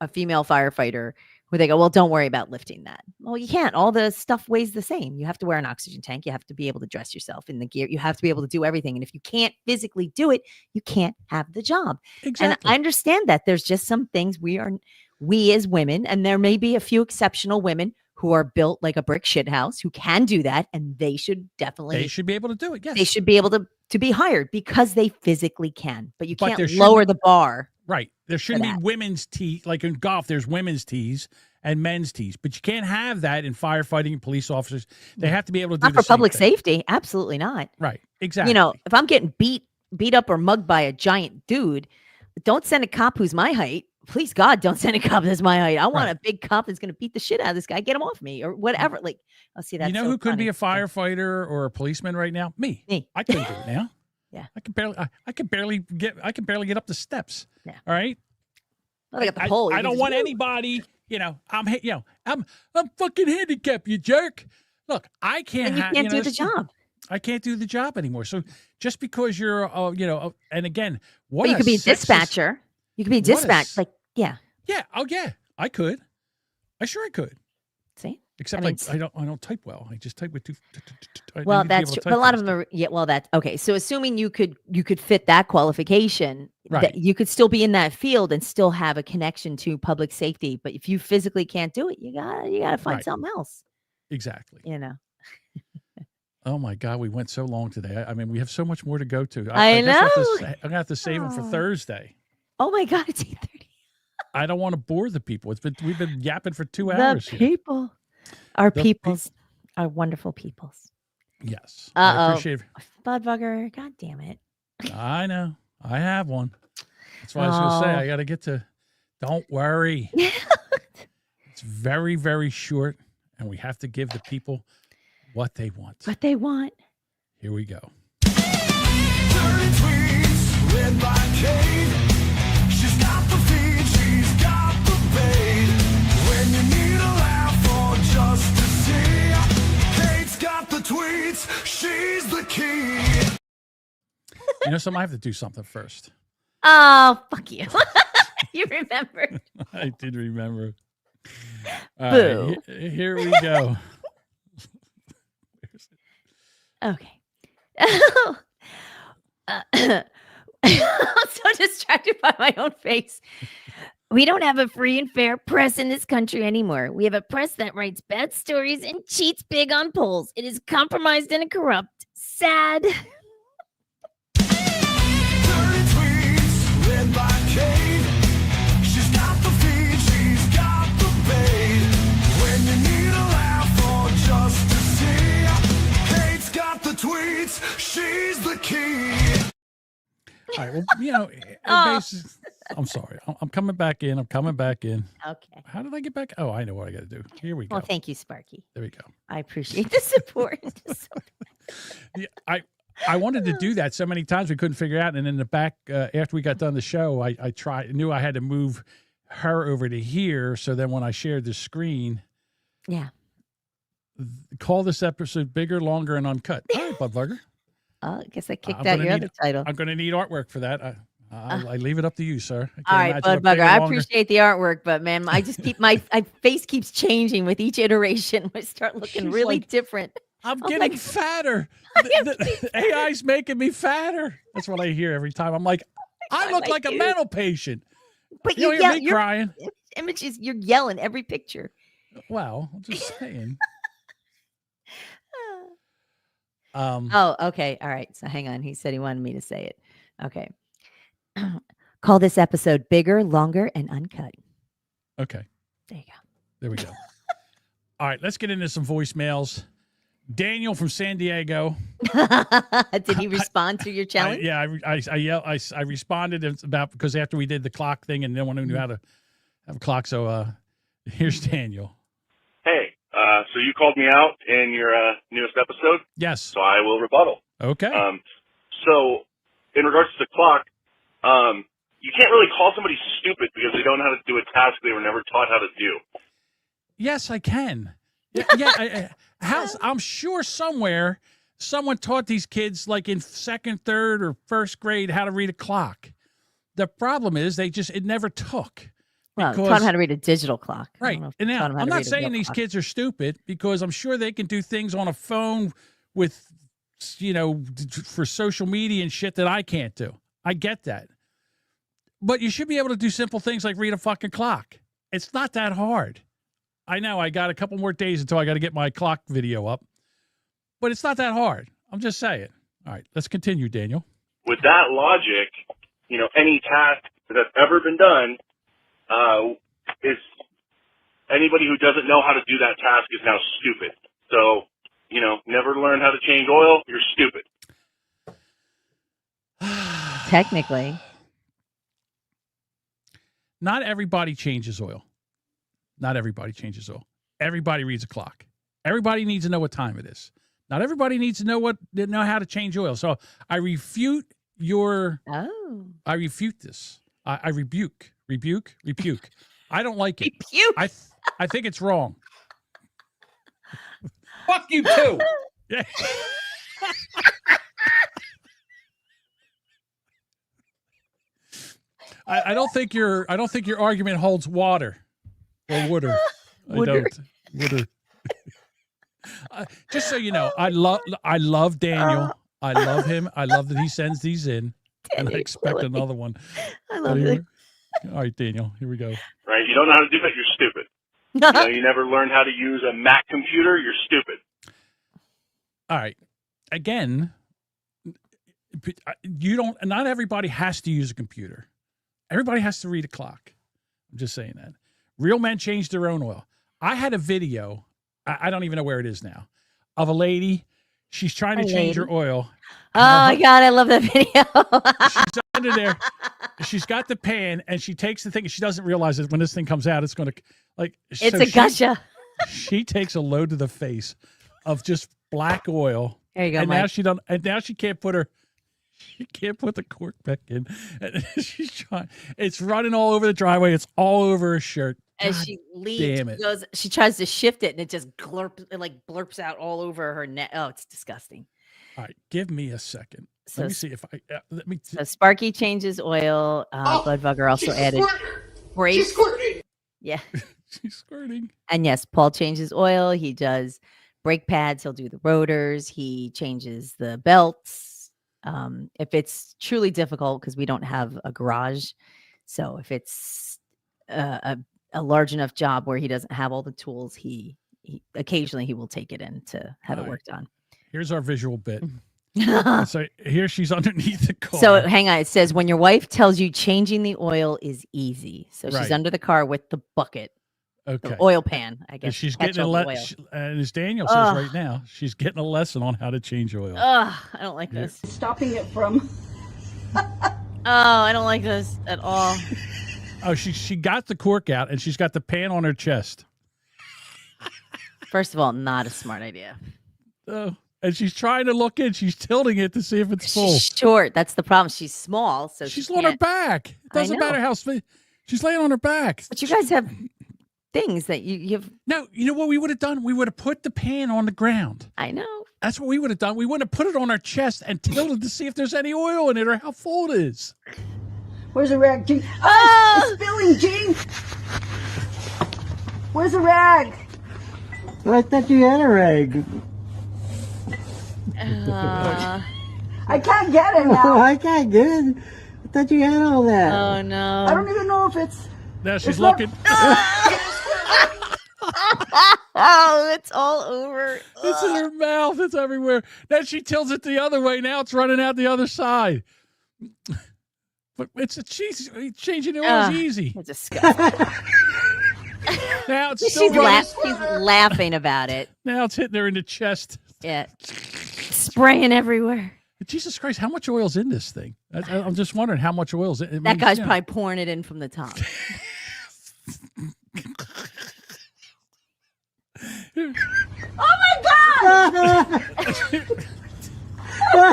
a female firefighter where they go, well, don't worry about lifting that. Well, you can't. All the stuff weighs the same. You have to wear an oxygen tank. You have to be able to dress yourself in the gear. You have to be able to do everything. And if you can't physically do it, you can't have the job. Exactly. And I understand that there's just some things we as women, and there may be a few exceptional women who are built like a brick shit house who can do that. And they should be able to do it. Yes. They should be able to be hired because they physically can, but you can't lower the bar. Right. There shouldn't be women's tees. Like in golf, there's women's tees and men's tees, but you can't have that in firefighting and police officers. They have to be able to do not for public safety. Absolutely not. Right. Exactly. If I'm getting beat up or mugged by a giant dude, don't send a cop who's my height. Please God, don't send a cop that's my height. I want a big cop that's going to beat the shit out of this guy. Get him off me or whatever. Like, I'll see that. Who could be a firefighter or a policeman right now? Me. I couldn't do it now. Yeah. I can barely get up the steps. Yeah. All right. Well, they got the pole. I don't want anybody, I'm fucking handicapped, you jerk. Look, I can't. And you can't do the job. I can't do the job anymore. So just because you're, and again, you could be a dispatcher. You could be a dispatch. Yeah. Yeah. Oh yeah. I could. I could. See? Except I don't type well. I just type with two. Well, that's true. But a lot of them are. Yeah. Well, that's okay. So assuming you could fit that qualification, right. that you could still be in that field and still have a connection to public safety. But if you physically can't do it, you gotta find something else. Exactly. You know. Oh my God, we went so long today. I mean, we have so much more to go to. I know. I'm gonna have to save them for Thursday. Oh my God, it's 8:30. I don't want to bore the people. We've been yapping for 2 hours. The people. Our peoples, our wonderful peoples. Yes. I appreciate Budbugger. God damn it. I know. I have one. That's why I was going to say, I got to get to, don't worry. It's very, very short, and we have to give the people what they want. What they want. Here we go. Dirty tweets read by Kate. She's got the feed, she's got the bait. When you need a laugh or just to see, Kate's got the tweets, she's the key. You know something? I have to do something first. Oh, fuck you. You remembered. I did remember. Boo. Right, here we go. Okay. I'm so distracted by my own face. We don't have a free and fair press in this country anymore. We have a press that writes bad stories and cheats big on polls. It is compromised and corrupt. Sad. Dirty tweets read by Kate. She's got the feed, she's got the bait. When you need a laugh or just to see, Kate's got the tweets, she's the key. All right. Well, you know, I'm sorry. I'm coming back in. Okay. How did I get back? Oh, I know what I got to do. Here we go. Well, thank you, Sparky. There we go. I appreciate the support. Yeah, I wanted to do that so many times we couldn't figure it out. And in the back, after we got done the show, I knew I had to move her over to here. So then when I shared the screen, yeah, call this episode Bigger, Longer, and Uncut. All right, Budbugger. I guess I kicked out your other title. I'm going to need artwork for that. I leave it up to you, sir. All right, Budbugger. I appreciate the artwork, but man, I just keep my face keeps changing with each iteration. I start looking really different. I'm getting fatter. The AI's making me fatter. That's what I hear every time. I'm like, I look like a mental patient. But you hear me crying. Images, you're yelling every picture. Well, I'm just saying. Oh, okay. All right. So hang on. He said he wanted me to say it. Okay. Call this episode Bigger, Longer, and Uncut. Okay. There you go. There we go. All right. Let's get into some voicemails. Daniel from San Diego. Did he respond to your challenge? I responded about because after we did the clock thing and no one knew how to have a clock. So here's Daniel. Hey, so you called me out in your newest episode? Yes. So I will rebuttal. Okay. So in regards to the clock, you can't really call somebody stupid because they don't know how to do a task they were never taught how to do. Yes, I can. I'm sure somewhere someone taught these kids like in second, third, or first grade how to read a clock. The problem is it never took. Well, taught them how to read a digital clock. Right. And now, I'm not saying these kids are stupid because I'm sure they can do things on a phone with, for social media and shit that I can't do. I get that. But you should be able to do simple things like read a fucking clock. It's not that hard. I know I got a couple more days until I got to get my clock video up, but it's not that hard. I'm just saying. All right, let's continue, Daniel. With that logic, any task that's ever been done is anybody who doesn't know how to do that task is now stupid. So, never learn how to change oil, you're stupid. Technically. Not everybody changes oil. Not everybody changes oil. Everybody reads a clock. Everybody needs to know what time it is. Not everybody needs to know how to change oil. So I refute I refute this. I rebuke. I don't like it. Rebuke. I think it's wrong. Fuck you too. Yeah. I don't think your argument holds water or wooder. I don't. Wooder. Just so you know, I love Daniel. I love him. I love that he sends these in. And I expect another one. I love it. All right, Daniel, here we go. Right? You don't know how to do it, you're stupid. You never learned how to use a Mac computer, you're stupid. All right. Again, not everybody has to use a computer. Everybody has to read a clock. I'm just saying that. Real men change their own oil. I had a video, I don't even know where it is now, of a lady. She's trying to change her oil. Oh my God, I love that video. She's under there. She's got the pan and she takes the thing and she doesn't realize that when this thing comes out, it's going to it's a gusha. She takes a load to the face of just black oil. There you go, and Mike. now she can't put the cork back in. And she's trying. It's running all over the driveway. It's all over her shirt. As she leaves, she tries to shift it and it just blurps out all over her neck. Oh, it's disgusting. All right, give me a second. So, let me see if I So Sparky changes oil. Budbugger also added brakes. She's squirting. Yeah. She's squirting. And yes, Paul changes oil. He does brake pads. He'll do the rotors. He changes the belts. If it's truly difficult, because we don't have a garage. So if it's a large enough job where he doesn't have all the tools, he occasionally he will take it in to have it worked on. Here's our visual bit. So here she's underneath the car. So hang on. It says when your wife tells you changing the oil is easy. So she's under the car with the bucket. Okay. The oil pan, I guess. And she's getting and as Daniel says right now, she's getting a lesson on how to change oil. I don't like this. Stopping it from. I don't like this at all. Oh, she got the cork out and she's got the pan on her chest. First of all, not a smart idea. Oh. And she's trying to look in. She's tilting it to see if it's full. She's short. That's the problem. She's small, so she's on her back. It doesn't matter how she's laying on her back. But you guys have things that you have. No, you know what we would have done? We would have put the pan on the ground. I know. That's what we would have done. We wouldn't have put it on our chest and tilted to see if there's any oil in it or how full it is. Where's the rag, Gene? Oh, it's spilling, Gene. Where's the rag? I thought you had a rag. I can't get it now. I can't get it. I thought you had all that. Oh no! I don't even know if it's. Now she's looking. Oh, it's all over. It's in her mouth. It's everywhere. Then she tilts it the other way. Now it's running out the other side. But she's changing the oil is easy. It's disgusting. Now it's she's laughing about it. Now it's hitting her in the chest. Yeah. Spraying everywhere. Jesus Christ, how much oil's in this thing? I'm just wondering how much oil's in it. That guy's probably pouring it in from the top. Oh my God! Oh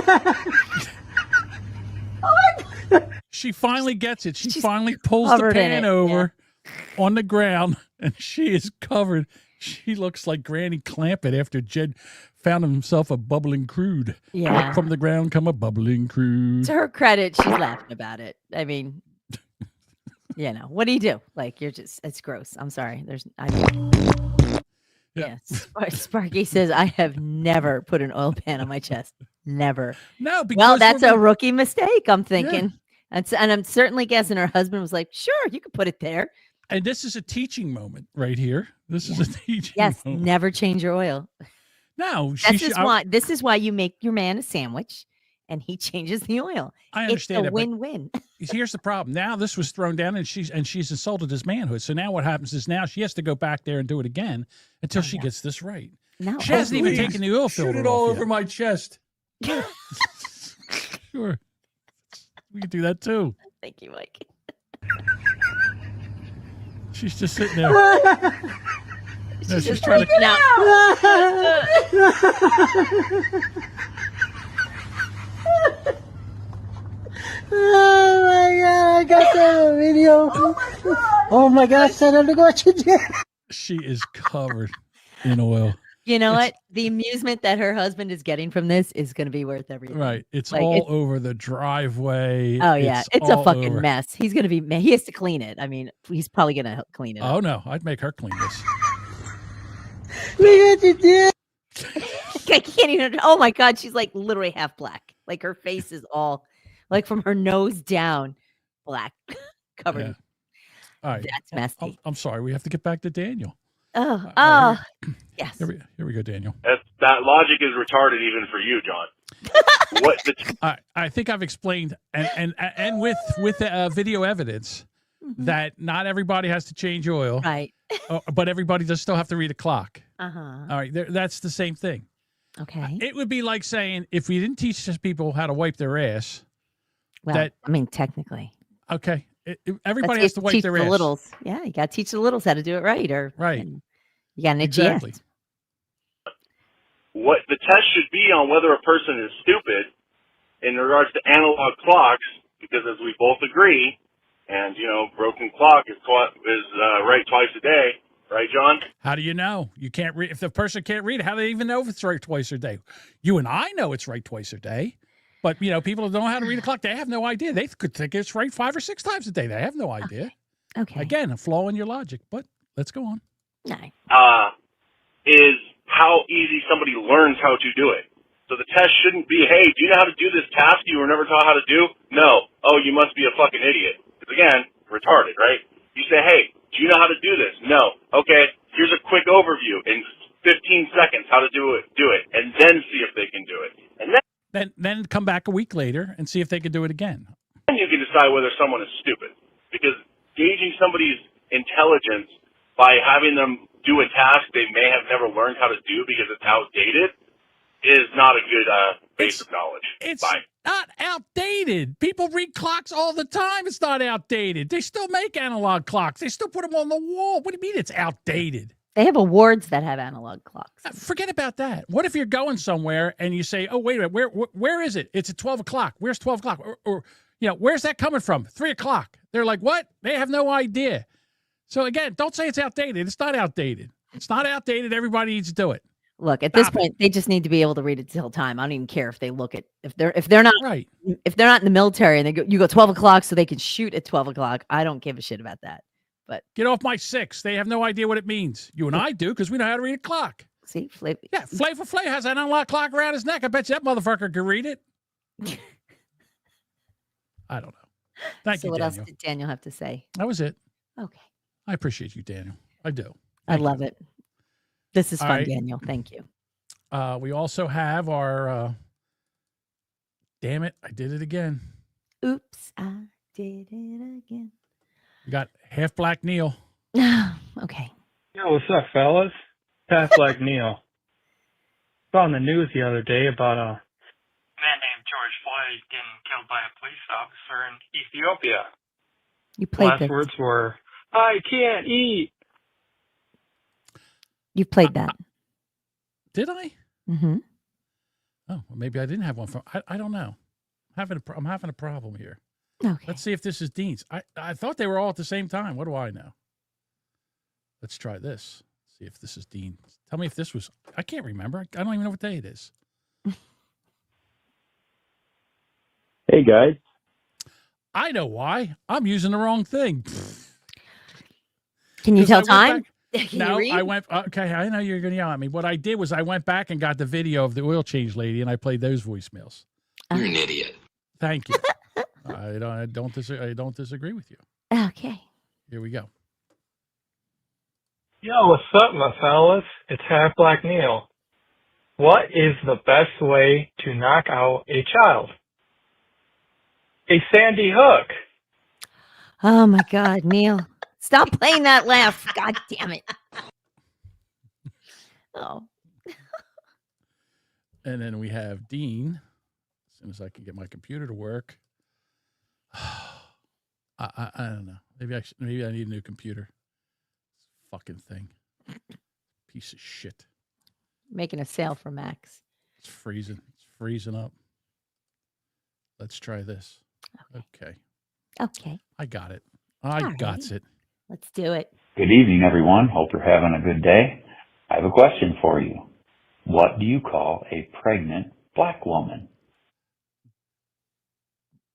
my God! She finally gets it. She finally pulls the pan over on the ground, and she is covered. She looks like Granny Clampett after Jed found himself a bubbling crude. Yeah. Up from the ground come a bubbling crude. To her credit, she's laughing about it. I mean, what do you do? Like, it's gross. I'm sorry. Sparky says, I have never put an oil pan on my chest. Never. No, because well, that's a rookie mistake, I'm thinking. Yeah. And I'm certainly guessing her husband was like, sure, you could put it there. And this is a teaching moment right here. This is a teaching moment. Never change your oil. No. This is why you make your man a sandwich and he changes the oil. I understand it's a win-win. Here's the problem. Now this was thrown down and she's insulted his manhood. So now what happens is now she has to go back there and do it again until she gets this right. No, she hasn't even taken the oil filter. Shoot it all over my chest. Sure. We can do that too. Thank you, Mike. She's just sitting there. She's trying to now. Oh my God, I got that video. Oh my God, son of a what you did. She is covered in oil. You know what? The amusement that her husband is getting from this is going to be worth everything. Right. It's all over the driveway. Oh, yeah. It's a fucking mess. He's going to be, he has to clean it. I mean, he's probably going to clean it up. Oh, no. I'd make her clean this. Look what you did. I can't even. Oh my God, she's like literally half black. Like her face is all like from her nose down, black, covered. Yeah. All right. That's messy. I'm sorry. We have to get back to Daniel. Yes. Here we go, Daniel. That logic is retarded even for you, John. I think I've explained, and with video evidence, that not everybody has to change oil, right? But everybody does still have to read a clock. All right, that's the same thing. Okay. It would be like saying if we didn't teach people how to wipe their ass. Well, I mean, technically. Okay. Everybody has to wipe their ass. Littles. Yeah, you got to teach the littles how to do it right, or right. You got an itchy ass. What the test should be on whether a person is stupid in regards to analog clocks, because as we both agree, and broken clock is right twice a day, right, John? How do you know? You can't read. If the person can't read, how do they even know if it's right twice a day? You and I know it's right twice a day, but people who don't know how to read a clock, they have no idea. They could think it's right 5 or 6 times a day. They have no idea. Okay. Again, a flaw in your logic, but let's go on. Is how easy somebody learns how to do it. So the test shouldn't be, hey, do you know how to do this task you were never taught how to do? No. Oh, you must be a fucking idiot. Because again, retarded, right? You say, hey, do you know how to do this? No. Okay, here's a quick overview in 15 seconds how to do it, and then see if they can do it. And then come back a week later and see if they can do it again. Then you can decide whether someone is stupid. Because gauging somebody's intelligence by having them do a task they may have never learned how to do because it's outdated is not a good base of knowledge. It's not outdated. People read clocks all the time. It's not outdated. They still make analog clocks. They still put them on the wall. What do you mean it's outdated? They have awards that have analog clocks. Forget about that. What if you're going somewhere and you say, oh, wait a minute, where is it? It's at 12 o'clock. Where's 12 o'clock? Or where's that coming from? 3 o'clock. They're like, what? They have no idea. So again, don't say it's outdated. It's not outdated. It's not outdated. Everybody needs to do it. Look, at this point, they just need to be able to read it till time. I don't even care if they look at if they're not right. If they're not in the military and you go 12 o'clock so they can shoot at 12 o'clock. I don't give a shit about that. But get off my 6. They have no idea what it means. You and I do because we know how to read a clock. See, Flavor Flav has an analog clock around his neck. I bet you that motherfucker can read it. I don't know. Thank you, So what Daniel. else did Daniel have to say? That was it. Okay. I appreciate you, Daniel. I do. I love it. This is All fun, right. Daniel. Thank you. We also have our, damn it, I did it again. Oops, I did it again. We got Half Black Neil. Okay. Yo, what's up, fellas? Half Black Neil. Saw on the news the other day about a man named George Floyd getting killed by a police officer in Ethiopia. You played Last this. words were, I can't eat. You played that. Did I? Mm-hmm. Oh, well, maybe I didn't have one from. I don't know. I'm having a problem here. Okay. Let's see if this is Dean's. I thought they were all at the same time. What do I know? Let's try this. See if this is Dean. Tell me if this was. I can't remember. I don't even know what day it is. Hey, guys. I know why. I'm using the wrong thing. Can you tell I went time? back- Can No, you read? I went. Okay, I know you're going to yell at me. What I did was I went back and got the video of the oil change lady, and I played those voicemails. You're an idiot. Thank you. I don't disagree with you. Okay. Here we go. Yo, what's up, my fellas? It's Half Black Neil. What is the best way to knock out a child? A Sandy Hook. Oh my God, Neil. Stop playing that laugh. God damn it. Oh. And then we have Dean. As soon as I can get my computer to work. I don't know. Maybe I need a new computer. Fucking thing. Piece of shit. Making a sale for Max. It's freezing. It's freezing up. Let's try this. Okay. Okay. I got it. I got it. Let's do it. Good evening, everyone. Hope you're having a good day. I have a question for you. What do you call a pregnant black woman?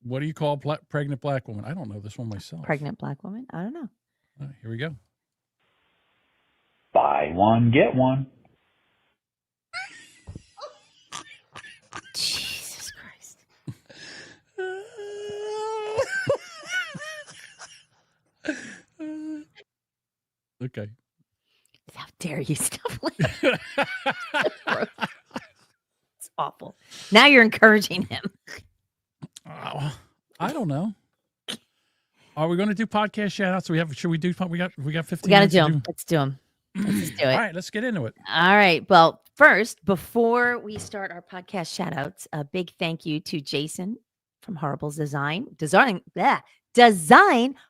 What do you call pregnant black woman? I don't know this one myself. Pregnant black woman? I don't know. All right, here we go. Buy one, get one. Okay. How dare you, stuff like that? It's awful. Now you're encouraging him. Oh, I don't know. Are we going to do podcast shout outs? Should we do? We got 15 We got to minutes do them. Let's do them. Let's just do it. All right, let's get into it. All right. Well, first, before we start our podcast shout outs, a big thank you to Jason from Horrible Design,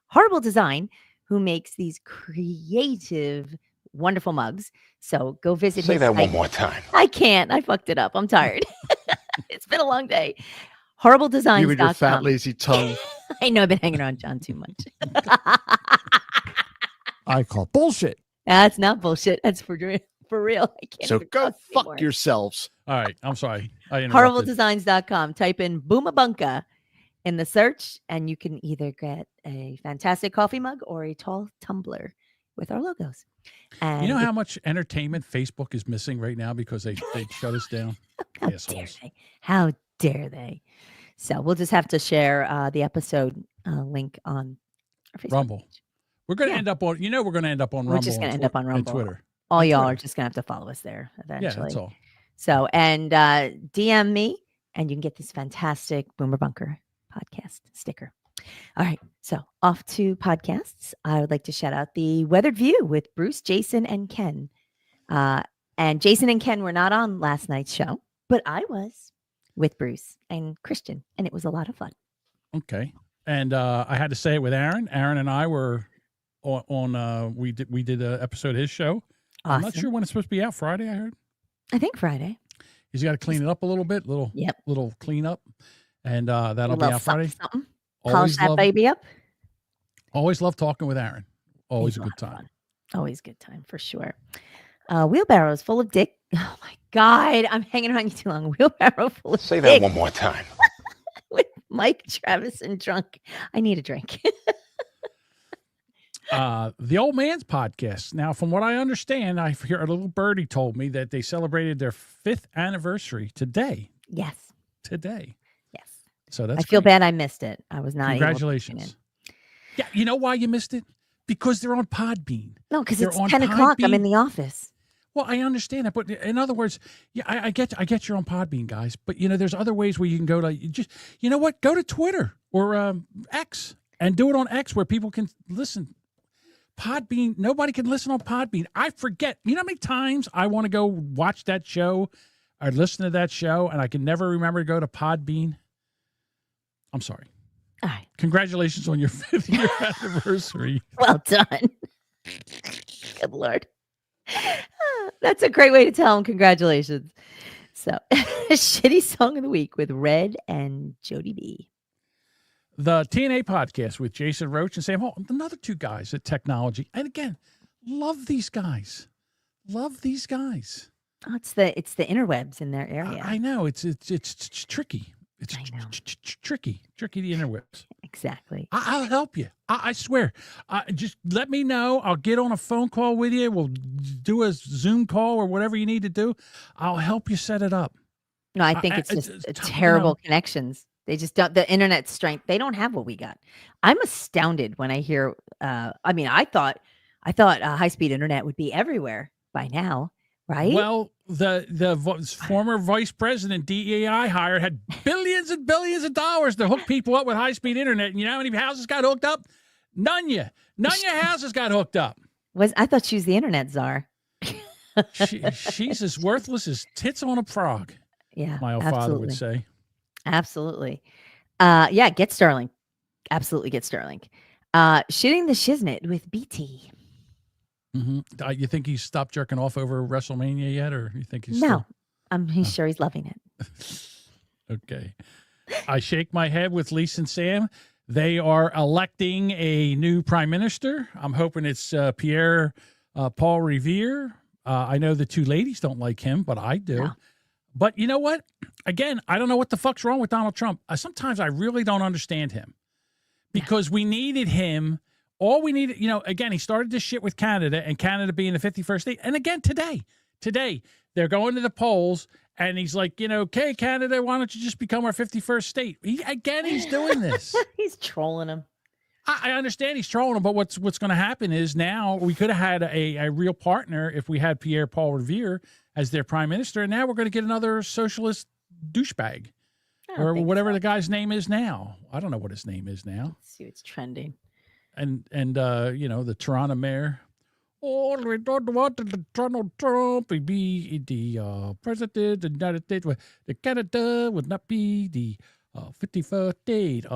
Horrible Design, who makes these creative, wonderful mugs. So go visit Say his that site. one more time. I can't. I fucked it up. I'm tired. It's been a long day. HorribleDesigns.com. You and your fat, lazy tongue. I know I've been hanging around John too much. I call bullshit. That's not bullshit. That's for real. I can't. So even go talk fuck anymore. yourselves. All right. I'm sorry. I interrupted. HorribleDesigns.com. Type in Boomabunka in the search, and you can either get a fantastic coffee mug or a tall tumbler with our logos. And you know how much entertainment Facebook is missing right now because they shut us down? How dare they? How dare they? So we'll just have to share the episode link on our Facebook Rumble. page. We're going to end up on, we're going to end up on Rumble. We're just going to end up on Rumble. And Twitter. All y'all are just going to have to follow us there eventually. Yeah, that's all. So, and DM me, and you can get this fantastic Boomer Bunker podcast sticker. All right. So off to podcasts. I would like to shout out the Weathered View with Bruce, Jason, and Ken. And Jason and Ken were not on last night's show, but I was with Bruce and Christian, and it was a lot of fun. Okay. And I had to say it with Aaron. Aaron and I were on we did an episode of his show. Awesome. I'm not sure when it's supposed to be out. Friday, I heard. I think Friday. He's got to clean it up a little bit, little clean up, and that'll be out Friday. Polish that baby up. Always love talking with Aaron. Always a good time. Always good time for sure. Wheelbarrows full of dick. Oh my God, I'm hanging around you too long. Wheelbarrow full of Say dick. that one more time. With Mike, Travis, and Drunk. I need a drink. The Old Man's Podcast. Now, from what I understand, I hear a little birdie told me that they celebrated their 5th anniversary today. Yes. Today. Yes. So that's I feel bad I missed it. I was not Congratulations. able to Yeah, you know why you missed it? Because they're on Podbean. No, because They're it's on 10 o'clock. I'm Podbean. in the office. Well, I understand that, but in other words, yeah, I get you're on Podbean, guys. But there's other ways where you can go to you know what? Go to Twitter or X and do it on X where people can listen. Podbean, nobody can listen on Podbean. I forget. You know how many times I want to go watch that show or listen to that show, and I can never remember to go to Podbean. I'm sorry. All right. Congratulations on your 5th year anniversary. Well done. Good Lord. That's a great way to tell them congratulations. So, shitty song of the week with Red and Jody B. The TNA Podcast with Jason Roach and Sam Hall, another 2 guys at technology. And again, love these guys. Love these guys. Oh, it's the interwebs in their area. I know it's tricky. It's tricky, the interwebs. Exactly. I'll help you. I swear. Just let me know. I'll get on a phone call with you. We'll do a Zoom call or whatever you need to do. I'll help you set it up. No, I think it's just terrible connections. They just don't. The internet strength. They don't have what we got. I'm astounded when I hear. I thought high speed internet would be everywhere by now, right? Well, the former vice president DEI hired had billions and billions of dollars to hook people up with high speed internet. And you know how many houses got hooked up? None of your houses got hooked up. I thought she was the internet czar. She's as worthless as tits on a frog. Yeah, my old father would say. Absolutely. Get Starlink. Absolutely get Starlink. Shitting the shiznit with BT. Mm-hmm. You think he's stopped jerking off over WrestleMania yet, or you think he's no? He's sure he's loving it. Okay. I shake my head with Lisa and Sam. They are electing a new prime minister. I'm hoping it's Pierre Paul Revere. I know the 2 ladies don't like him, but I do. No. But you know what? Again, I don't know what the fuck's wrong with Donald Trump. Sometimes I really don't understand him because we needed him. All we needed, again, he started this shit with Canada and Canada being the 51st state. And again, today, they're going to the polls and he's like, okay, Canada, why don't you just become our 51st state? He's doing this. He's trolling him. I understand he's trolling him, but what's going to happen is now we could have had a real partner if we had Pierre Paul Revere as their prime minister, and now we're going to get another socialist douchebag or whatever the guy's name is now. I don't know what his name is now. Let's see what's trending. And the Toronto mayor. Oh, we don't want Donald Trump to be the president of the United States. The Canada would not be the 51st state.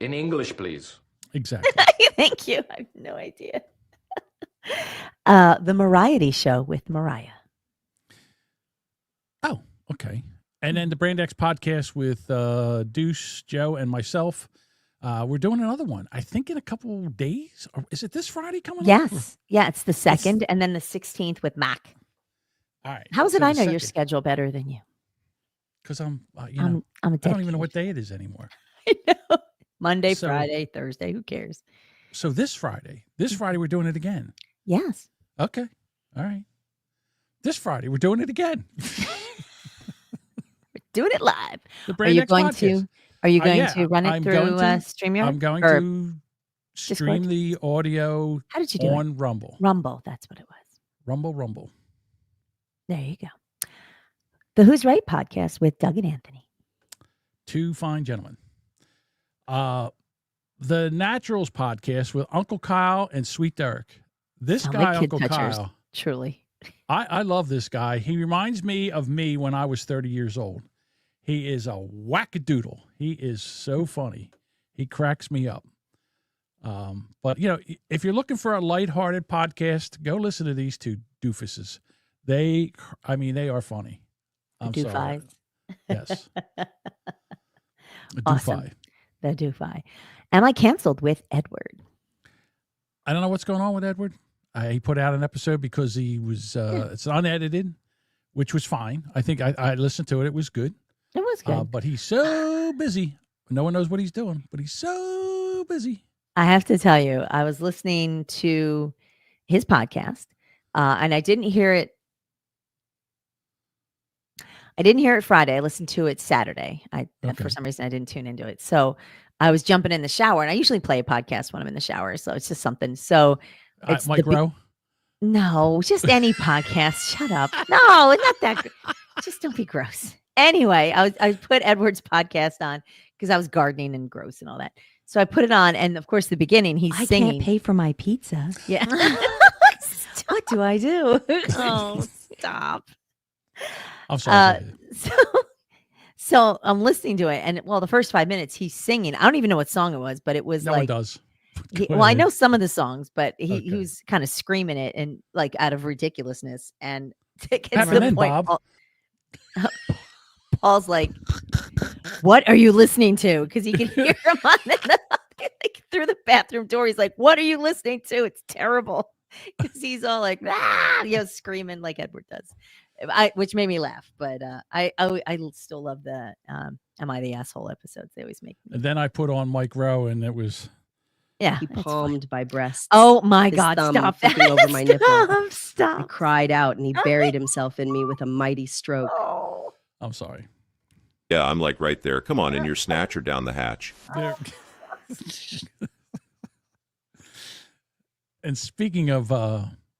In English, please. Exactly. Thank you. I have no idea. The Variety Show with Mariah. Oh, okay. And then the Brand X podcast with Deuce, Joe, and myself. We're doing another one, I think, in a couple days. Or is it this Friday coming up? Yes. Yeah, it's the 2nd, and then the 16th with Mac. All right. How is it so I the know your 2nd. schedule better than you? Because I'm I'm I don't even know what day it is anymore. Monday, So- Friday, Thursday. Who cares? So this Friday we're doing it again. Yes. Okay. All right. This Friday we're doing it again. Doing it live. The Are Brand you X going podcast. to? Are you going Yeah, to run it I'm through going to- StreamYard? I'm going Or to Discord? stream the audio How did you do on it? Rumble. Rumble. That's what it was. Rumble. There you go. The Who's Right podcast with Doug and Anthony. Two fine gentlemen. The Naturals podcast with Uncle Kyle and Sweet Derek. This Sound guy, like kid Uncle touchers, Kyle, truly. I love this guy. He reminds me of me when I was 30 years old. He is a wackadoodle. He is so funny. He cracks me up. But, if you're looking for a lighthearted podcast, go listen to these two doofuses. They are funny. I'm sorry. Yes. A Awesome. doofy. The Doofy. Am I canceled with Edward? I don't know what's going on with Edward. He put out an episode because he was, it's unedited, which was fine. I think I listened to it. It was good. It was good. But he's so busy. No one knows what he's doing, but he's so busy. I have to tell you, I was listening to his podcast, and I didn't hear it. I didn't hear it Friday. I listened to it Saturday. For some reason, I didn't tune into it. So I was jumping in the shower, and I usually play a podcast when I'm in the shower. So it's just something. So it's Mike Rowe? No, just any podcast. Shut up. No, it's not that. Just don't be gross. Anyway, I put Edward's podcast on because I was gardening and gross and all that. So I put it on, and of course, the beginning he's singing. I can't pay for my pizza. Yeah. What do I do? Oh, stop. I'm sorry. So I'm listening to it, and the first 5 minutes he's singing. I don't even know what song it was, but it was No one does. I know some of the songs, but he was kind of screaming it and like out of ridiculousness. And it gets to the point. Paul's like, "What are you listening to?" Because he can hear him on through the bathroom door. He's like, "What are you listening to? It's terrible." Because he's all like, screaming like Edward does. Which made me laugh, but I still love the "Am I the Asshole" episodes. They always make me. And then I put on Mike Rowe, and it was He palmed my breasts. Oh my His God! thumb Stop flicking over my nipple. Stop! I cried out, and he buried himself in me with a mighty stroke. I'm sorry. Yeah, I'm like right there. Come on, in your snatcher down the hatch. And speaking of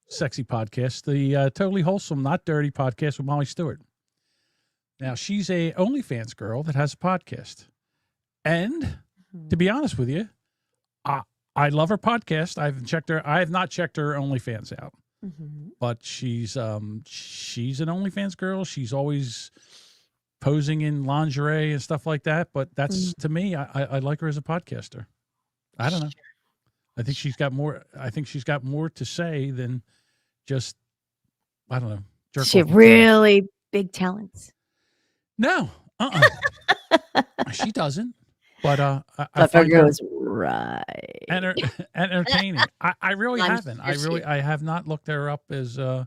sexy podcasts, the Totally Wholesome, Not Dirty podcast with Molly Stewart. Now, she's a OnlyFans girl that has a podcast. And to be honest with you, I love her podcast. I have not checked her OnlyFans out. But she's an OnlyFans girl. She's always posing in lingerie and stuff like that. But that's to me, I like her as a podcaster. I don't know. I think she's got more. I think she's got more to say than just, I don't know. She have really big talents. No, she doesn't. But I find her goes right. Entertaining. I really I'm haven't. sure I have not looked her up as. I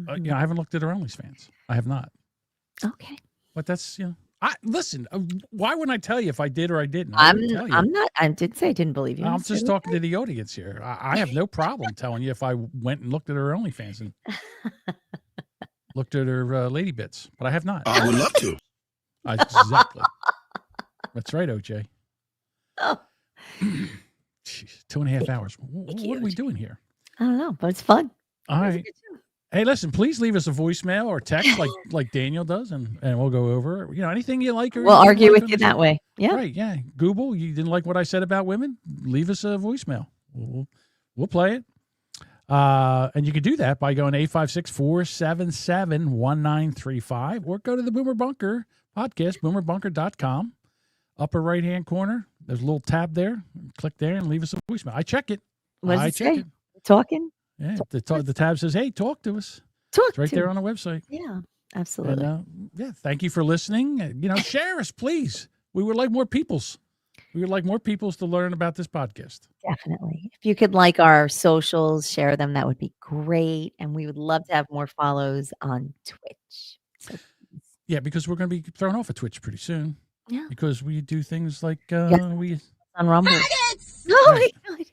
haven't looked at her OnlyFans. I have not. Okay. But that's listen. Why wouldn't I tell you if I did or I didn't? I'm not. I did say I didn't believe you. I'm just talking to the audience here. I have no problem telling you if I went and looked at her OnlyFans and looked at her lady bits, but I have not. I would love to. Exactly. That's right, OJ. 2.5 hours. What are we doing here? I don't know, but it's fun. All right. Hey, listen, please leave us a voicemail or text like Daniel does, and we'll go over, anything you like. Or we'll argue with you that way. Yeah. Right, yeah. Google, you didn't like what I said about women? Leave us a voicemail. We'll play it. And you can do that by going 856-477-1935 or go to the Boomer Bunker podcast, boomerbunker.com. Upper right-hand corner, there's a little tab there. Click there and leave us a voicemail. I check it. I check it. Talking? Yeah, the tab says, hey, talk to us. It's right there on the website. Yeah, absolutely. And, thank you for listening. Share us, please. We would like more peoples. We would like more peoples to learn about this podcast. Definitely. If you could like our socials, share them, that would be great. And we would love to have more follows on Twitch. So yeah, because we're going to be thrown off of Twitch pretty soon. Yeah. Because we do things like we on Rumble. Oh my God.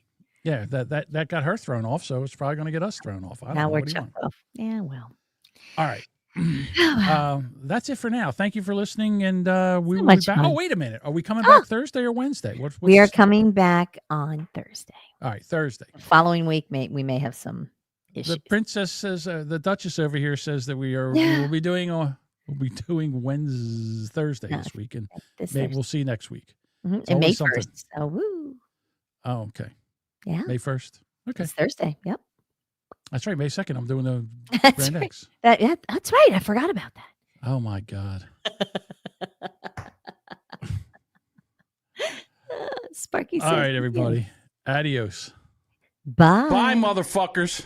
Yeah, that got her thrown off, so it's probably going to get us thrown off. Now we're chucked off. Yeah, well. All right. That's it for now. Thank you for listening, and we will be back. Fun. Oh, wait a minute. Are we coming back Thursday or Wednesday? We are coming back on Thursday. All right, Thursday. The following week, we may have some issues. The princess says, the Duchess over here says that we'll be doing Thursday this week, and maybe we'll see you next week. Mm-hmm. And May 1st. So woo. Oh, okay. Yeah. May 1st. Okay. It's Thursday. Yep. That's right. May 2nd. I'm doing the Brand right. X. That's right. I forgot about that. Oh my God. Sparky. All right, everybody. Adios. Bye. Bye, motherfuckers.